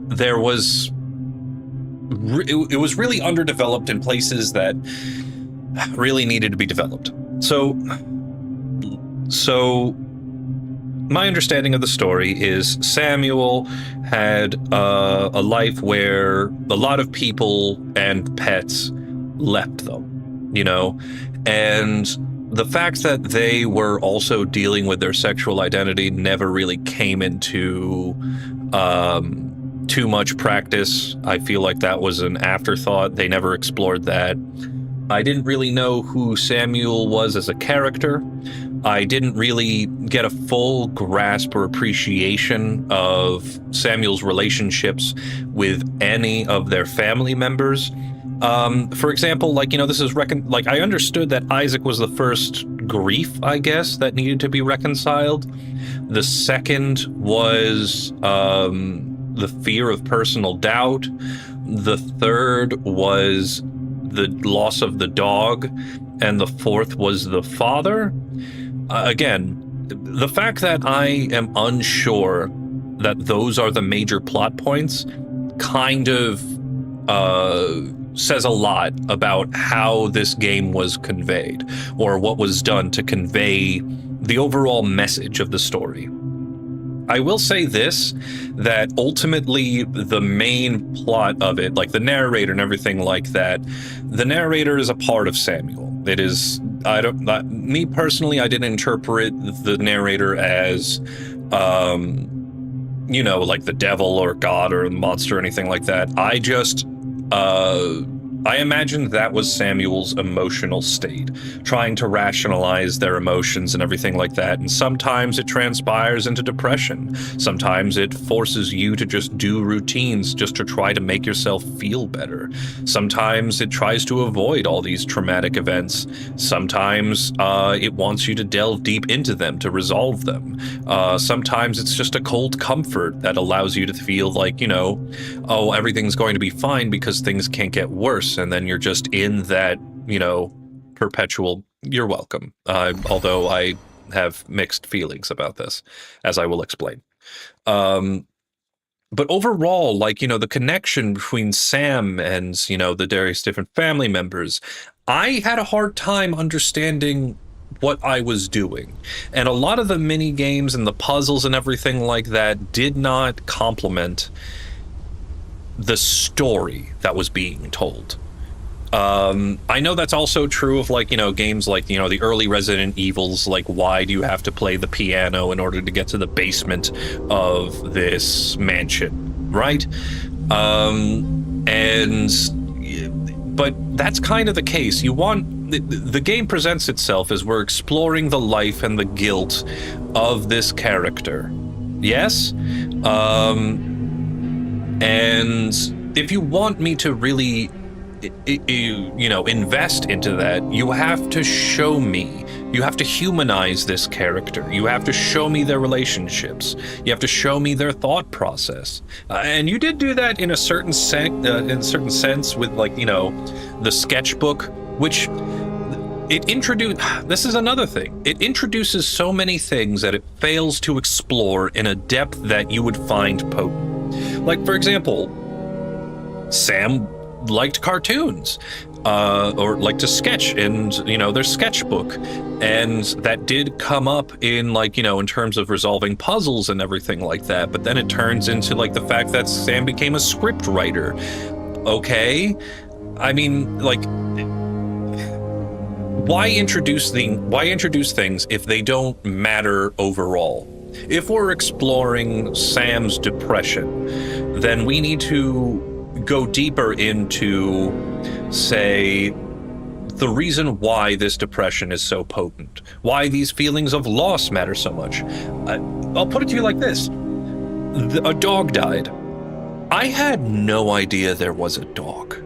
there was it was really underdeveloped in places that really needed to be developed. So my understanding of the story is Samuel had a life where a lot of people and pets left them, you know, and the fact that they were also dealing with their sexual identity never really came into too much practice. I feel like that was an afterthought. They never explored that. I didn't really know who Samuel was as a character. I didn't really get a full grasp or appreciation of Samuel's relationships with any of their family members. For example, like, you know, this is like, I understood that Isaac was the first grief, I guess, that needed to be reconciled. The second was the fear of personal doubt. The third was the loss of the dog. And the fourth was the father. Again, the fact that I am unsure that those are the major plot points kind of says a lot about how this game was conveyed, or what was done to convey the overall message of the story. I will say this, that ultimately the main plot of it, like the narrator and everything like that, the narrator is a part of Samuel. It is, me personally, I didn't interpret the narrator as, you know, like the devil or God or the monster or anything like that. I just, I imagined that was Samuel's emotional state, trying to rationalize their emotions and everything like that. And sometimes it transpires into depression. Sometimes it forces you to just do routines just to try to make yourself feel better. Sometimes it tries to avoid all these traumatic events. Sometimes it wants you to delve deep into them to resolve them. Sometimes it's just a cold comfort that allows you to feel like, you know, oh, everything's going to be fine because things can't get worse. And then you're just in that, you know, perpetual, you're welcome. Although I have mixed feelings about this, as I will explain. But overall, like, you know, the connection between Sam and, you know, the various different family members, I had a hard time understanding what I was doing. And a lot of the mini games and the puzzles and everything like that did not complement the story that was being told. I know that's also true of, like, you know, games like, you know, the early Resident Evils, like, why do you have to play the piano in order to get to the basement of this mansion, right? But that's kind of the case. You want, the game presents itself as we're exploring the life and the guilt of this character. Yes? And if you want me to really, you know, invest into that, you have to show me. You have to humanize this character. You have to show me their relationships. You have to show me their thought process. And you did do that in a certain sense with, like, you know, the sketchbook, which it introduced. This is another thing. It introduces so many things that it fails to explore in a depth that you would find potent. Like, for example, Sam liked cartoons, or liked to sketch in, you know, their sketchbook. And that did come up in, like, you know, in terms of resolving puzzles and everything like that. But then it turns into, like, the fact that Sam became a script writer. Okay. I mean, like, why introduce things if they don't matter overall? If we're exploring Sam's depression, then we need to go deeper into, say, the reason why this depression is so potent, why these feelings of loss matter so much. I'll put it to you like this. A dog died. I had no idea there was a dog.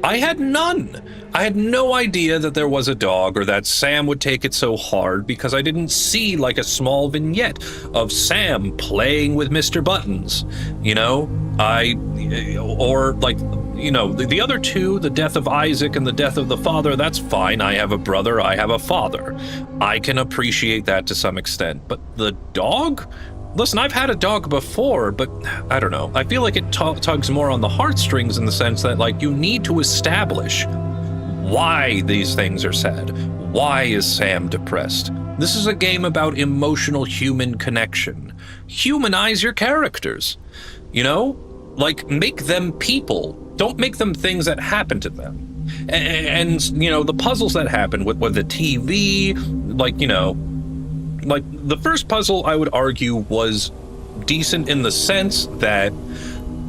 I had none. I had no idea that there was a dog or that Sam would take it so hard because I didn't see like a small vignette of Sam playing with Mr. Buttons, you know? Or like, you know, the other two, the death of Isaac and the death of the father, that's fine. I have a brother, I have a father. I can appreciate that to some extent. But the dog? Listen, I've had a dog before, but I don't know. I feel like it tugs more on the heartstrings in the sense that, like, you need to establish why these things are sad. Why is Sam depressed? This is a game about emotional human connection. Humanize your characters, you know? Like, make them people. Don't make them things that happen to them. And you know, the puzzles that happen with the TV, like, you know, like the first puzzle I would argue was decent in the sense that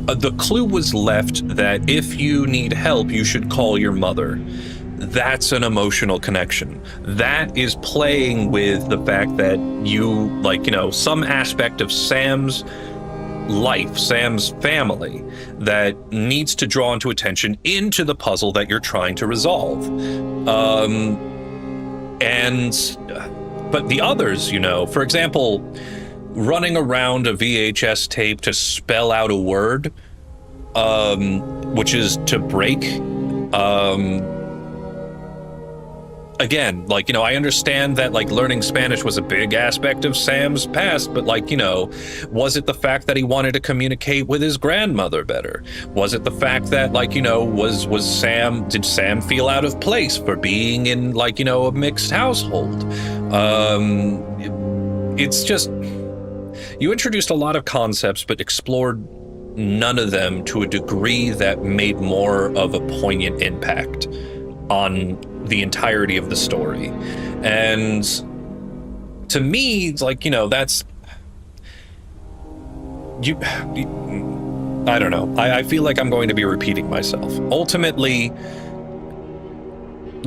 the clue was left that if you need help, you should call your mother. That's an emotional connection. That is playing with the fact that you, like, you know, some aspect of Sam's life, Sam's family, that needs to draw into attention into the puzzle that you're trying to resolve. But the others, you know, for example, running around a VHS tape to spell out a word, which is to break, again, like, you know, I understand that, like, learning Spanish was a big aspect of Sam's past, but, like, you know, was it the fact that he wanted to communicate with his grandmother better? Was it the fact that, like, you know, did Sam feel out of place for being in, like, you know, a mixed household? It's just, you introduced a lot of concepts, but explored none of them to a degree that made more of a poignant impact on the entirety of the story. And to me, it's like, you know, that's I don't know. I feel like I'm going to be repeating myself. Ultimately,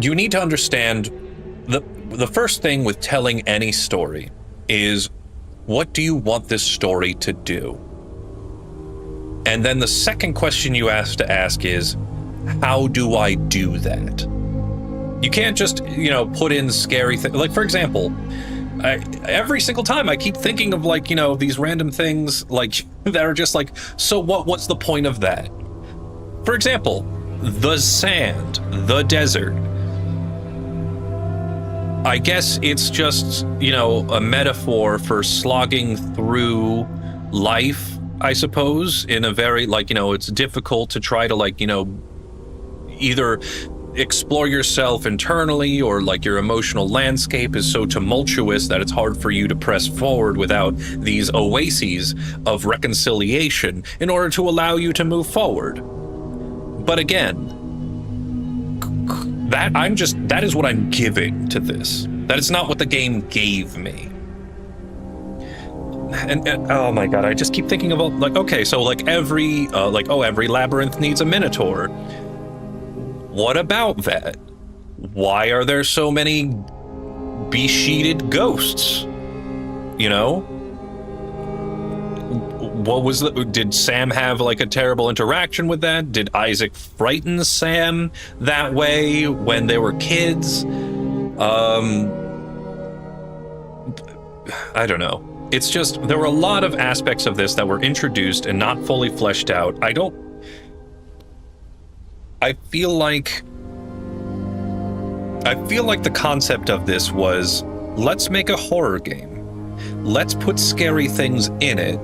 you need to understand the first thing with telling any story is, what do you want this story to do? And then the second question you have to ask is, how do I do that? You can't just, you know, put in scary things. Like, for example, every single time I keep thinking of, like, you know, these random things, like, that are just like, so what's the point of that? For example, the sand, the desert. I guess it's just, you know, a metaphor for slogging through life, I suppose, in a very, like, you know, it's difficult to try to, like, you know, either explore yourself internally, or like your emotional landscape is so tumultuous that it's hard for you to press forward without these oases of reconciliation in order to allow you to move forward. But again, that is what I'm giving to this. That is not what the game gave me. And oh my god, I just keep thinking of, like, okay, so like every labyrinth needs a minotaur. What about that? Why are there so many be-sheeted ghosts? You know? Did Sam have, like, a terrible interaction with that? Did Isaac frighten Sam that way when they were kids? I don't know. It's just, there were a lot of aspects of this that were introduced and not fully fleshed out. I feel like the concept of this was, let's make a horror game. Let's put scary things in it.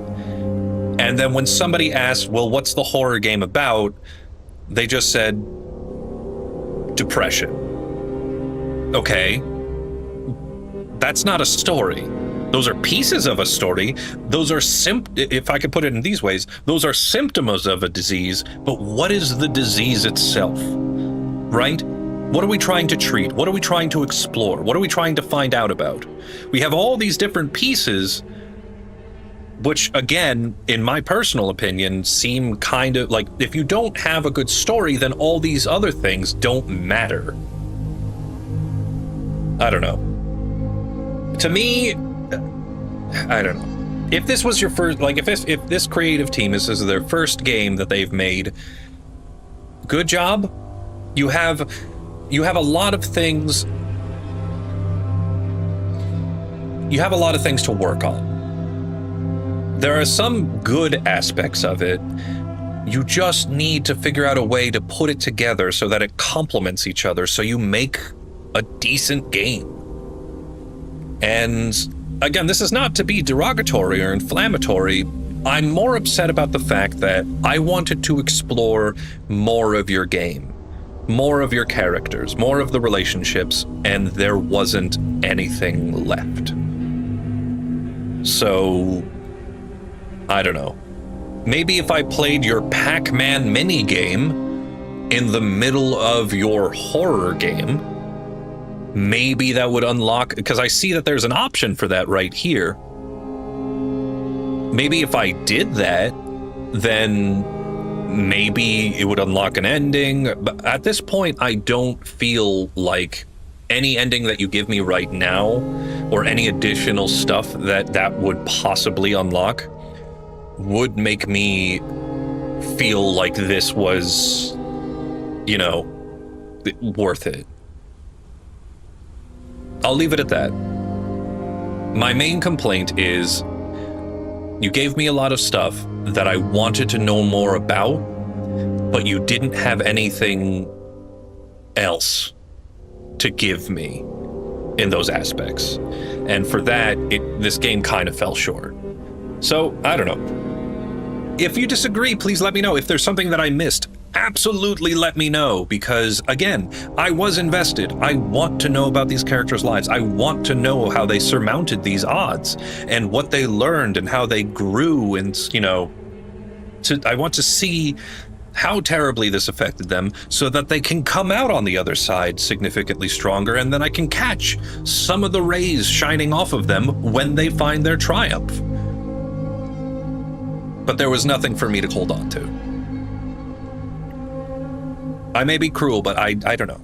And then when somebody asked, well, what's the horror game about? They just said, depression. Okay. That's not a story. Those are pieces of a story. Those are if I could put it in these ways, those are symptoms of a disease, but what is the disease itself? Right? What are we trying to treat? What are we trying to explore? What are we trying to find out about? We have all these different pieces, which, again, in my personal opinion, seem kind of like, if you don't have a good story, then all these other things don't matter. I don't know. To me, I don't know. If this was your first, like, if this creative team, this is their first game that they've made, good job. You have a lot of things. You have a lot of things to work on. There are some good aspects of it. You just need to figure out a way to put it together so that it complements each other, so you make a decent game. And again, this is not to be derogatory or inflammatory. I'm more upset about the fact that I wanted to explore more of your game, more of your characters, more of the relationships, and there wasn't anything left. So, I don't know. Maybe if I played your Pac-Man minigame in the middle of your horror game, maybe that would unlock, because I see that there's an option for that right here. Maybe if I did that, then maybe it would unlock an ending. But at this point, I don't feel like any ending that you give me right now, or any additional stuff that would possibly unlock, would make me feel like this was, you know, worth it. I'll leave it at that. My main complaint is you gave me a lot of stuff that I wanted to know more about, but you didn't have anything else to give me in those aspects. And for that, this game kind of fell short. So, I don't know. If you disagree, please let me know. If there's something that I missed, absolutely let me know, because again, I was invested. I want to know about these characters' lives. I want to know how they surmounted these odds and what they learned and how they grew, and, you know, I want to see how terribly this affected them so that they can come out on the other side significantly stronger, and then I can catch some of the rays shining off of them when they find their triumph. But there was nothing for me to hold on to. I may be cruel, but I don't know.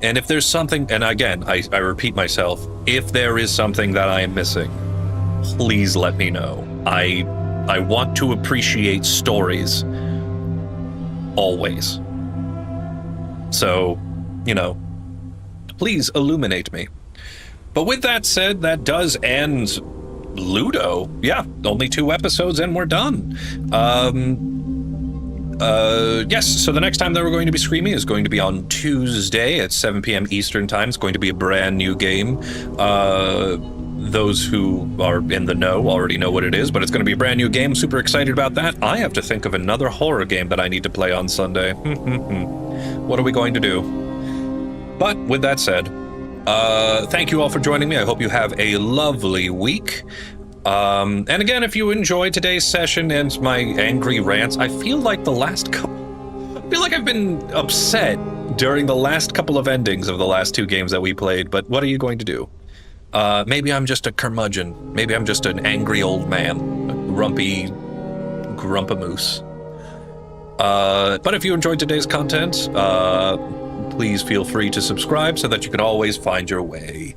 And if there's something, and again, I repeat myself, if there is something that I am missing, please let me know. I want to appreciate stories always. So, you know, please illuminate me. But with that said, that does end Luto. Yeah, only 2 episodes and we're done. Yes, so the next time that we're going to be streaming is going to be on Tuesday at 7 p.m. Eastern Time. It's going to be a brand new game. Those who are in the know already know what it is, but it's going to be a brand new game. Super excited about that. I have to think of another horror game that I need to play on Sunday. What are we going to do? But with that said, thank you all for joining me. I hope you have a lovely week. And again, if you enjoyed today's session and my angry rants, I feel like I've been upset during the last couple of endings of the last 2 games that we played, but what are you going to do? Maybe I'm just a curmudgeon. Maybe I'm just an angry old man, a grumpy grumpamoose. But if you enjoyed today's content, please feel free to subscribe so that you can always find your way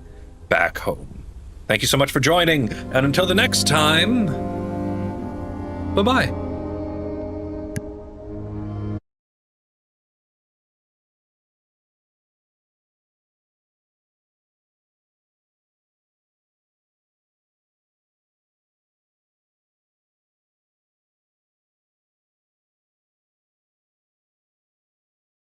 back home. Thank you so much for joining, and until the next time, bye-bye.